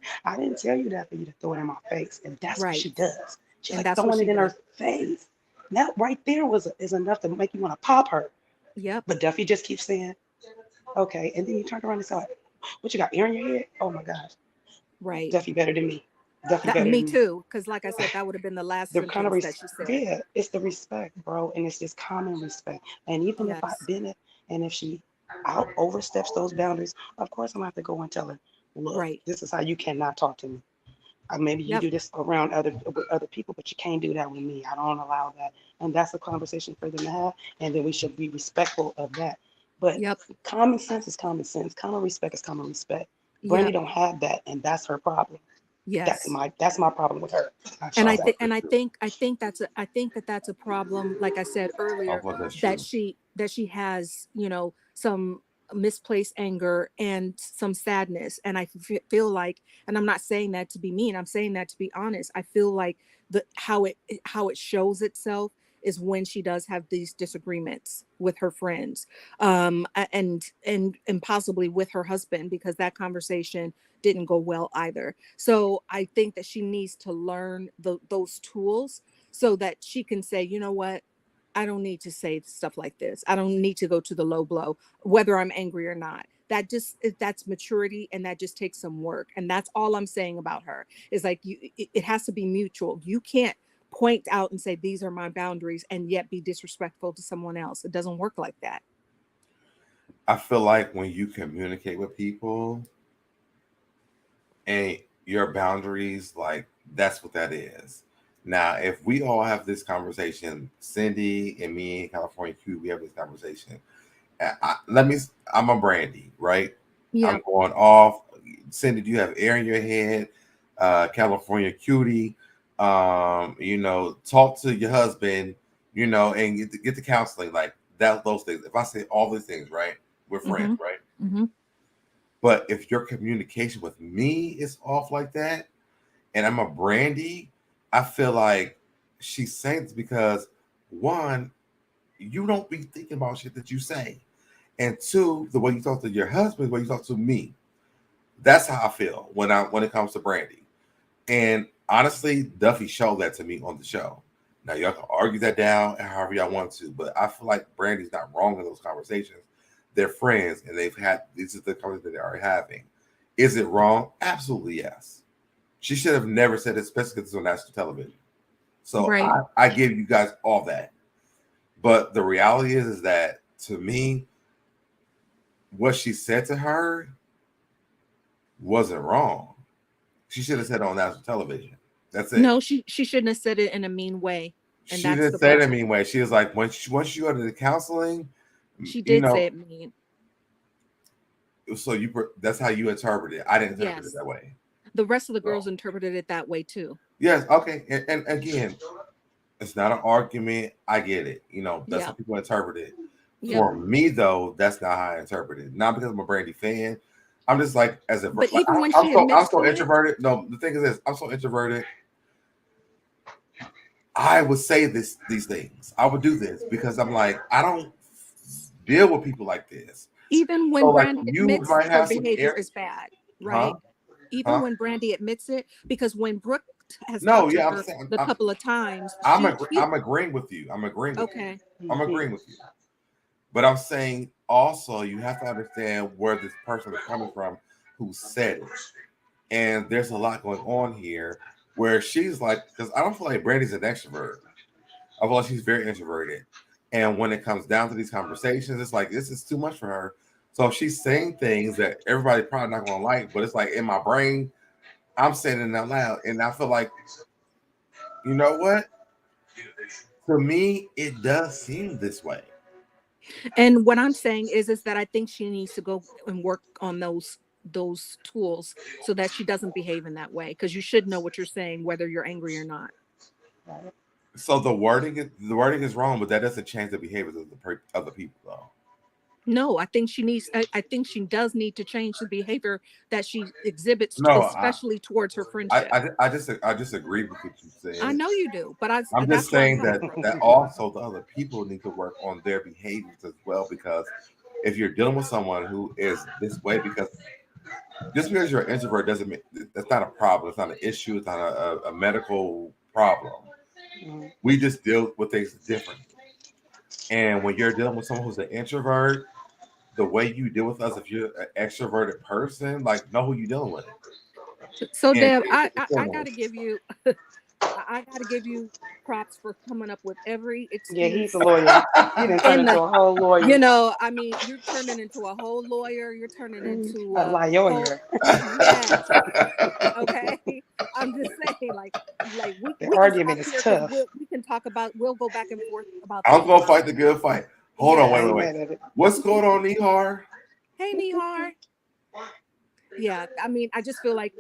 that for you to throw it in my face. And that's what Right. she does. She's And like that's what throwing she it in does. her face. That right there is enough to make you want to pop her. Yep. But Duffy just keeps saying, okay. And then you turn around and say, like, what you got, air in your head? Oh my gosh. Right. Duffy better than me. Duffy That better me than me. too. Because like I said, that would have been the last The kind of sentence that she said. yeah, it's the respect, bro. And it's just common respect. And even if I Yes. didn't, and if she out oversteps those boundaries, of course I'm gonna have to go and tell her, look, Right. this is how you cannot talk to me. Maybe you Yep. do this around with other people, but you can't do that with me. I don't allow that. And that's a conversation for them to have. And then we should be respectful of that. But Yep. common sense is common sense. Common respect is common respect. Brandy Yep. don't have that, and that's her problem. Yes. That's my problem with her. And I I don't think So think so. I think that's a problem, like I said I earlier, don't think that's that true. she has, some misplaced anger and some sadness. And I feel like, and I'm not saying that to be mean, I'm saying that to be honest. I feel like how it shows itself is when she does have these disagreements with her friends, and possibly with her husband, because that conversation didn't go well either. So I think that she needs to learn those tools so that she can say, you know what, I don't need to say stuff like this. I don't need to go to the low blow, whether I'm angry or not. That's maturity, and that just takes some work. And that's all I'm saying about her is like, it has to be mutual. You can't point out and say, these are my boundaries, and yet be disrespectful to someone else. It doesn't work like that. I feel like when you communicate with people and your boundaries, like that's what that is. Now, if we all have this conversation, Cindy and me and California Q, we have this conversation. I'm a Brandy, right? Yeah. I'm going off. Cindy, do you have air in your head? California Cutie, talk to your husband, and get the counseling, like that, those things. If I say all these things, right, we're friends, right? Mm-hmm. But if your communication with me is off like that, and I'm a Brandy, I feel like she's saying this because, one, you don't be thinking about shit that you say. And two, the way you talk to your husband, the way you talk to me. That's how I feel when it comes to Brandy. And honestly, Duffy showed that to me on the show. Now, y'all can argue that down however y'all want to, but I feel like Brandy's not wrong in those conversations. They're friends, and these are the conversations that they are having. Is it wrong? Absolutely, yes. She should have never said it, especially because it's on national television. So right. I give you guys all that. But the reality is that, to me, what she said to her wasn't wrong. She should have said it on national television. That's it. No, she shouldn't have said it in a mean way. And she didn't say it in a mean way. She was like, once you go to the counseling, she did say it mean. So that's how you interpret it. I didn't interpret it that way. The rest of the girls interpreted it that way too. Yes. Okay. And again, it's not an argument. I get it. That's how people interpret it. For me, though, that's not how I interpret it. Not because I'm a Brandy fan. I'm just like, but even when I'm so introverted. No, the thing is this: I'm so introverted. I would say these things. I would do this because I'm like, I don't deal with people like this. Even when Brandy admits her behavior is bad, right? Even when Brandy admits it, because when Brooke has talked to her a couple of times, I'm agreeing with you. I'm agreeing with you. I'm agreeing with you. But I'm saying also you have to understand where this person is coming from who said it. And there's a lot going on here where she's like, because I don't feel like Brandy's an extrovert. I feel like she's very introverted. And when it comes down to these conversations, it's like, this is too much for her. So she's saying things that everybody probably not going to like, but it's like in my brain, I'm saying it out loud. And I feel like, you know what? For me, it does seem this way. And what I'm saying is that I think she needs to go and work on those tools so that she doesn't behave in that way. Because you should know what you're saying, whether you're angry or not. So the wording is wrong, but that doesn't change the behaviors of the other people, though. No, I think I think she does need to change the behavior that she exhibits, especially towards her friendship. I just agree with what you said. I know you do, but I'm just saying that also the other people need to work on their behaviors as well, because if you're dealing with someone who is this way, because just because you're an introvert doesn't mean that's not a problem. It's not an issue. It's not a medical problem. We just deal with things differently. And when you're dealing with someone who's an introvert, the way you deal with us, if you're an extroverted person, like, know who you're dealing with. So, Deb, I gotta give you, I gotta give you props for coming up with every excuse. Yeah, he's a lawyer. You didn't turn into a whole lawyer. I mean, you're turning into a whole lawyer. You're turning into a lawyer. Yes. Okay. I'm just saying, like the argument is tough. We can talk about. We'll go back and forth about. I'm gonna fight the good fight. Hold on, wait. What's going on, Nihar? Hey, Nihar. Yeah, I mean, I just feel like,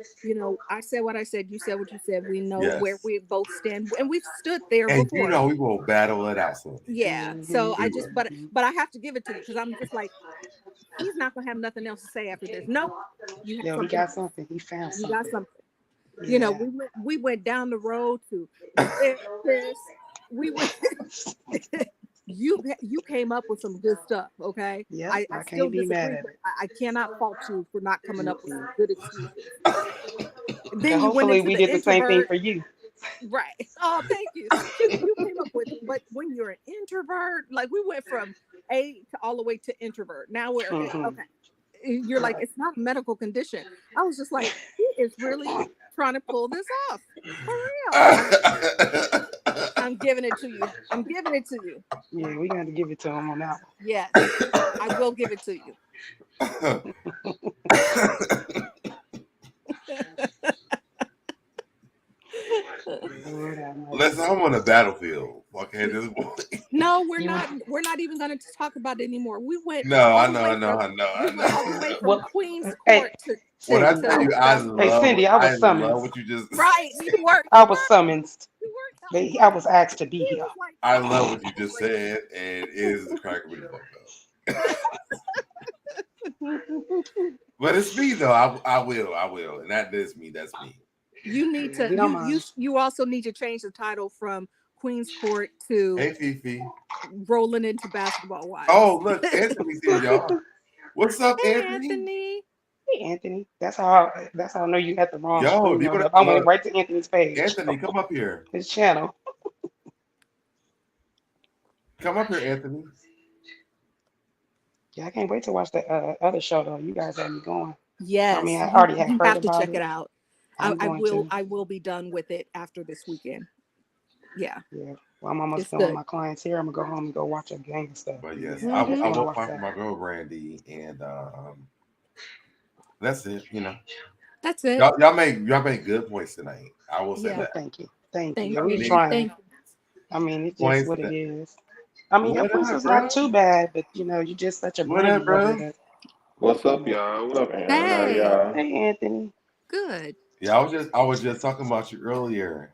I said what I said, you said what you said. We know where we both stand, and we've stood there before. And we will battle it out soon. Yeah. So I just, but I have to give it to you because I'm just like, he's not gonna have nothing else to say after this. Nope. You have Yo, he something got else. something. He found You got something. something. Yeah. You know, we went down the road to the therapist. We went. You came up with some good stuff, okay? Yep, I I still can't be mad disagree, at but it. I cannot fault you for not coming up with some good excuses. And Then you went hopefully into we the did the same thing introvert. for you. Right. Oh, thank you. You came up with, but when you're an introvert, like we went from A to all the way to introvert. Now we're Mhm. okay. You're like, it's not a medical condition. I was just like, he is really trying to pull this off. For real. I'm giving it to you. I'm giving it to you. Yeah, we got to give it to him on that one. Yes, I will give it to you. Lord have mercy. Listen, I'm on the battlefield. Okay, this boy. No, we're You- not. We're not even going to talk about it anymore. We went. No, all I the know, way I know, from- I know, We I went all the know. way from Well, Queen's hey, Court to When I Cindy. tell you, I Hey, Cindy, I was summoned. love what you just. right. You were. I was summoned. You were. I was asked to be He here. was like, I love what you just said, and it is cracking me the fuck up. But it's me though. I will, and that is me. That's me. You need to. We don't mind. You also need to change the title from Queen's Court to Hey, Fifi. Rolling into Basketball Wives. Oh, look, Anthony's here, y'all. What's up, Hey, Anthony? Anthony. Hey, Anthony. That's how I know you had the wrong Yo, screen. you Up. gonna I went look, right to Anthony's page. Anthony, come up here. His channel. Come up here, Anthony. Yeah, I can't wait to watch the other show though. You guys had me going. Yes, I mean, I already had you heard have to about check it. it out. I'm I going will. to. I will be done with it after this weekend. Yeah. Yeah. Well, I'm almost It's done with good. my clients here. I'm gonna go home and go watch a game and stuff. But yes, Yeah, I just will wanna watch fight for that. my girl Brandy, and that's it. You know, That's it. y'all make good points tonight. I will say Yeah. Well, that. thank you. Thank Thank you. We you. trying. Thank you. I mean, it's just Points. what it is. I mean, your What voice up, is bro? not too bad, but you know, you're just such a What Brandy up, lover. bro? That, What's up, y'all? What up, Aaron? How Hey. y'all? hey, Anthony. Good. Yeah, I was just talking about you earlier.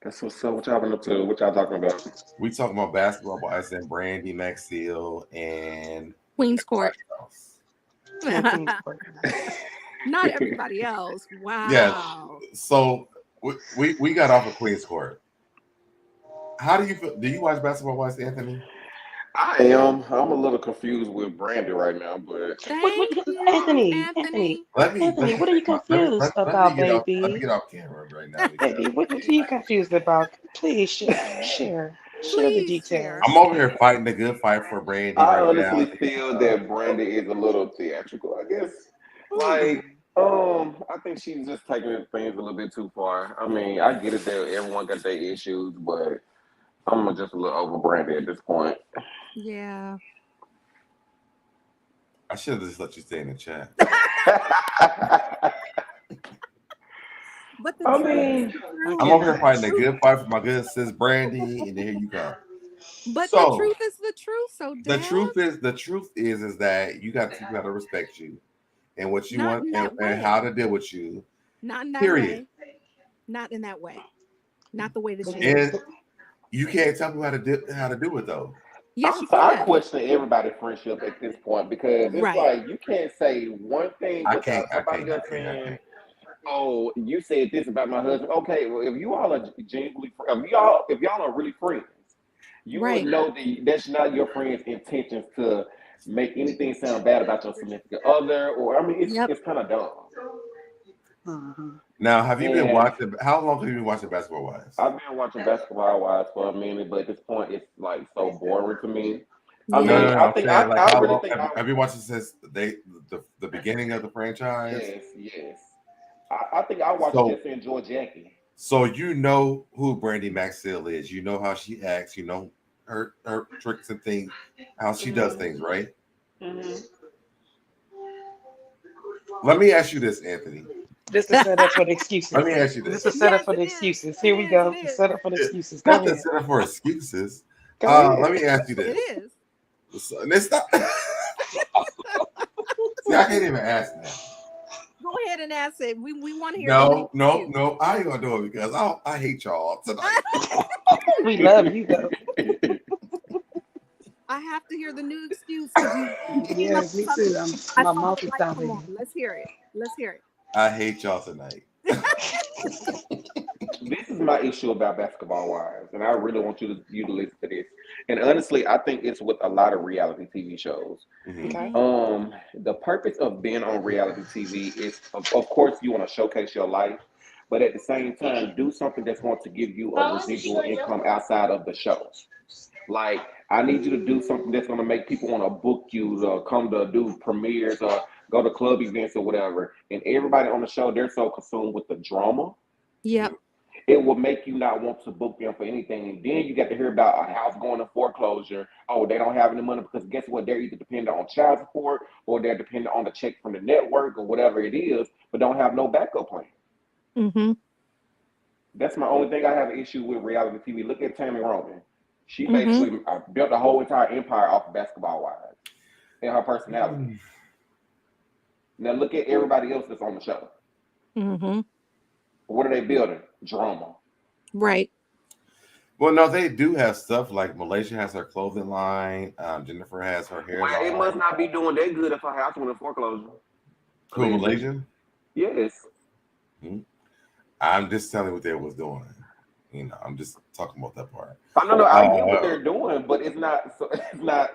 That's what's up. What y'all been up to? What y'all talking about? We talking about basketball, but I said Brandy, Maxfield, and Queen's Court. Anthony's Court. Not everybody else. Wow. Yeah. So we got off of Queen's Court. How do you feel? Do you watch Basketball Wives, Anthony? I am. I'm a little confused with Brandy right now, but Thank you, Anthony, Let me what are you confused about, let me baby? get off camera right now. Because Baby, what are you confused about? Please share the Please share. details. I'm over here fighting a good fight for Brandy I right now. honestly feel that Brandy is a little theatrical. I guess, like, I think she's just taking things a little bit too far. I mean, I get it that everyone got their issues, but I'm just a little over Brandy at this point. Yeah. I should have just let you stay in the chat. But the I truth mean, is the truth. I'm over here fighting a good fight for my good sis Brandy, and then here you come. But So, the truth is the truth. So the truth is that you got people to respect you and what you Not want in that and way. how to deal with you. Not in that Period. way. Not in that way. Not the way that she And is. you can't tell people how to do it though. Yes, you I can. question everybody's friendship at this point because it's Right. like you can't say one thing I without can't. somebody else saying, "Oh, you said this about my husband." Okay, well, if you all are genuinely, if y'all are really friends, you Right. would know that that's not your friend's intentions to make anything sound bad about your significant other, or I mean, Yep. it's kind of dumb. Now, have you been And watching? How long have you been watching Basketball Wives? I've been watching Basketball Wives for a minute, but at this point, it's like so boring to me. Yeah. I mean, No. I I'm think saying, like, I how really long think have you watched it since the beginning of the franchise? yes. I think I watched So- just to enjoy Jackie. So you know who Brandy Maxfield is. You know how she acts. You know her tricks and things, how she does things, right? Mm-hmm. Let me ask you this, Anthony. This is set up for the excuses. Let me ask you This this. is set up Yes, for the it is. excuses. Here we It go. is, it The is. setup for the excuses. Go Not to ahead. set up for excuses. Go ahead. Let me ask you It this. is. So, and it's not. See, I can't even ask that. Go ahead and ask it. We want to hear. the lead review. No. I ain't gonna do it because I hate y'all tonight. We love you though. I have to hear the new excuse because you came up Yes, with me something. too. I My saw mouth the is light come on. salivating. Let's hear it. Let's hear it. I hate y'all tonight. This is my issue about Basketball Wives, and I really want you to listen to this. And honestly, I think it's with a lot of reality TV shows. Okay. The purpose of being on reality TV is, of course, you want to showcase your life, but at the same time, do something that's going to give you a residual income outside of the show. Like, I need you to do something that's going to make people want to book you or come to do premieres or go to club events or whatever. And everybody on the show, they're so consumed with the drama, Yep. it will make you not want to book them for anything. And then you get to hear about a house going to foreclosure. Oh, they don't have any money because guess what? They're either dependent on child support or they're dependent on the check from the network or whatever it is, but don't have no backup plan. Mm-hmm. That's my only thing I have an issue with reality TV. Look at Tammy Roman. She Mm-hmm. basically built a whole entire empire off of Basketball Wives and her personality. Now look at everybody else that's on the show. Mm-hmm. What are they building? Drama. Right. Well, no, they do have stuff like Malaysia has her clothing line. Jennifer has her hair Well, it line. must not be doing that good if her house went in foreclosure. Who, Malaysia? Yes. I'm just telling you what they was doing. You know, I'm just talking about that part. I know, I get what they're doing, but it's not. It's not.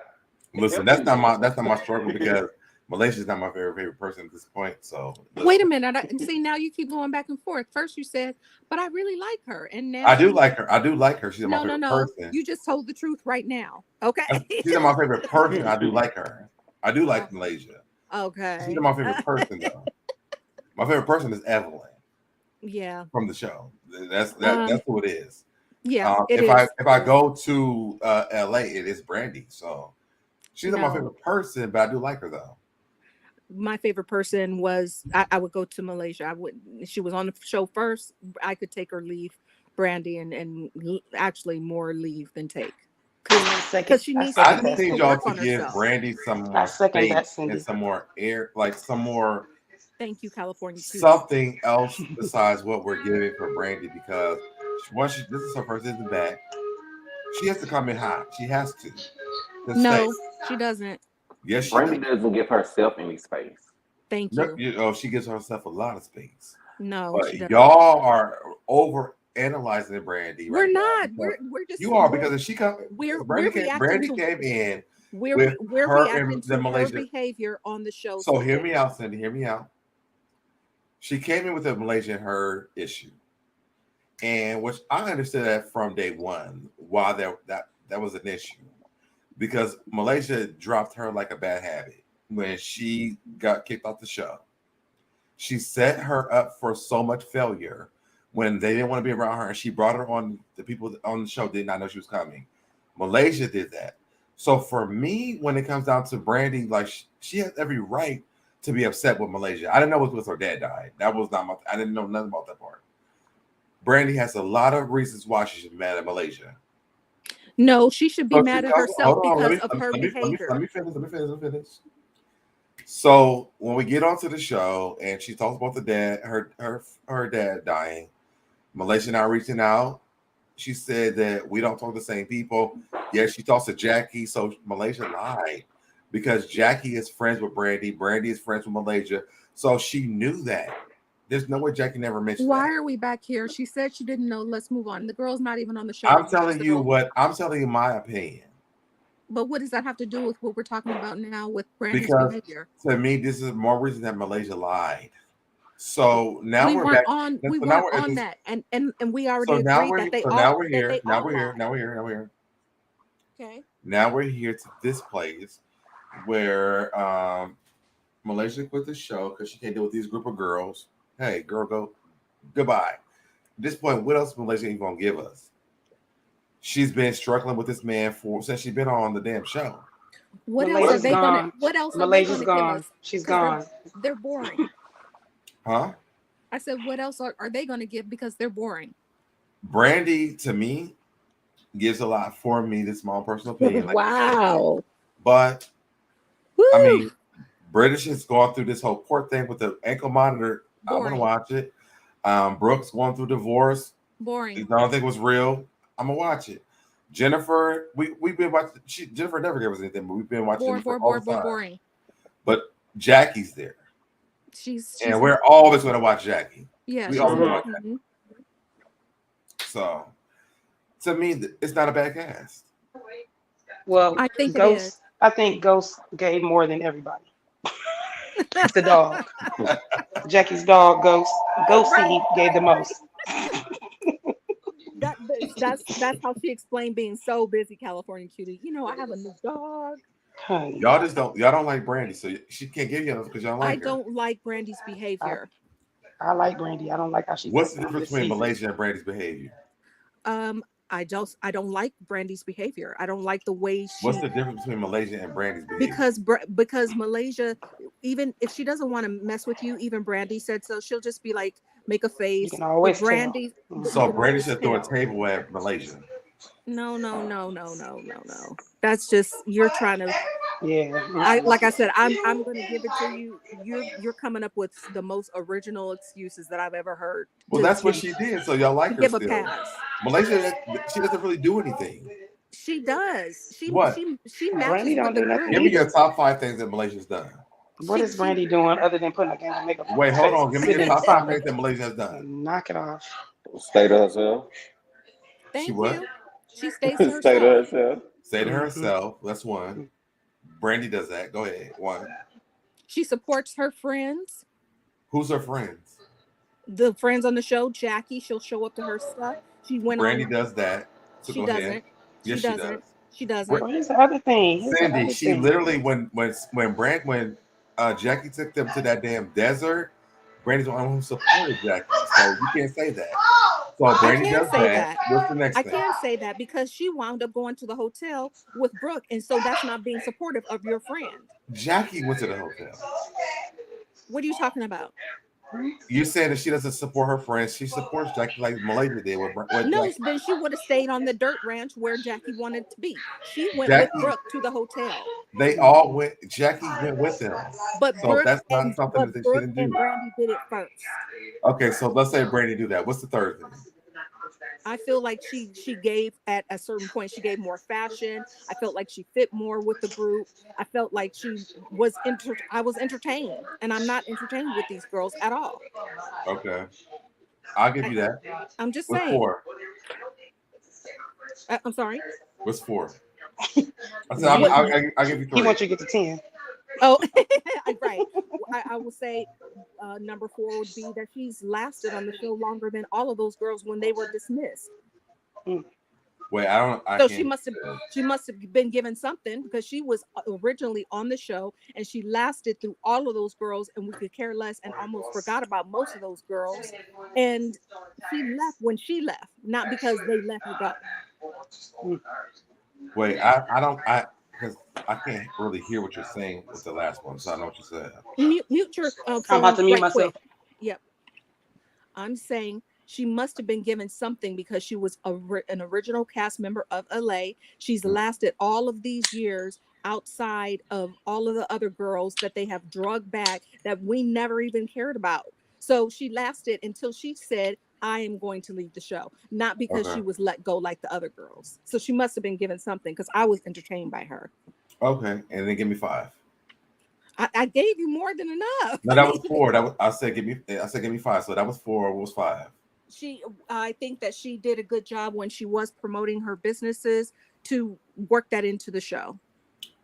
Listen, that's not my struggle because Malaysia's not my favorite person at this point. So listen. Wait a minute. See, now you keep going back and forth. First you said, but I really like her, and now I do like her. I do like her. She's my favorite no. person. You just told the truth right now. Okay. She's not my favorite person. I do like her. I do like Malaysia. Okay. She's not my favorite person though. My favorite person is Evelyn. Yeah. From the show. That's who it is. Yeah. If I go to LA, it is Brandy. So she's not my favorite person, but I do like her though. My favorite person was I would go to Malaysia. She was on the show first. I could take or leave Brandy and actually more leave than take. Because she needs I just need y'all work to on give herself. Brandy some more space and some more air, like some more. Thank you, California. Something else besides what we're giving for Brandy, because once this is her first season back, she has to come in hot. She has to. No, she doesn't. Yes, Brandy doesn't give herself any space. Thank you. No, she gives herself a lot of space. No, but she doesn't. Y'all are over analyzing Brandy. We're not. We're just. You are, because if she come, Brandy came in. We're reacting to her Malaysia behavior on the show. So hear me out, Cindy. Hear me out. She came in with a Malaysian her issue, and which I understood that from day one why that was an issue, because Malaysia dropped her like a bad habit when she got kicked off the show. She set her up for so much failure when they didn't want to be around her, and she brought her on. The people on the show did not know she was coming. Malaysia did that. So for me, when it comes down to Brandy, like she has every right to be upset with Malaysia. I didn't know it was her dad died. That was not I didn't know nothing about that part. Brandy has a lot of reasons why she should be mad at Malaysia. No, she should be mad at herself because of her behavior. Let me finish. So when we get onto the show and she talks about the dad, her dad dying, Malaysia now reaching out. She said that we don't talk to the same people. Yes, she talks to Jackie. So Malaysia lied because Jackie is friends with Brandy. Brandy is friends with Malaysia. So she knew that. There's no way Jackie never mentioned Why that. are we back here? She said she didn't know. Let's move on. The girl's not even on the show. I'm telling you my opinion. But what does that have to do with what we're talking about now with Brandy's behavior? To me, this is more reason that Malaysia lied. So now we we're weren't back. on. We weren't on that, and we already agreed that they all. Now we're here. Now we're here. Okay. Now we're here to this place where Malaysia quit the show because she can't deal with these group of girls. Hey, girl, go goodbye. At this point, what else is Malaysia even gonna give us? She's been struggling with this man since she's been on the damn show. What else are they gonna? What else? Malaysia's gone. She's gone. They're boring. Huh? I said, what else are they going to give because they're boring? Brandy, to me, gives a lot for me. This is my own personal opinion. Wow. But, woo. I mean, British has gone through this whole court thing with the ankle monitor. Boring. I'm going to watch it. Brooks going through divorce. Boring. I don't think it was real. I'm going to watch it. Jennifer, we've been watching. Jennifer never gave us anything, but we've been watching Jennifer all the time. Boring. But Jackie's there, She's and we're always going to watch Jackie. yeah. We She's always watch entertaining. Jackie. So, to me, it's not a bad cast. Well, I think it Ghost. is. I think Ghost gave more than everybody. It's the dog. Jackie's dog, Ghost. Ghosty gave the most. That's how she explained being so busy, California cutie. You know, I have a new dog. Honey, Y'all don't like Brandy, so she can't give you enough because y'all I like her. don't like Brandy's behavior. I like Brandy. I don't like how she. What's the performed difference this between season. Malaysia and Brandy's behavior? I don't like Brandy's behavior. I don't like the way she. What's the difference between Malaysia and Brandy's behavior? Because Malaysia, even if she doesn't want to mess with you, even Brandy said so. She'll just be like, make a face. You can always But Brandy. tell. So Brandy should throw a table at Malaysia. No. That's just you're trying to. Yeah. Like I said, I'm going to give it to you. You're coming up with the most original excuses that I've ever heard. Well, that's what she did. So y'all like her give still. a pass. Malaysia, she doesn't really do anything. She does. What? She matches Brandy don't with the do nothing. group. Give me your top 5 things that Malaysia's done. What is Brandy doing other than putting a gang of makeup on? Wait, her hold face on. Give me and your sitting in top the 5 sauna? things that Malaysia has done. Knock it off. Stay to herself. Thank She what? you. She stays to Stay to herself. herself. Say to herself. That's one. Brandy does that. Go ahead. One. She supports her friends. Who's her friends? The friends on the show, Jackie, she'll show up to her stuff. She went Brandy on. does that. So She go doesn't. ahead. She Yes, doesn't. she does. She doesn't. Well, here's the other thing. Cindy, she literally when Jackie took them to that damn desert, Brandy's the one who supported Jackie. So you can't say that. So Brandy does that. What's the next I thing? can't say that because she wound up going to the hotel with Brooke, and so that's not being supportive of your friend. Jackie went to the hotel. What are you talking about? You're saying that she doesn't support her friends. She supports Jackie like Malaysia did with No, Jackie. then she would have stayed on the dirt ranch where Jackie wanted to be. She went Jackie, with Brooke to the hotel. They all went. Jackie went with them. But So Brooke that's not and, something that she Brooke didn't and do. Brandy did it first. Okay, so let's say Brandy do that. What's the third thing? I feel like she gave at a certain point, she gave more fashion. I felt like she fit more with the group. I felt like she was I was entertained, and I'm not entertained with these girls at all. Okay, I'll give you that. I'm just What's saying. 4? I'm sorry. What's 4? I said I'll give you 3. He wants you to get to 10. Oh, right. I will say number 4 would be that she's lasted on the show longer than all of those girls when they were dismissed. Wait, So she must have been given something because she was originally on the show and she lasted through all of those girls, and we could care less and almost forgot about most of those girls. And she left when she left, not because they let her go. Wait, because I can't really hear what you're saying with the last one, so I know what you said. Mute your I'm about to mute myself. quick. Yep. I'm saying she must have been given something because she was an original cast member of LA. She's lasted all of these years outside of all of the other girls that they have drugged back that we never even cared about. So she lasted until she said, I am going to leave the show, not because she was let go like the other girls. So she must have been given something because I was entertained by her. Okay, and then give me 5. I gave you more than enough. No, that was 4. I said give me 5. So that was 4. What was 5? I think that she did a good job when she was promoting her businesses to work that into the show.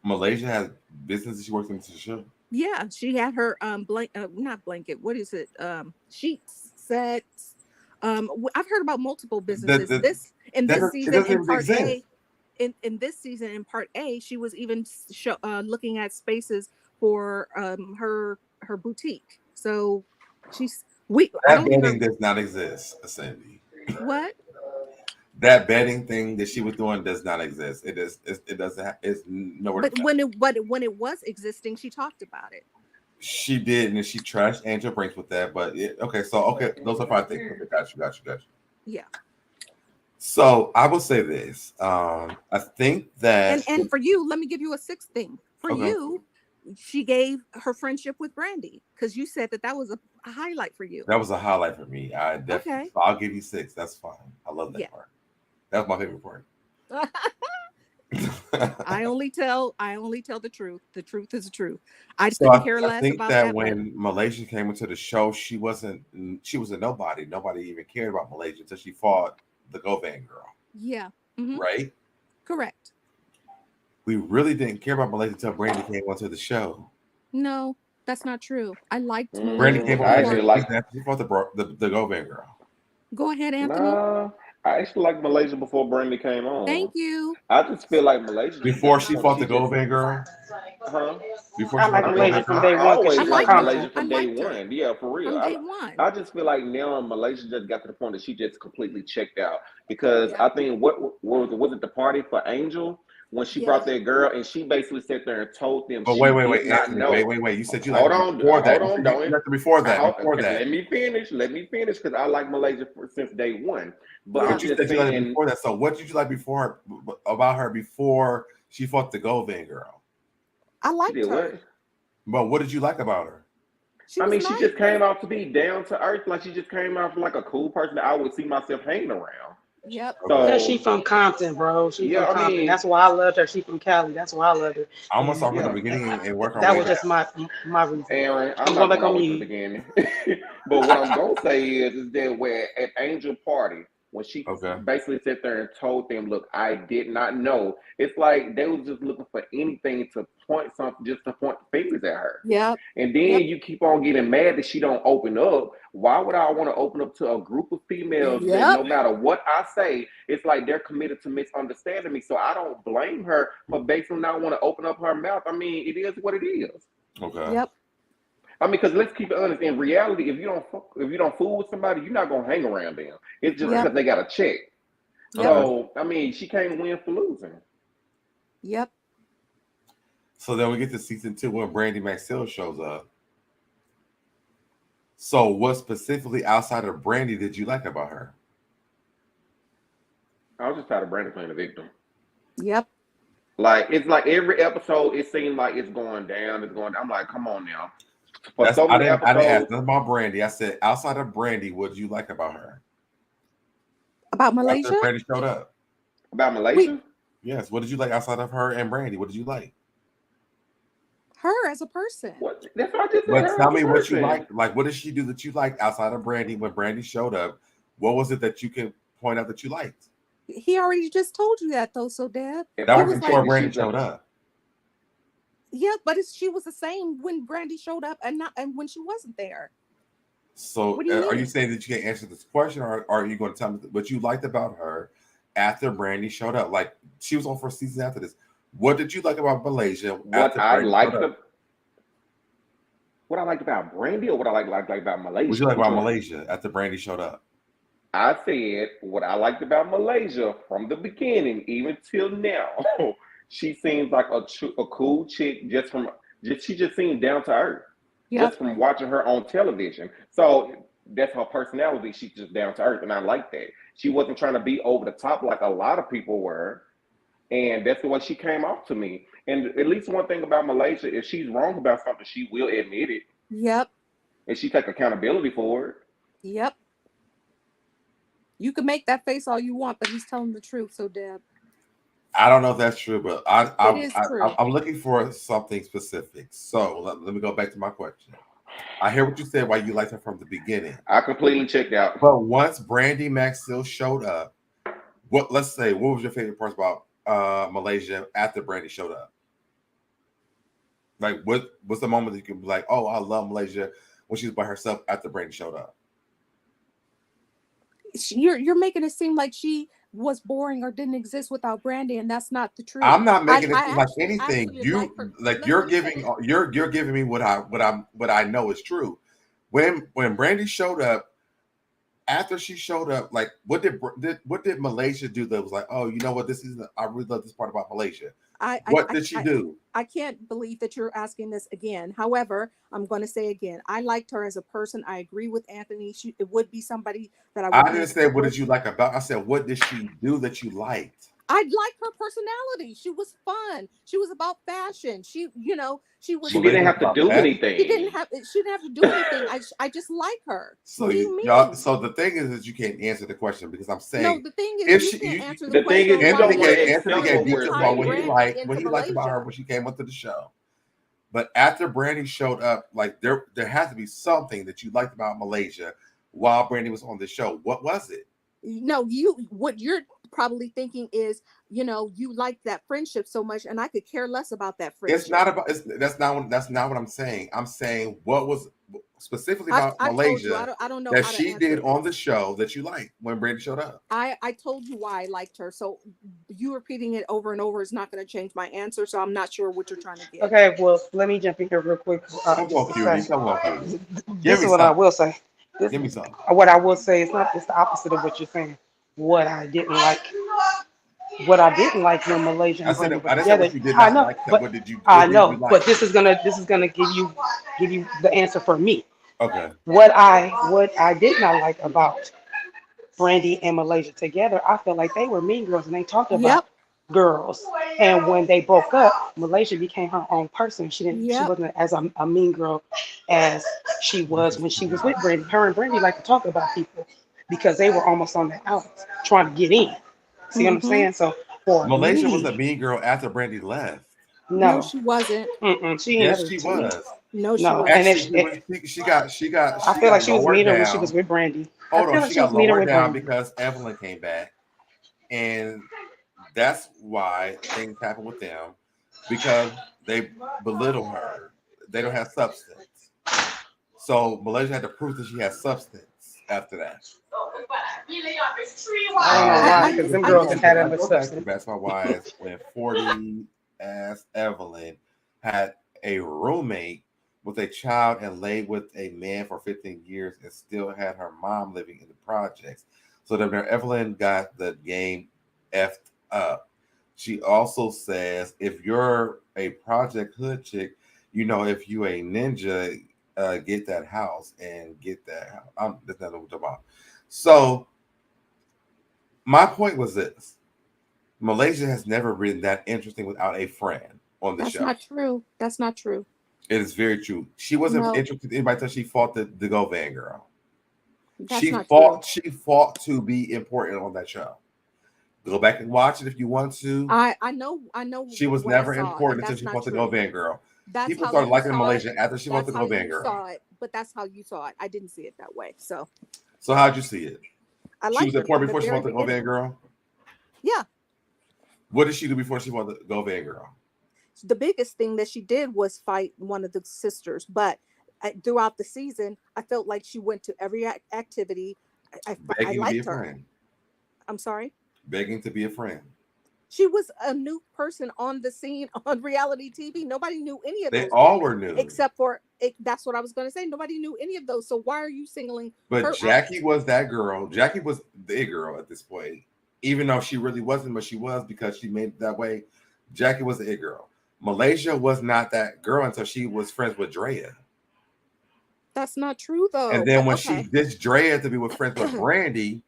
Malaysia has businesses she works into the show. Yeah, she had her not blanket. What is it? Sheets, sets. I've heard about multiple businesses. This season in part A. In this season in part A, she was even looking at spaces for her boutique. So that betting does not exist, Cindy. What? That betting thing that she was doing does not exist. It doesn't. It's nowhere. But when it was existing, she talked about it. She did, and she trashed Angel Brinks with that. But okay, those are 5 things. Okay, got you. Yeah. So I will say this. I think that and for you, let me give you a 6th thing. For you, she gave her friendship with Brandy because you said that was a highlight for you. That was a highlight for me. I definitely. Okay. I'll give you 6. That's fine. I love that part. That was my favorite part. I only tell the truth. The truth is the truth. I So couldn't care I less think about that Evelyn. when Malaysia came into the show, she was a nobody. Nobody even cared about Malaysia until she fought the Govan girl, Yeah. Hmm. right? Correct. We really didn't care about Malaysia until Brandy came onto the show. No, that's not true. I liked Brandy Malaysia came I onto the before. actually show like. after she fought the Govan girl. Go ahead, Anthony. Nah, I actually liked Malaysia before Brandy came Thank on. you. I just feel like Malaysia just got Before to the she point fought she the just, Govan girl. huh? Before I she fought like the I mean, Govan Malaysia girl. from I day one because always she I from liked liked her. Malaysia Compton. I from day liked her one. Yeah, for real. from I day one. I just feel like now Malaysia just got to the point that she just completely checked out because Yep. I think what was it the party for Angel when she brought Yes. that girl and she basically sat there and told them But she wait, did not Anthony, wait, know. wait. You said you liked Hold her on, before that. hold on, You don't liked her before that. Before okay, that. let me finish. Let me finish because I like Malaysia since day one. But Yeah. But I'm you just said you liked her saying, before that. So what did you like before about her before she fought the Govan girl? I she liked did her. what? But what did you like about her? She I was mean, she just nice. came out to be down to earth. Like she just came out like a cool person that I would see myself hanging around. Yep. Okay. Cause she So from Compton, bro. She yeah, from I Compton. mean, That's why I loved her. She from Cali. That's why I loved her. I'm gonna And start from the yeah, beginning and work our that way was down. just my reason. Aaron, I'm I'm going not back going on over to the mute. beginning. But what I'm gonna say is that where at Angel Party, when she Okay. basically sat there and told them, "Look, I did not know." It's like they was just looking for anything to point something, just to point fingers at her. Yep. And then Yep. you keep on getting mad that she don't open up. Why would I want to open up to a group of females that Yep. no matter what I say, it's like they're committed to misunderstanding me. So I don't blame her for basically not want to open up her mouth. I mean, it is what it is. Okay. Yep. I mean, because let's keep it honest. In reality, if you don't fool with somebody, you're not gonna hang around them. It's just Yep. because they got a check. Yep. Okay. So I mean, she can't win for losing. Yep. So then we get to season 2 when Brandy Maxwell shows up. So what specifically outside of Brandy did you like about her? I was just tired of Brandon playing the victim. Yep. Like it's like every episode, it seemed like it's going down. It's going. I'm like, come on now. For That's so many I didn't ask episodes nothing about Brandy. I said outside of Brandy, what did you like about her? About After Malaysia? Brandy showed up. about We Malaysia, Yes. What did you like outside of her and Brandy? What did you like? her as a person. what? That's what I just said. But Her tell as a me what you person. like. Like, what did she do that you liked outside of Brandy when Brandy showed up? What was it that you can point out that you liked? He already just told you that though, so Deb. If That He I was was can like, say before that Brandy she's a showed up. yeah, but she was the same when Brandy showed up and not and when she wasn't there. So What do you are you mean? saying that you can't answer this question, or are you going to tell me what you liked about her after Brandy showed up? Like she was on for a season after this. What did you like about Malaysia what after I Brandy showed liked. up? What I liked about Brandy, or what I like about What did you Malaysia. like Which about one? Malaysia after Brandy showed up? I said what I liked about Malaysia from the beginning, even till now. She seems like a cool chick. She just seems down to earth. Yep. Just from watching her on television. So that's her personality. She's just down to earth, and I like that. She wasn't trying to be over the top like a lot of people were, and that's the way she came off to me. And at least one thing about Malaysia, if she's wrong about something, she will admit it, Yep. and she take accountability for it. Yep. You can make that face all you want, but he's telling the truth, so Deb. I don't know if that's true, but It is true. I'm looking for something specific. So let me go back to my question. I hear what you said. Why you liked her from the beginning, I completely checked out. but once Brandy Maxwell showed up, what was your favorite part about Malaysia after Brandy showed up? Like what's the moment that you can be like, oh, I love Malaysia when she's by herself after Brandy showed up? You're making it seem like she was boring or didn't exist without Brandy, and that's not the truth. I'm not I making it I seem like actually anything. like her. You like Let me you're giving me what I know is true. When Brandy showed up, after she showed up, like what did Malaysia do that was like, oh, you know what, I really love this part about Malaysia. I I What I did she I do? I can't believe that you're asking this again. However, I'm going to say again, I liked her as a person. I agree with Anthony. It would be somebody that I would I be in didn't say love what with. did you like about. I said what did she do that you liked? I like her personality. She was fun. She was about fashion. She was. She didn't have to do She anything. didn't have. She didn't have to do anything. I just like her. So What do you y'all, mean? so the thing is that you can't answer the question because I'm No, saying the thing is, if you she, can't answer the the thing question. is, you don't wanna Anthony accept gave what we're details about saying. what he liked about her when she came onto the show. But after Brandy showed up, like there has to be something that you liked about Malaysia while Brandy was on the show. What was it? No, what you're probably thinking is, you like that friendship so much, and I could care less about that friendship. It's not about. That's not what I'm saying. I'm saying what was specifically about I told you, Malaysia I don't know that how to she answer did this. on the show that you liked when Brandy showed up. I told you why I liked her, so you repeating it over and over is not going to change my answer. So I'm not sure what you're trying to get. Okay, well, let me jump in here real quick. Come Just on, to cutie. say, Come on, cutie. this is what I will say. This, Give me something. what I will say is not. It's the opposite of what you're saying. What I didn't like. What I didn't like when Malaysia I and said Brandy it, were I didn't say together. what you did I not know, like. but What did you but like? this is gonna give you the answer for me. Okay. What I did not like about Brandy and Malaysia together, I felt like they were mean girls and they talked about Yep. girls. And when they broke up, Malaysia became her own person. She Yep. wasn't as a mean girl as she was when she was with Brandy. Her and Brandy like to talk about people because they were almost on the outs trying to get in. See what I'm Mm-hmm. saying? So for Malaysia was a me, mean girl after Brandy left. No, no, she wasn't. she ain't Yes, never she to me. was. No, she No, wasn't. and Actually, she got I feel like she was lowered meaner when she was down. with Brandy. I Hold feel on, like she she was got meaner lowered with down Brandy. because Evelyn came back, and that's why things happen with them because they belittle her. They don't have substance. So Malaysia had to prove that she has substance after that. I don't know why, I because just them I girls just have had I that much go back to substance. That's My Wives when 40 ass Evelyn had a roommate with a child and lay with a man for 15 years and still had her mom living in the projects. So that Evelyn got the game effed up. She also says if you're a project hood chick, if you a ninja, get that house and get that house. That's not what we're talking about. So my point was this. Malaysia has never been that interesting without a friend on the That's show. not true. That's not true. It is very true. She wasn't No. interested in anybody until she fought the Govan girl. That's She not fought. true. She fought to be important on that show. Go back and watch it if you want to. I know She was what I never saw, and important until that's she not fought the true. Govan girl. That's People how started you liking saw Malaysia it. after she fought That's the how Govan you girl. saw it, but that's how you saw it. I didn't see it that way. So How'd you see it? I She was liked her important from before the she very fought the Govan beginning. girl. Yeah. What did she do before she fought the Govan girl? The biggest thing that she did was fight one of the sisters, but throughout the season, I felt like she went to every activity. I Begging to be a liked her. friend. I'm sorry. Begging to be a friend. She was a new person on the scene on reality TV. Nobody knew any of They those all people, were new. except for it. That's what I was going to say. Nobody knew any of those. So why are you singling But her Jackie out? was that girl. Jackie was the girl at this point, even though she really wasn't, but she was because she made it that way. Jackie was the it girl. Malaysia was not that girl until she was friends with Drea. That's not true, though. And then But when okay. she ditched Drea to be with friends with Brandy,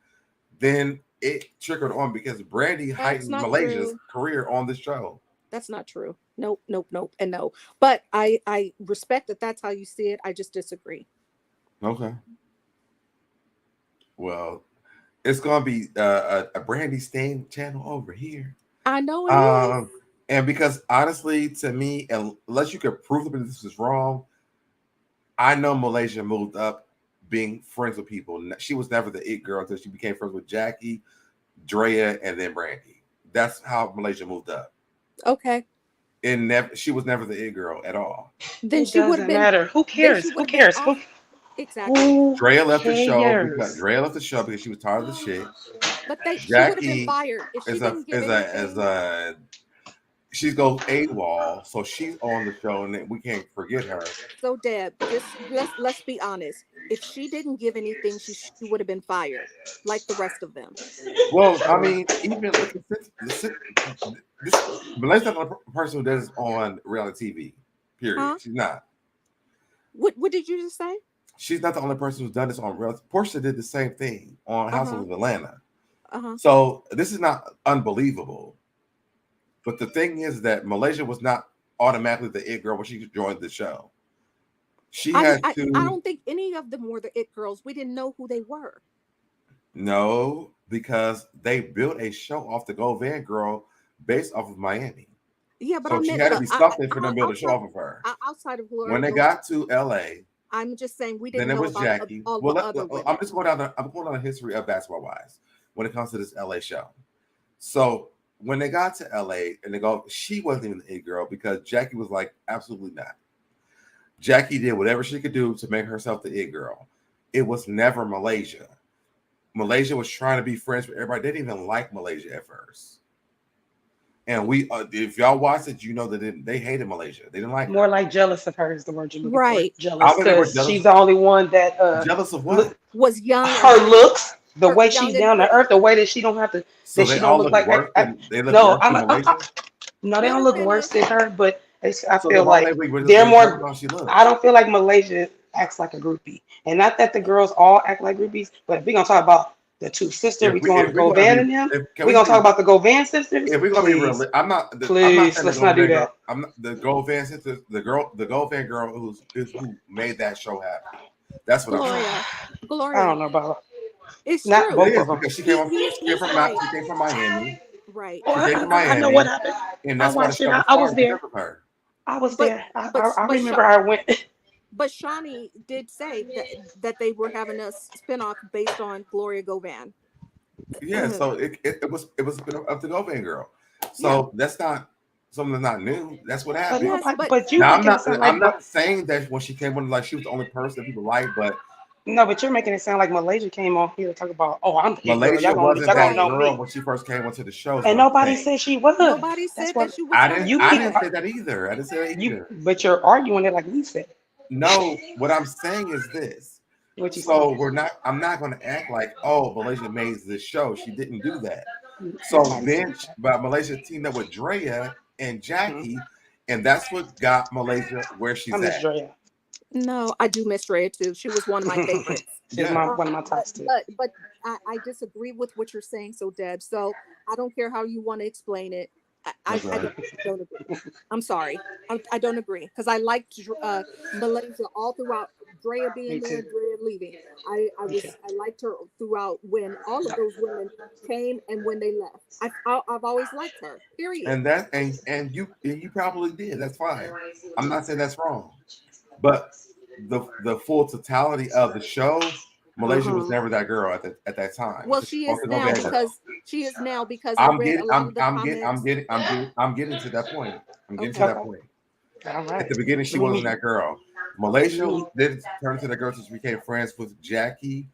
then it trickled on because Brandy That's heightened not Malaysia's true. career on the show. That's not true. Nope, nope, nope, and no. But I respect that that's how you see it. I just disagree. Okay. Well, it's gonna be a Brandy Stain channel over here. I know it is. And because honestly, to me, unless you could prove that this is wrong, I know Malaysia moved up being friends with people. She was never the it girl until she became friends with Jackie, Drea, and then Brandy. That's how Malaysia moved up. Okay. She was never the it girl at all. Then It she would have doesn't been. matter. Who Then cares? she Who would have been cares? off. Exactly. Who Drea left the show cares? because she was tired of the shit. But she would have been Jackie fired if she is didn't give anything. she goes AWOL, so she's on the show, and we can't forget her. So Deb, just let's be honest. If she didn't give anything, she would have been fired, like the rest of them. Well, I mean, even look at this. Malaysia's not a person who does on reality TV. Period. Huh? She's not. What did you just say? She's not the only person who's done this on reality. Portia did the same thing on Housewives of Atlanta. So this is not unbelievable. But the thing is that Malaysia was not automatically the it girl when she joined the show. She had to. I don't think any of them were the it girls. We didn't know who they were. No, because they built a show off the Go Van girl based off of Miami. Yeah, but so I meant she had to be something for them to build a show off of her. Outside of Gloria, When they got to LA, I'm just saying we didn't then it know was about Jackie. all Well, the other women. I'm just going down. I'm going on a history of basketball wise when it comes to this LA show. So when they got to LA and they go, she wasn't even the it girl because Jackie was like, absolutely not. Jackie did whatever she could do to make herself the it girl. It was never Malaysia. Malaysia was trying to be friends with everybody. They didn't even like Malaysia at first. And we, if y'all watched it, you know that they hated Malaysia. They didn't like More her. like jealous of her is the word you're looking Right. for. Jealous because she's the only one that jealous of what? Was young. Her looks, the way she's down to earth, the way that she don't have to. So that they she all don't look look like. worse than they look worse than Malaysia. No, they don't look worse than her, but I So feel like they're more. I don't feel like Malaysia acts like a groupie, and not that the girls all act like groupies. But if we're gonna talk about the two sisters, we're going to go Van and them. We're gonna talk about the Go Van sisters. If we're gonna be real, I'm not. Please, let's not do that. I'm not the Go Van sisters. The Go Van girl who made that show happen. That's what I'm saying. Gloria. I don't know about. It's not true. both of them. Because she came from Miami. Right. Oh, She came from Miami. I know what happened. And that's I watched it. I was there. I was there. I remember I went. But Shawnee did say that they were having a spinoff based on Gloria Govan. Yeah, so it was a spinoff of the Go Van girl. So that's not something that's not new. That's what happened. But you now, I'm not saying that when she came on, like she was the only person that people like, but no, but you're making it sound like Malaysia came on here to talk about. Oh, I'm the Malaysia girl. wasn't y'all that gonna know girl me. when she first came onto the show. And nobody said she was. Nobody said that she was. I didn't say that either. I didn't say that either. But you're arguing it like we said. No, what I'm saying is this. So I'm not going to act like, oh, Malaysia made this show. She didn't do that. So then, but Malaysia teamed up with Drea and Jackie, and that's what got Malaysia where she's at. Drea. No, I do miss Drea too. She was one of my favorites. She's one of my tops too. But I disagree with what you're saying, so Deb. So I don't care how you want to explain it. I don't agree. I'm sorry. I don't agree because I liked Malaysia all throughout. Drea being there, Drea leaving. I liked her throughout when all of those women came and when they left. I've always liked her. Period. And you probably did. That's fine. I'm not saying that's wrong, but the full totality of the show, Malaysia was never that girl at that time. Well, she is now because I'm getting to that point. I'm getting to that point. All right. At the beginning, she wasn't that girl. Malaysia did turn to that girl since we became friends with Jackie,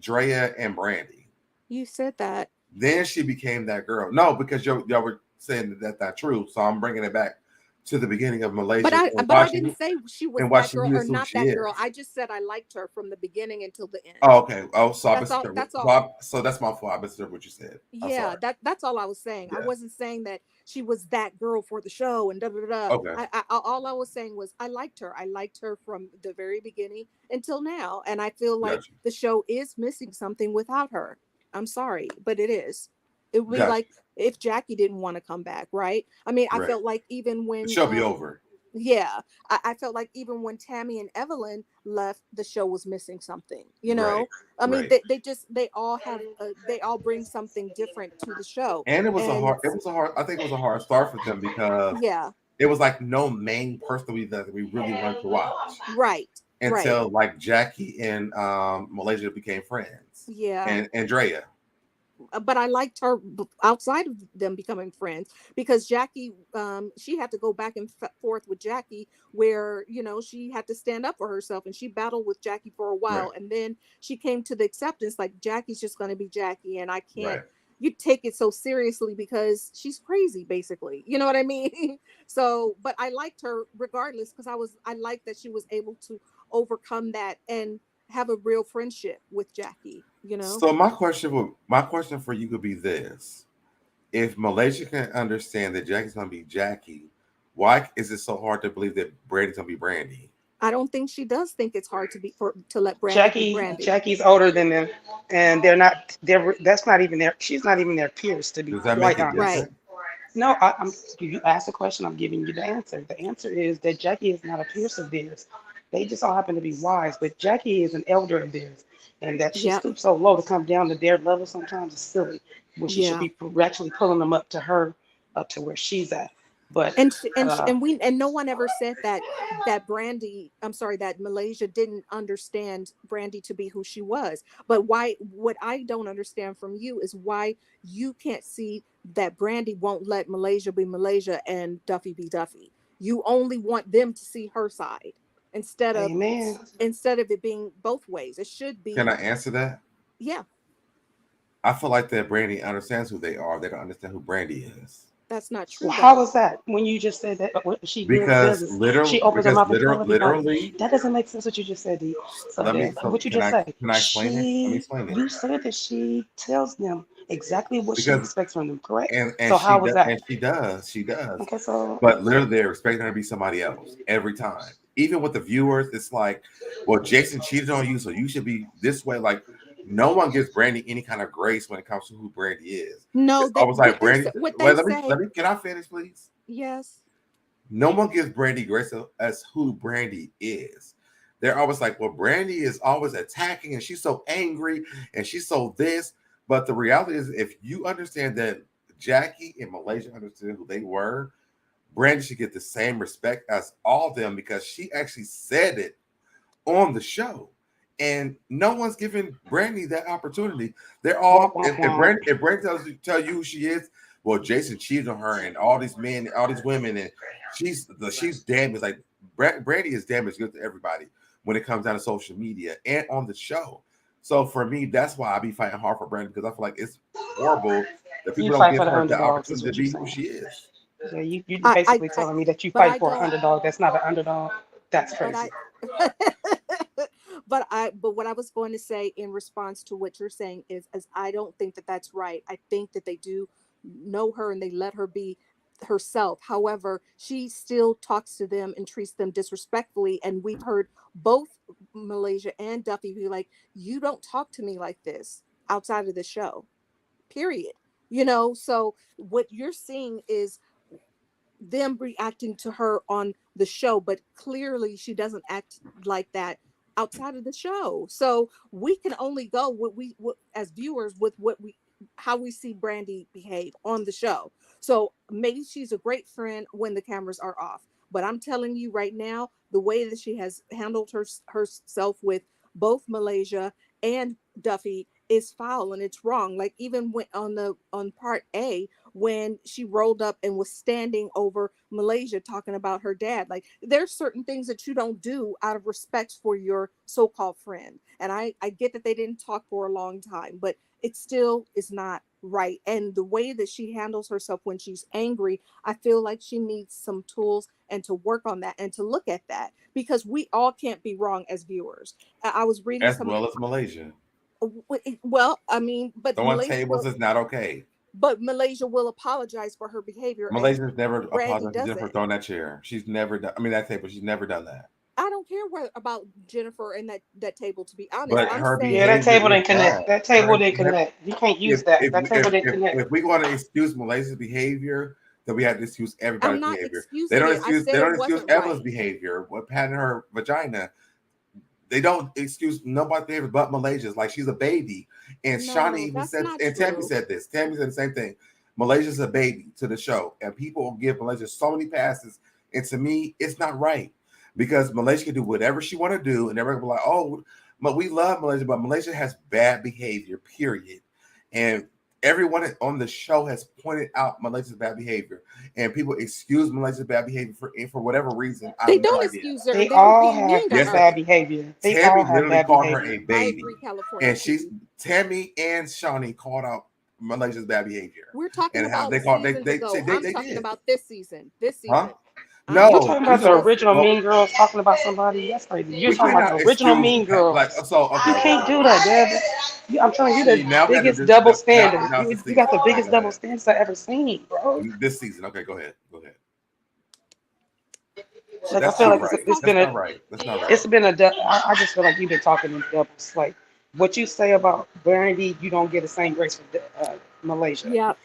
Drea, and Brandy. You said that. Then she became that girl. No, because y'all were saying that's not true. So I'm bringing it back to the beginning of Malaysia. But I didn't say she was that girl or not that girl. I just said I liked her from the beginning until the end. Oh, okay. Oh, so that's all. So that's my fault. I misunderstood what you said. Yeah, that's all I was saying. Yeah. I wasn't saying that she was that girl for the show and da da da. Okay. All I was saying was I liked her. I liked her from the very beginning until now, and I feel like the show is missing something without her. I'm sorry, but it is. It would be like if Jackie didn't want to come back, right? I mean, I felt like even when the show be over. Yeah, I felt like even when Tammy and Evelyn left, the show was missing something. You know, I mean, they all bring something different to the show. And I think it was a hard start for them because it was like no main person that we really wanted to watch. Right. Until like Jackie and Malaysia became friends. Yeah. And Andrea. But I liked her outside of them becoming friends because Jackie, she had to go back and forth with Jackie where, you know, she had to stand up for herself and she battled with Jackie for a while. And then she came to the acceptance like Jackie's just going to be Jackie and I can't, you take it so seriously because she's crazy basically. You know what I mean? So, but I liked her regardless because I liked that she was able to overcome that and have a real friendship with Jackie, you know? So my question for you could be this. If Malaysia can understand that Jackie's going to be Jackie, why is it so hard to believe that Brandy's going to be Brandy? I don't think she does think it's hard to let Brandy be Brandy. Jackie's older than them, and they're not. That's not even their. She's not even their peers, to be Does that make quite it honest. Right. different? No, you asked a question. I'm giving you the answer. The answer is that Jackie is not a peer of theirs. They just all happen to be wise, but Jackie is an elder of theirs, and that she Yep. stoops so low to come down to their level sometimes is silly. When she should Yeah. be actually pulling them up to her, up to where she's at. But And no one ever said that Brandy, I'm sorry, that Malaysia didn't understand Brandy to be who she was. But why, what I don't understand from you is why you can't see that Brandy won't let Malaysia be Malaysia and Duffy be Duffy. You only want them to see her side instead of amen. it being both ways. It should Can be, I answer that? yeah, I feel like that Brandy understands who they are. They don't understand who Brandy is. that's not true Well, how though. was that? When you just said that, what she literally does is she opens her Because mouth and tells everybody. literally, That doesn't make sense what you just said, D. So then, what you can just I say? explain it? Let me explain it. You said that she tells them exactly what she Because expects from them, correct? and So how she was does, that? she does. Okay, so But literally, they're expecting her to be somebody else every time. Even with the viewers, it's like, well, Jason cheated on you, so you should be this way. Like, no one gives Brandy any kind of grace when it comes to who Brandy is. No, It's always like Brandy. what they Wait, say. let me. Can I finish, please? Yes. No one gives Brandy grace as who Brandy is. They're always like, well, Brandy is always attacking, and she's so angry, and she's so this. But the reality is, if you understand that Jackie and Malaysia understood who they were, Brandy should get the same respect as all of them because she actually said it on the show. And no one's giving Brandy that opportunity. They're all womp womp womp. if Brandy tell you who she is, well, Jason cheated on her and all these men, all these women, and she's damaged. Like Brandy is damaged good to everybody when it comes down to social media and on the show. So for me, that's why I be fighting hard for Brandy because I feel like it's horrible that people You don't fight give for the her the underdogs, is opportunity to what you're be who saying. she is. Yeah, you I, basically telling me that you but fight I for an don't, underdog that's not an underdog. That's but crazy. I, but what I was going to say in response to what you're saying is I don't think that that's right. I think that they do know her and they let her be herself. However, she still talks to them and treats them disrespectfully. And we've heard both Malaysia and Duffy be like, you don't talk to me like this outside of the show, period. So what you're seeing is them reacting to her on the show, but clearly she doesn't act like that outside of the show. So we can only go as viewers with how we see Brandy behave on the show. So maybe she's a great friend when the cameras are off, but I'm telling you right now, the way that she has handled herself with both Malaysia and Duffy is foul and it's wrong. Like even when on part A, when she rolled up and was standing over Malaysia talking about her dad. Like there's certain things that you don't do out of respect for your so-called friend. And I get that they didn't talk for a long time, but it still is not right. And the way that she handles herself when she's angry, I feel like she needs some tools and to work on that and to look at that because we all can't be wrong as viewers. I was reading As some, well as Malaysia. well, I mean, but Throwing tables is not okay. Malaysia will apologize for her behavior and Malaysia's never Brandy apologized to Jennifer doesn't. throwing that chair. She's never done. I mean, that table. She's never done that. I don't care about Jennifer and that table, to be honest. But I'm her Yeah, saying that behavior table is didn't bad. connect. That table didn't connect. You can't use that. That table didn't connect. If we want to excuse Malaysia's behavior, then we have to excuse I'm everybody's not behavior. They excusing don't it. I excuse. They said it don't excuse wasn't Evelyn's right. behavior. What patting her vagina. They don't excuse nobody's behavior but Malaysia's. Like she's a baby, and Shawnee No, even that's said, not and Tammy true. said this. Tammy said the same thing. Malaysia's a baby to the show, and people will give Malaysia so many passes. And to me, it's not right because Malaysia can do whatever she want to do, and everyone will be like, "Oh, but we love Malaysia," but Malaysia has bad behavior. Period. And everyone on the show has pointed out Malaysia's bad behavior, and people excuse Malaysia's bad behavior for whatever reason. I They have no don't idea. excuse her. They They were all being have mean to Yes, her. bad behavior. They Tammy all have literally bad called her behavior. a I baby, agree, California. and Tammy and Shawnee called out Malaysia's bad behavior We're talking and how about they called seasons ago. I'm they talking did, about this season. This huh? season. I'm You're No, talking talking we about about the talk. this original Well, Mean Girls talking about somebody. That's crazy. You're we talking about cannot the original excuse Mean Girls. You okay. can't do that, Deb. I'm telling you, See, the now we got to biggest do double now. standard. Now it's the You season. got the Okay, biggest go double ahead. standards I ever seen, bro. This season, okay, go ahead. Like I That's feel not like right. it's That's been not a right. That's not right. it's been a I just feel like you've been talking in doubles. Like what you say about Brandy, you don't get the same grace for Malaysia. Yep.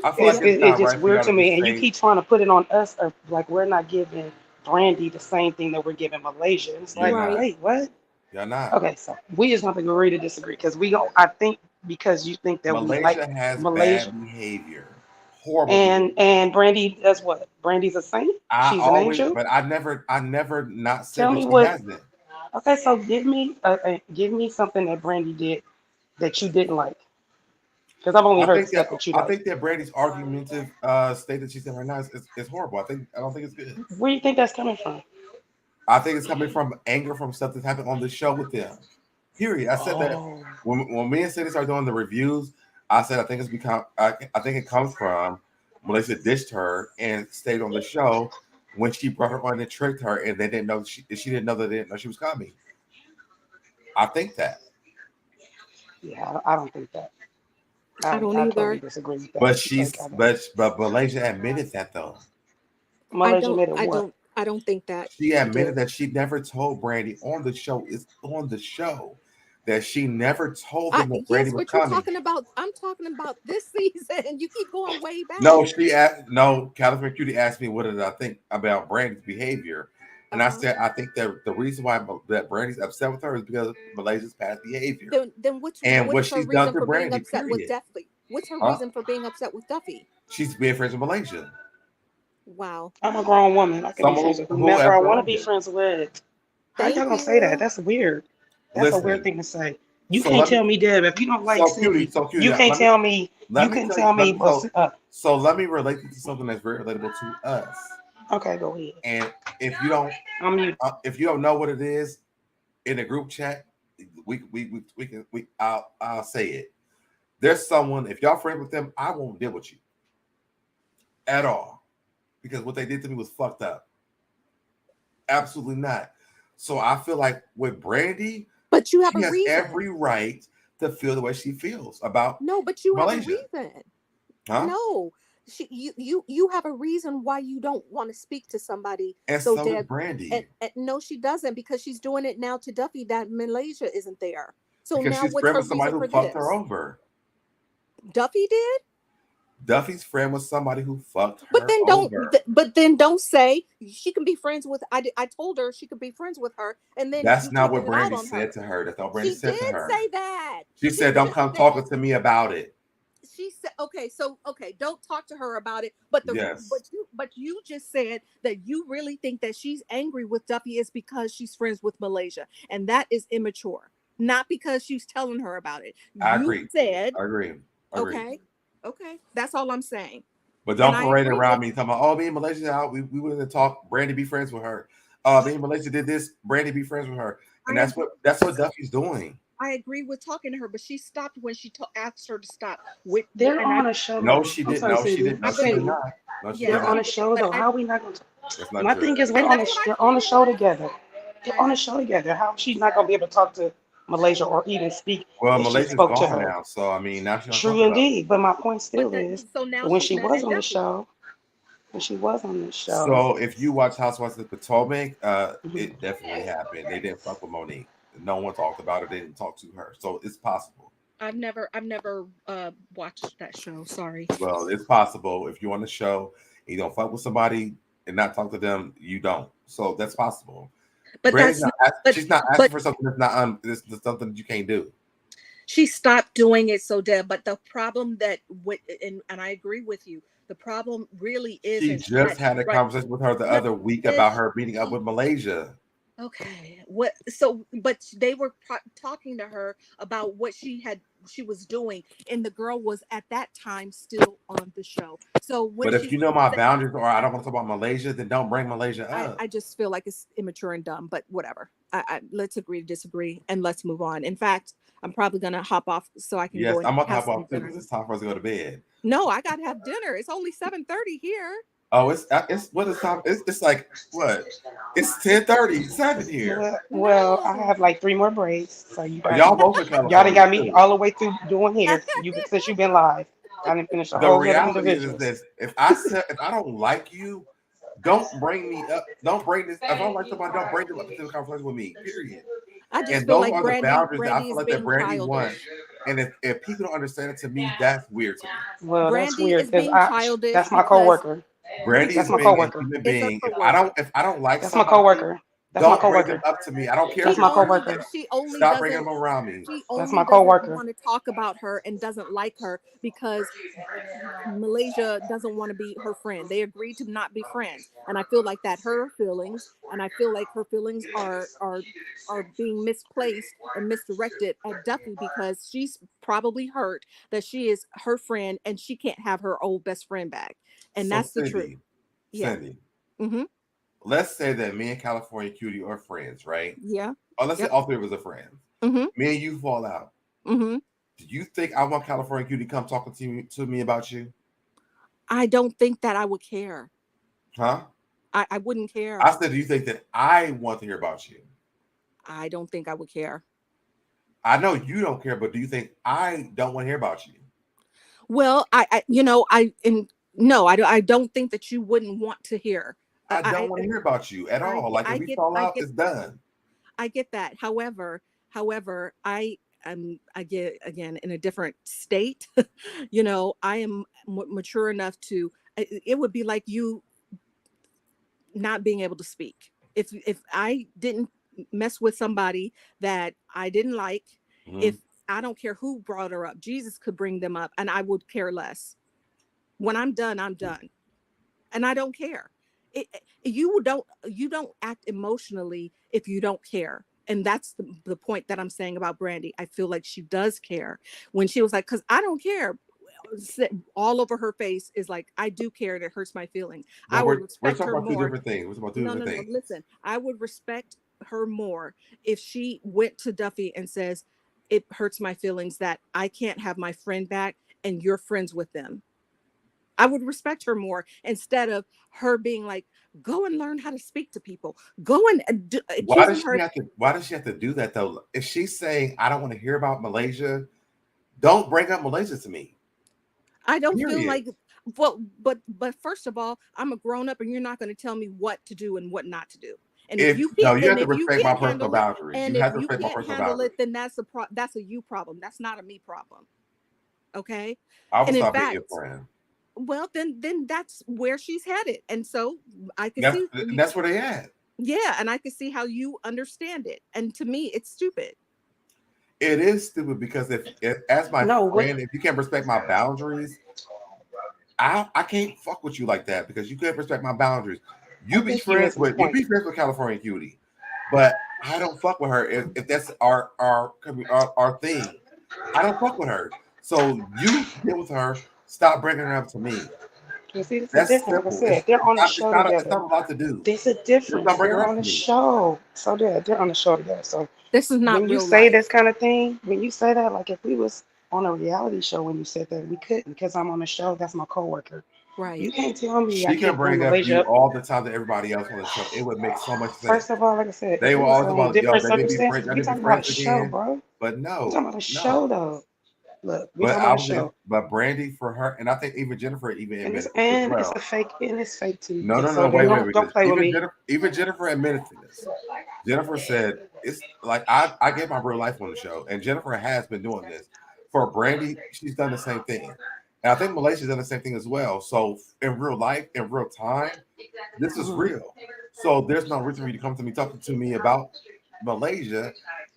I feel like It's Yep. it's it's not just right for weird y'all to to me, just and you say keep trying to put it on us, or like we're not giving Brandy the same thing that we're giving Malaysia. It's you're like, Right. not. wait, what? You're not. Okay, so we just have to agree to disagree because we don't. I think because you think that we like Malaysia has Malaysia, bad behavior, horrible behavior. and Brandy does what? Brandy's a saint. I She's an always, angel. but I never not said Tell that me she what. hasn't. Okay, so give me something that Brandy did that you didn't like, because I've only heard the stuff that you I like. think that Brandy's argumentative state that she's in right now is horrible. I don't think it's good. Where do you think that's coming from? I think it's coming from anger from stuff that's happened on the show with them. Period. I said that Oh, when me and Sadie started doing the reviews, I said I think it's become I think it comes from Melissa ditched her and stayed on the show when she brought her on and tricked her, and they didn't know she didn't know that they didn't know she was coming. I think that. yeah, I don't think that. I don't I totally either. disagree with that But because she's I don't. but Malaysia admitted that though. I Malaysia don't. made it I what? don't. I don't think that She she admitted did. that she never told Brandy on the show. It's on the show that she never told them that Brandy Yes, was but you're coming. talking about. I'm talking about this season. You keep going way back. No, she asked. No, Catherine Cutie asked me what did I think about Brandy's behavior, and I Uh-huh. said I think that the reason why that Brandy's upset with her is because of Malaysia's past behavior Then and what what is her she's done reason to for being Brandy. upset with Period. Duffy? What's her Huh? reason for being upset with Duffy? She's being friends with Malaysia. Wow. I'm a grown woman. I can be Someone friends with whomever I whoever want to owned be it. friends with. How y'all Thank gonna say that? you. That's weird. That's a weird Listen. thing to say. You So can't let me. tell me, Deb, if you don't like Cindy, So cutie. you can't Let me tell me. You let me couldn't tell you. tell me. Well, So let me relate it to something that's very relatable to us. okay, go ahead. And I'm mute. if you don't know what it is in a group chat, I'll say it. There's someone, if y'all friends with them, I won't deal with you at all because what they did to me was fucked up. Absolutely not. So I feel like with Brandy, But you have she a has reason. every right to feel the way she feels about No, but you have a Malaysia. reason. Huh? No. You have a reason why you don't want to speak to somebody. And So so does Deb, Brandy. and no, she doesn't, because she's doing it now to Duffy that Malaysia isn't there. So Because now she's what's friends her with somebody reason who for fucked her this? over. Duffy did? Duffy's friend was somebody who fucked But her over. then don't say she can be friends with. I told her she could be friends with her, and then That's you not taking what it out Brandy on said her. to her. That's not what Brandy She said to did her. say that. She said, "Don't Just come said talking to me about it." she said okay. So okay, don't talk to her about it. Yes, But you just said that you really think that she's angry with Duffy is because she's friends with Malaysia, and that is immature. Not because she's telling her about it. I You agree. said I agree. I agree. okay, okay. That's all I'm saying, But and don't I parade agree around with me you. talking about, oh, me and Malaysia out. We wouldn't talk. Brandy be friends with her. Me and Malaysia did this. Brandy be friends with her, and I agree. that's what Duffy's doing. I agree with talking to her, but she stopped when she asked her to stop. With They're and I on a show No, though. she I'm did. sorry, No, she Cindy. did. No, she did Cindy, not. No, she did they're yes, on she not. a did. show But though. I How are we not going to? That's not My true. thing is, and that's what I they're on the told show her. together. They're on the show together. How is she not going to be able to talk to Malaysia or even speak Well, if she Malaysia's spoke to gone her? now, so I mean, now she don't talk True about it. indeed. But my point But still that is, so now when she's she mad was at on the Duffy. show, when she was on the show, So if you watch Housewives of Potomac, mhm. it definitely happened. They didn't fuck with Monique. No one talked about it. They didn't talk to her. So it's possible. I've never watched that show. Sorry. Well, it's possible if you're on the show and you don't fuck with somebody and not talk to them, you don't. So that's possible. But Brandy's that's not. not but She's not asking but for something that's not. This is something that you can't do. she stopped doing it, so Deb. But the problem that with and I agree with you. The problem really She isn't just that had a right. conversation with her the No, other week and about her meeting up with Malaysia. okay. What so but they were talking to her about what she was doing, and the girl was at that time still on the show. So when But if she you know my boundaries or I don't want to talk about Malaysia, then don't bring Malaysia up. I just feel like it's immature and dumb, but whatever. Let's agree to disagree and let's move on. In fact, I'm probably gonna hop off so I can Yes, go and I'm gonna have talk some about too dinner. because it's time for us to go to bed. No, I gotta have dinner. It's only 7:30 here. Oh, it's what is time? It's like what? It's 10:37 here. Well, I No. have like 3 more braids, so Y'all both in y'all done California got me too. all the way through doing here. Since you've been live, I didn't finish a The whole head of reality is individuals. this: if I don't like you, don't bring me up. Don't bring this. If I don't like somebody, don't bring them up into the conversation with me. Period. I just And feel those like are the boundaries that I Brandy feel is like that being Brandy wants. childish. And if people don't understand it, to me, that's weird to me. Well, that's Brandy weird is because being childish that's my because coworker. Brandy That's is my being a coworker. human it's her being. coworker. If I don't like That's my somebody, coworker. That's my don't bring them coworker. up to me. I don't care That's if you're my friends. coworker. She only Stop bringing doesn't them around me. she That's only my doesn't coworker. want to talk about her and doesn't like her because Malaysia doesn't want to be her friend. They agreed to not be friends, and I feel like that hurt her feelings, and I feel like her feelings are being misplaced and misdirected at Duffy because she's probably hurt that she is her friend and she can't have her old best friend back, and So that's the truth. Cindy, Yeah. Cindy, Mm-hmm. let's say that me and California Cutie are friends, right? Yeah. Or let's say Yep. all three of us are friends. Mm-hmm. Me and you fall out. Mm-hmm. Do you think I want California Cutie to come talking to me about you? I don't think that I would care. Huh? I wouldn't care. I said, do you think that I want to hear about you? I don't think I would care. I know you don't care, but do you think I don't want to hear about you? Well, no, I don't think that you wouldn't want to hear. I don't want to hear about you at all. Like if we fall out, it's done. I get that. However, I get again in a different state. I am mature enough to. It would be like you not being able to speak. If I didn't mess with somebody that I didn't like, if I don't care who brought her up, Jesus could bring them up, and I would care less. When I'm done, and I don't care. You don't act emotionally if you don't care. And that's the point that I'm saying about Brandy. I feel like she does care when she was like, because I don't care. All over her face is like, I do care, and it hurts my feelings. But I would we're respect talking her about two more. different things. We're talking about two different No. things. Listen, I would respect her more if she went to Duffy and says, it hurts my feelings that I can't have my friend back and you're friends with them. I would respect her more instead of her being like, go and learn how to speak to people. Go and accusing her. Why does she have to do that though? If she's saying I don't want to hear about Malaysia, don't bring up Malaysia to me. I don't feel like, well, but first of all, I'm a grown up, and you're not going to tell me what to do and what not to do. And if you can't, you have to respect my personal boundaries. and you if have to you respect my can't personal handle boundaries. it, then that's a you problem. That's not a me problem. Okay. I will And in stop being fact, your friend. well, then that's where she's headed, and so I can see That's where they at. Yeah, and I can see how you understand it, and to me, it's stupid. It is stupid because if as my friend, if you can't respect my boundaries, I can't fuck with you like that because you can't respect my boundaries. You be friends with California Cutie, but I don't fuck with her if that's our thing. I don't fuck with her. So you deal with her. Stop bringing her up to me. You see, that's different. Like I said, they're on the show together. It's not a lot to do. There's a difference. They're on the show. So they're on the show together. So this is not when you say this kind of thing, when you say that, like if we was on a reality show when you said that, we couldn't because I'm on the show. That's my coworker. Right. You can't tell me she can bring up you all the time to everybody else on the show. It would make so much sense. First of all, like I said, they were always about different circumstances. We talking about a show, again. bro. But no, we talking about a show though. Look, we talking about a show. But Brandy for her, and I think even Jennifer it's a fake, and it's fake too. No, wait. Don't play with me. Even Jennifer admitted to this. Jennifer said it's like I get my real life on the show, and Jennifer has been doing this. For Brandy, she's done the same thing. And I think Malaysia's done the same thing as well. So in real life, in real time, this is real. So there's no reason for you to come to me talking to me about Malaysia.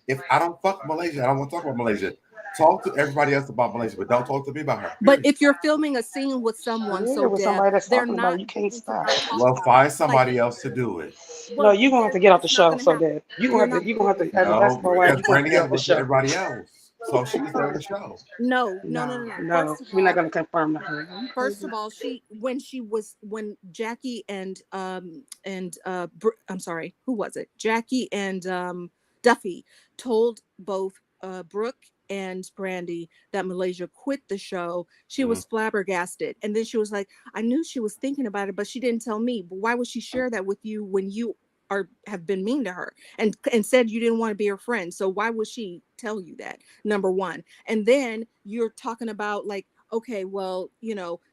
If I don't fuck Malaysia, I don't want to talk about Malaysia. Talk to everybody else about Malaysia, but don't talk to me about her. But if you're filming a scene with someone, with somebody that's talking about, you can't stop. Well, find somebody else to do it. No, you're gonna have to get off the show. So that you're gonna have to. As a basketball wife, you Brandy get off the show. Everybody else, so she was there on the show. No. We're not gonna confirm that. First of all, when Jackie and I'm sorry, who was it? Jackie and Duffy told both Brooke and Brandy that Malaysia quit the show. She was flabbergasted, and then she was like, I knew she was thinking about it, but she didn't tell me. But why would she share that with you when you have been mean to her and said you didn't want to be her friend? So why would she tell you that? Number one. And then you're talking about like, okay, well,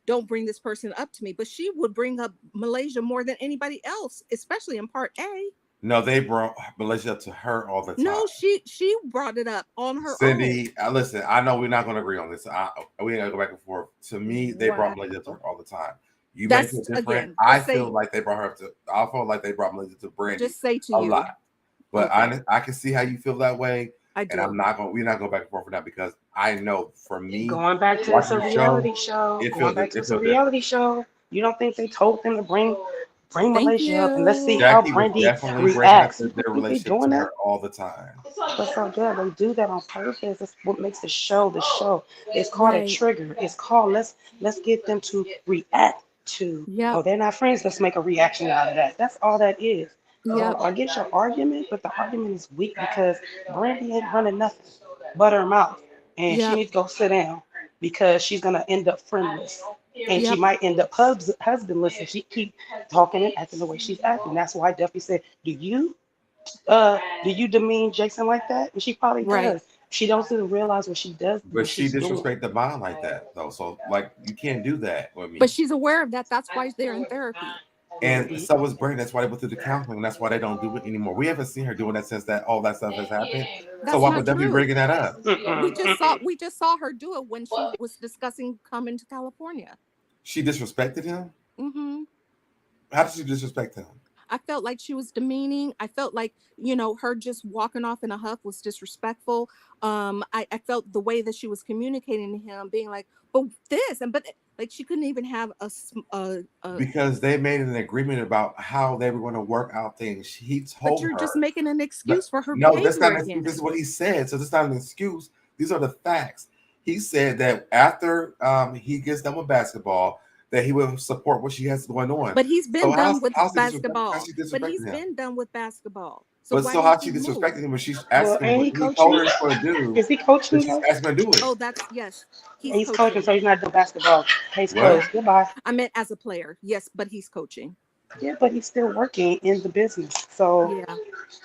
don't bring this person up to me. But she would bring up Malaysia more than anybody else, especially in part A. No, they brought Malaysia up to her all the time. No, she brought it up on her own. Cindy, listen, I know we're not going to agree on this. We ain't going to go back and forth. To me, they brought Malaysia up to her all the time. You may feel That's different. again. I feel like they brought her up to. I feel like they brought Malaysia to Brandy Just say to a you. lot. But Okay. I can see how you feel that way. I do. And we're not going to go back and forth for that because I know for me, Going back to it's a reality show. Going back to it's a reality show. You don't think they told them to bring Thank Malaysia up and let's see you. how Jackie was Brandy definitely bringing up reacts. You their think they relationship doing to that? her all the time. But so yeah, they do that on purpose. It's what makes the show the show. It's called a Right. trigger. It's called let's get them to react to. Yep. Oh, they're not friends. Let's make a reaction out of that. That's all that is. Yep. So I get your argument, but the argument is weak because Brandy ain't running nothing but her mouth, and she Yep. needs to go sit down because she's gonna end up friendless, and she Yep. might end up husbandless if she keep talking and acting the way she's acting. That's why Duffy said, do you demean Jason like that? And she probably Right. does. She doesn't realize what she does, But what she she's doing. disrespect the bond like that though. So like you can't do that with me. But she's aware of that. That's why they're in therapy. And so was Brandon. That's why they went through the counseling. And that's why they don't do it anymore. We haven't seen her doing that since that all that stuff has happened. So That's why not would they be true. bringing that up? We just saw her do it when she was discussing coming to California. She disrespected him. Mm-hmm. How did she disrespect him? I felt like she was demeaning. I felt like, her just walking off in a huff was disrespectful. I felt the way that she was communicating to him, being like, but this and but like she couldn't even have a Because they made an agreement about how they were going to work out things. He told but you're her. just making an excuse for her No, that's not behavior an excuse. again. This is what he said. So this is not an excuse. These are the facts. He said that after he gets done with basketball, that he will support what she has going on. But he's been done with basketball. How's she But disrespecting he's him? been done with basketball. But why so did how she he move? disrespecting him when she's Well, asking ain't what he he coaching? told her to do? Is he coaching? She's asking him to do it. Oh, that's yes. He's coaching, so he's not doing basketball. Case What? closed. Goodbye. I meant as a player, yes, but he's coaching. Yeah, but he's still working in the business. So Yeah.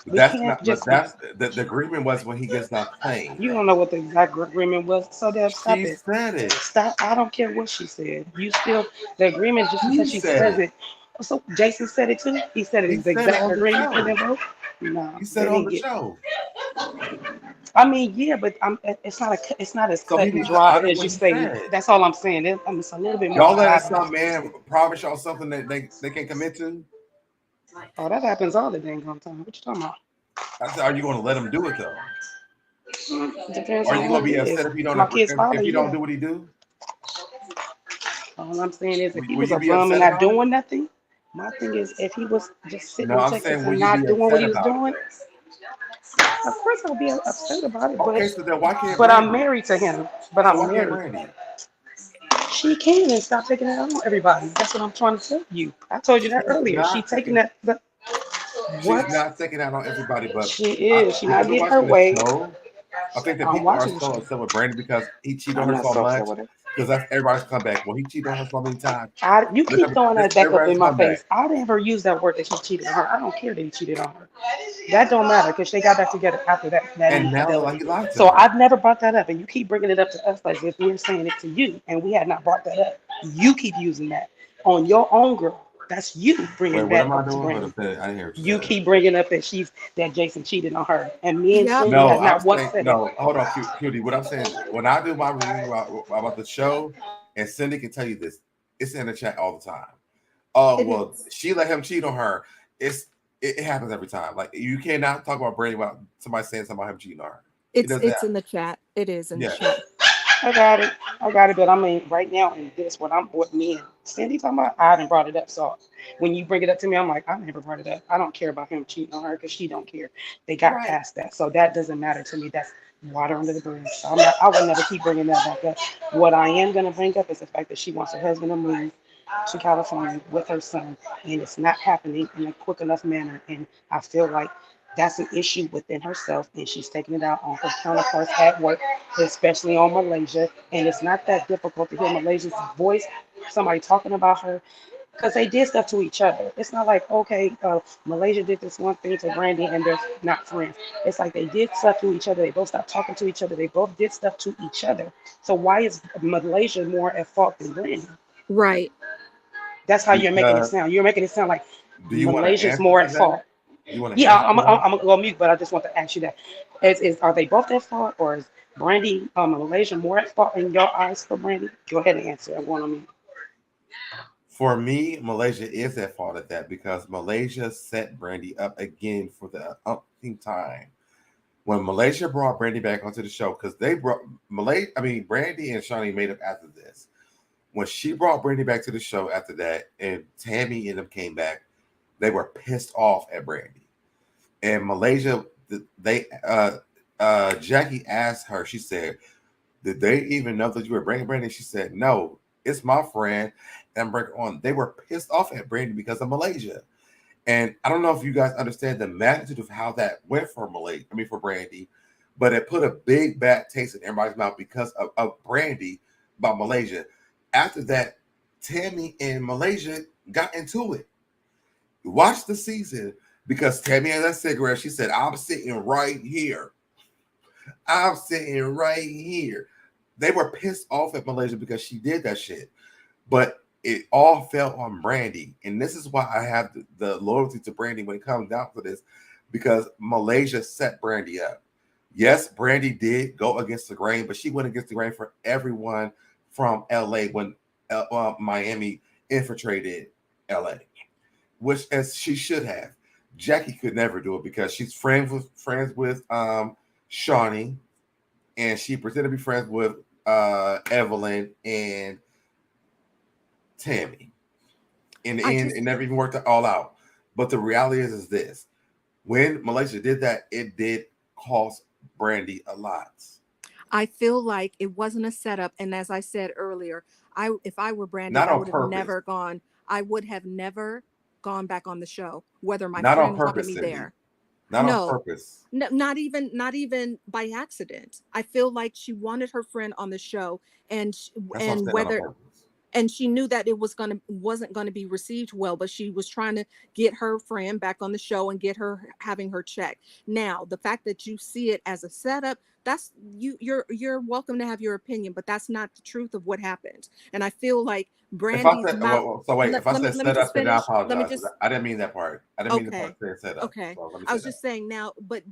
we That's can't not. just. But that's the agreement was when he gets done playing. You don't know what the exact agreement was. So Deb, stop She it. said it. Stop. I don't care what she said. You still the agreement just He because she said says it. So Jason said it too. He said it He is the said it exact on the agreement for show. them both. No, He said they it on didn't the get. show. I mean, yeah, but it's not as So cut he and needs to dry honor as what you he say. said. That's all I'm saying. It's a little bit more Y'all letting dry. some man promise y'all something that they can't commit to? Oh, that happens all the dang time. What you talking about? I said, are you going to let him do it though? Depends Are on you who going to it be is. upset if you don't My kid's father, if you don't yeah. do what he do? All I'm saying is if he Will was you a be bum and upset not about it? doing nothing, my thing is if he was just sitting No, in I'm Texas saying, will and you be not doing what upset he was about it doing, though? of course I'll be upset about it. Okay, so then why can't But I'm Brandy? married to him. But So I'm why can't married. Brandy? She can and stop taking it on everybody. That's what I'm trying to tell you. I told you that She's earlier. She not taking taking. that. She's What? not taking out on everybody, but She is. She not because we're getting her watching the way. show, I think that I'm people are watching the so show. upset with Brandy because he cheated on I'm her not so so upset much. with her. Because that's everybody's comeback. Well, he cheated on her so many times. You keep throwing That's that back up in everybody's my comeback. face. I never use that word that he cheated on her. I don't care that he cheated on her. That don't matter because they got back together after that And now infidelity. he lied to So her. I've never brought that up, and you keep bringing it up to us as if we're saying it to you, and we had not brought that up. You keep using that on your own girl. That's you Wait, bringing what that am I up to doing? Hold Brandy. up, I didn't hear what you You said. keep bringing up that Jason cheated on her, and me and Yep. Cindy No, has I'm not once saying said it. no. Hold on, cutie. What I'm saying when I do my review about the show, and Cindy can tell you this, it's in the chat all the time. Oh It well, is. she let him cheat on her. It happens every time. Like you cannot talk about Brandy without somebody saying something about him cheating on her. It doesn't It's happen. in the chat. It is in the Yeah. chat. I got it. But I mean, right now in this, what me and Cindy talking about, I haven't brought it up. So when you bring it up to me, I'm like, I never brought it up. I don't care about him cheating on her because she don't care. They got Right. past that, so that doesn't matter to me. That's water under the bridge. So I would never keep bringing that back up. What I am gonna bring up is the fact that she wants her husband to move to California with her son, and it's not happening in a quick enough manner. And I feel like that's an issue within herself, and she's taking it out on her counterparts at work, especially on Malaysia. And it's not that difficult to hear Malaysia's voice, somebody talking about her. Because they did stuff to each other. It's not like, okay, Malaysia did this one thing to Brandy and they're not friends. It's like they did stuff to each other. They both stopped talking to each other. They both did stuff to each other. So why is Malaysia more at fault than Brandy? Right. That's how you're making it Because sound. You're making it sound like do you want to Malaysia's answer more to at fault. that? Do you want to Yeah, answer to that? I'm gonna go on mute, but I just want to ask you that. Are they both at fault, or is Brandy, Malaysia more at fault in your eyes for Brandy? Go ahead and answer. I'm going on mute. For me, Malaysia is at fault at that because Malaysia set Brandy up again for the umpteenth time. When Malaysia brought Brandy back onto the show, because they brought Brandy and Shawnee made up after this. When she brought Brandy back to the show after that, and Tammy and them came back, they were pissed off at Brandy. And Malaysia, Jackie asked her, she said, did they even know that you were bringing Brandy? She said, no, it's my friend. And bring on. They were pissed off at Brandy because of Malaysia. And I don't know if you guys understand the magnitude of how that went for for Brandy, but it put a big bad taste in everybody's mouth because of Brandy about Malaysia. After that, Tammy and Malaysia got into it. Watch the season because Tammy had that cigarette. She said, I'm sitting right here. I'm sitting right here. They were pissed off at Malaysia because she did that shit. But it all fell on Brandy. And this is why I have the loyalty to Brandy when it comes down to this, because Malaysia set Brandy up. Yes, Brandy did go against the grain, but she went against the grain for everyone from LA when Miami infiltrated LA, which as she should have. Jackie could never do it because she's friends with Shawnee, and she pretended to be friends with Evelyn and Tammy. In the end, it never even worked all out. But the reality is this: when Malaysia did that, it did cost Brandy a lot. I feel like it wasn't a setup, and as I said earlier, if I were Brandy, Not I on would have purpose. never gone. I would have never gone back on the show, whether my Not on friend wanted purpose, me Cindy. there. Not on No, purpose. no, not even by accident. I feel like she wanted her friend on the show, and That's what I'm saying, not on purpose. and she knew that it wasn't gonna be received well, but she was trying to get her friend back on the show and get her having her check. Now, the fact that you see it as a setup, that's you're welcome to have your opinion, but that's not the truth of what happened. And I feel like If I Brandy's said, mouth. if I said Let me set up, just then I finish. Let me apologize. just I didn't mean that part. I didn't mean the part Okay. that said set up. Okay. So let me I say was that. just saying now, but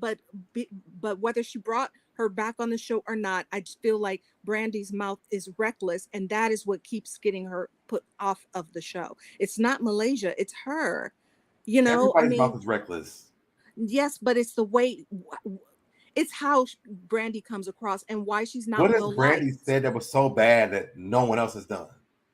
whether she brought her back on the show or not, I just feel like Brandy's mouth is reckless, and that is what keeps getting her put off of the show. It's not Malaysia, it's her. You know, I Everybody's mean, mouth is reckless. yes, but it's the way, it's how Brandy comes across and why she's not What has well Brandy liked. said that was so bad that no one else has done?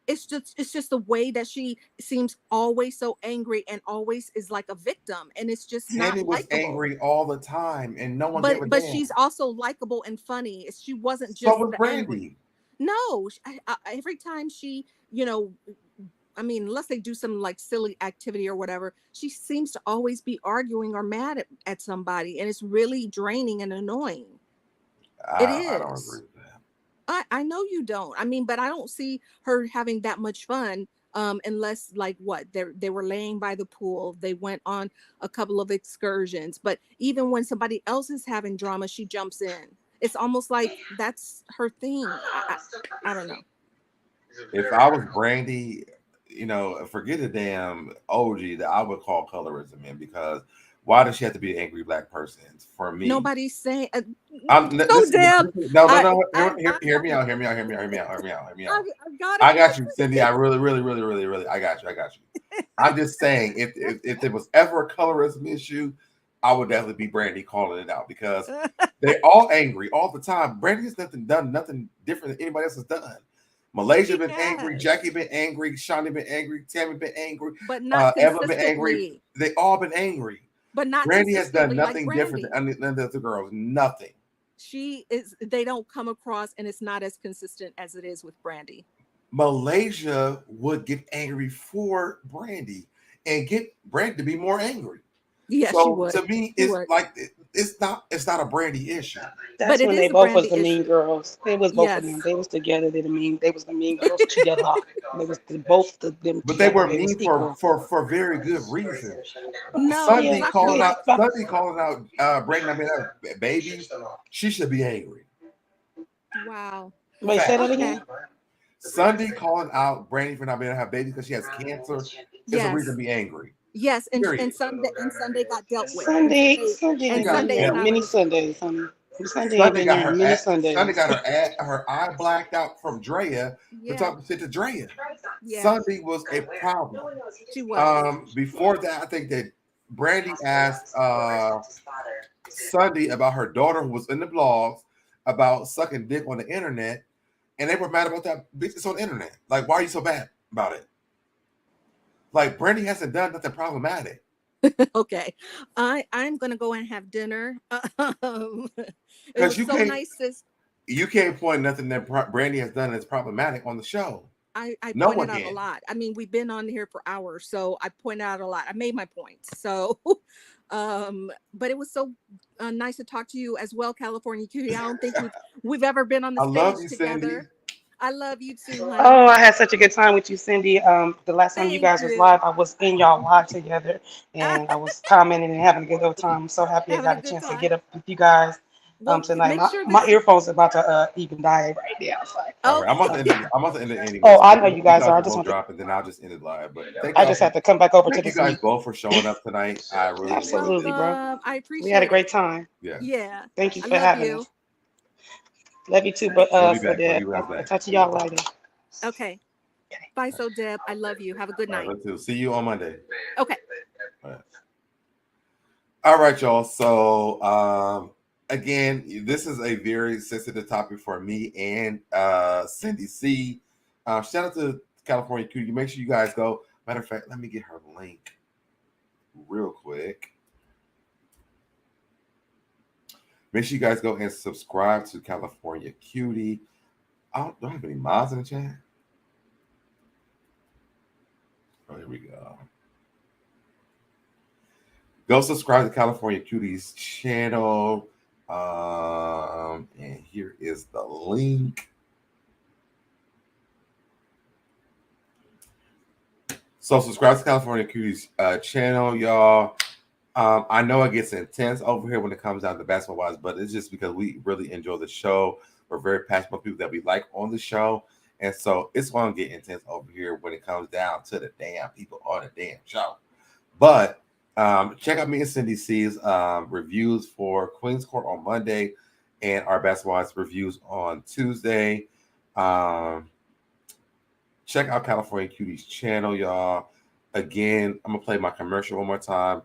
It's just the way that she seems always so angry and always is like a victim, and it's just not Tammy was likable. angry all the time, and no one gave a But damn. she's also likable and funny. She wasn't So just was the angry. Brandy. No, every time she, I mean, unless they do some like silly activity or whatever, she seems to always be arguing or mad at somebody, and it's really draining and annoying. It I don't agree is. with that. I know you don't. I mean, but I don't see her having that much fun unless like what they were laying by the pool. They went on a couple of excursions, but even when somebody else is having drama, she jumps in. It's almost like that's her thing. I don't know. If I was Brandy, forget the damn OG that I would call colorism in, because why does she have to be an angry black person? For me, Nobody's saying so listen, damn. no. Hear I've me out. Hear me out. Hear me out. Hear me out. Hear me out. Hear me out. I've got I it. got you, Cindy. I really, really, really, really, really, I got you. I got you. I'm just saying, if there was ever a colorism issue, I would definitely be Brandy calling it out, because they're all angry all the time. Brandy has done nothing different than anybody else has done. Malaysia been angry, Jackie been angry, Shawnee been angry, Tammy been angry, but not Evelyn been angry. consistently. They all been angry. But not Brandy has done consistently like nothing different Brandy. than none of the other girls. Nothing. They don't come across, and it's not as consistent as it is with Brandy. Malaysia would get angry for Brandy and get Brandy to be more angry. Yeah, she So would. to me, She it's would. like it's not a Brandy issue. That's But it when they is a both was Brandy the mean issue. girls. They was both of Yes. them. They was together. They was the mean girls together. They was both of them But they together. were They was mean equal. for very good reason. No, because Sunday I calling feel Yeah, like out Sunday calling out Brandy. I mean, babies. She should be angry. wow. Wait, say Fact. that Okay. again. Sunday calling out Brandy for not being able to have babies because she has cancer is a reason Yes. to be angry. Yes. Period. And Sunday got dealt with. Sunday She And has got been Sunday is there dealt not with. many on the Sundays, honey. Sunday ain't Sunday been got there many Sunday Sundays. got her eye blacked out from Drea for Yeah. talking shit to Drea. Yeah. Sunday was a problem. She was. Before that, I think that Brandy asked Sunday about her daughter who was in the blogs about sucking dick on the internet, and they were mad about that. Bitch, it's on the internet. Like, why are you so bad about it? Like, Brandy hasn't done nothing problematic. Okay. I'm gonna go and have dinner. It Because was so nice, sis. you can't point nothing that Brandy has done that's problematic on the show. I No pointed one out a can. lot. I mean, we've been on here for hours, so I pointed out a lot. I made my points. So, but it was so nice to talk to you as well, California Cutie. I don't think we've ever been on the I love stage you, together. Cindy. I love you too, honey. Oh, I had such a good time with you, Cindy. The last time you Thank guys was you. live, I was in y'all live together, and I was commenting and having a good old time. I'm so happy I Having a got a good chance to time. get up with you guys Well, tonight. make sure My this. earphones are about to even die right now. So, All right, I'm about to Okay. end it. I'm about to end it anyway. oh, So I know you you guys guys are. can both drop it, then I'll just end it live. But I just have to come back over to thank you this guys meet. both for showing up tonight. I really enjoyed Absolutely, it. bro. I We appreciate had a it. great time. Yeah. Yeah. Thank you I for love having you. us. Love you too, but We'll be so back. We'll that be right I'll back. talk to y'all later. Okay. Bye, SoDeb. I love you. Have a good All right, night. let's do. See you on Monday. Okay. All right, y'all. So again, this is a very sensitive topic for me and Cindy C. Shout out to California Cutie. Make sure you guys go. Matter of fact, let me get her link real quick. Make sure you guys go and subscribe to California Cutie. Do I have any mods in the chat? Oh, here we go. Go subscribe to California Cutie's channel. And here is the link. So subscribe to California Cutie's channel, y'all. I know it gets intense over here when it comes down to basketball wise, but it's just because we really enjoy the show. We're very passionate about people that we like on the show. And so it's going to get intense over here when it comes down to the damn people on the damn show. But check out me and Cindy C's reviews for Queen's Court on Monday and our basketball wise reviews on Tuesday. Check out California Cutie's channel, y'all. Again, I'm going to play my commercial one more time.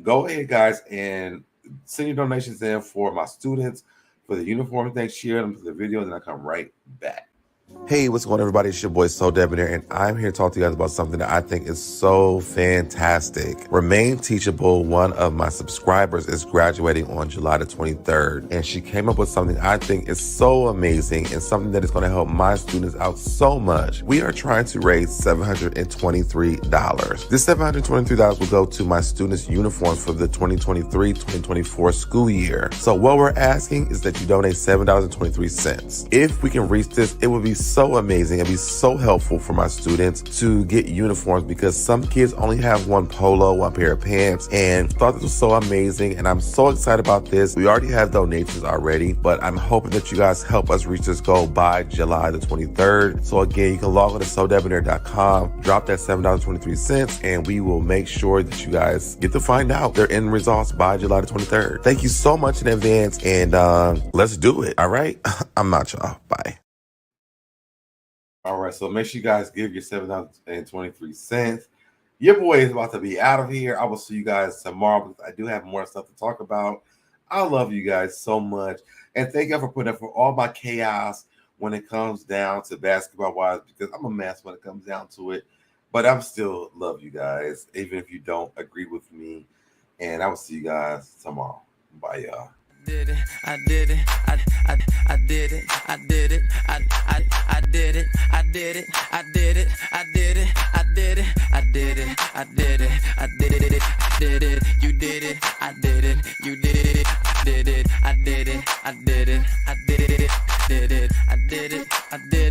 Go ahead, guys, and send your donations in for my students for the uniforms next year. I'm going to the video, and then I come right back. Hey, what's going on, everybody? It's your boy SoDebNair, and I'm here to talk to you guys about something that I think is so fantastic. Remain Teachable, one of my subscribers, is graduating on July the 23rd, and she came up with something I think is so amazing and something that is going to help my students out so much. We are trying to raise $723. This $723 will go to my students' uniforms for the 2023-2024 school year. So what we're asking is that you donate $7.23. If we can reach this, it would be so amazing and be so helpful for my students to get uniforms, because some kids only have one polo, one pair of pants, and thought this was so amazing. And I'm so excited about this. We already have donations already, but I'm hoping that you guys help us reach this goal by July the 23rd. So again, you can log on to SoDebNair.com, drop that $7.23, and we will make sure that you guys get to find out their end results by July the 23rd. Thank you so much in advance, and let's do it. All right. I'm out, y'all. Bye. All right, so make sure you guys give your $7.23. Your boy is about to be out of here. I will see you guys tomorrow, because I do have more stuff to talk about. I love you guys so much. And thank you for putting up for all my chaos when it comes down to basketball-wise, because I'm a mess when it comes down to it. But I'm still love you guys, even if you don't agree with me. And I will see you guys tomorrow. Bye, y'all. Did it, I did it, I did it, I did it, I did it, I did it, I did it, I did it, I did it, I did it, I did it, I did it. did it, you did it, I did it, you did it, I did it, I did it, I did it, I did it, I did it, I did it, I did it.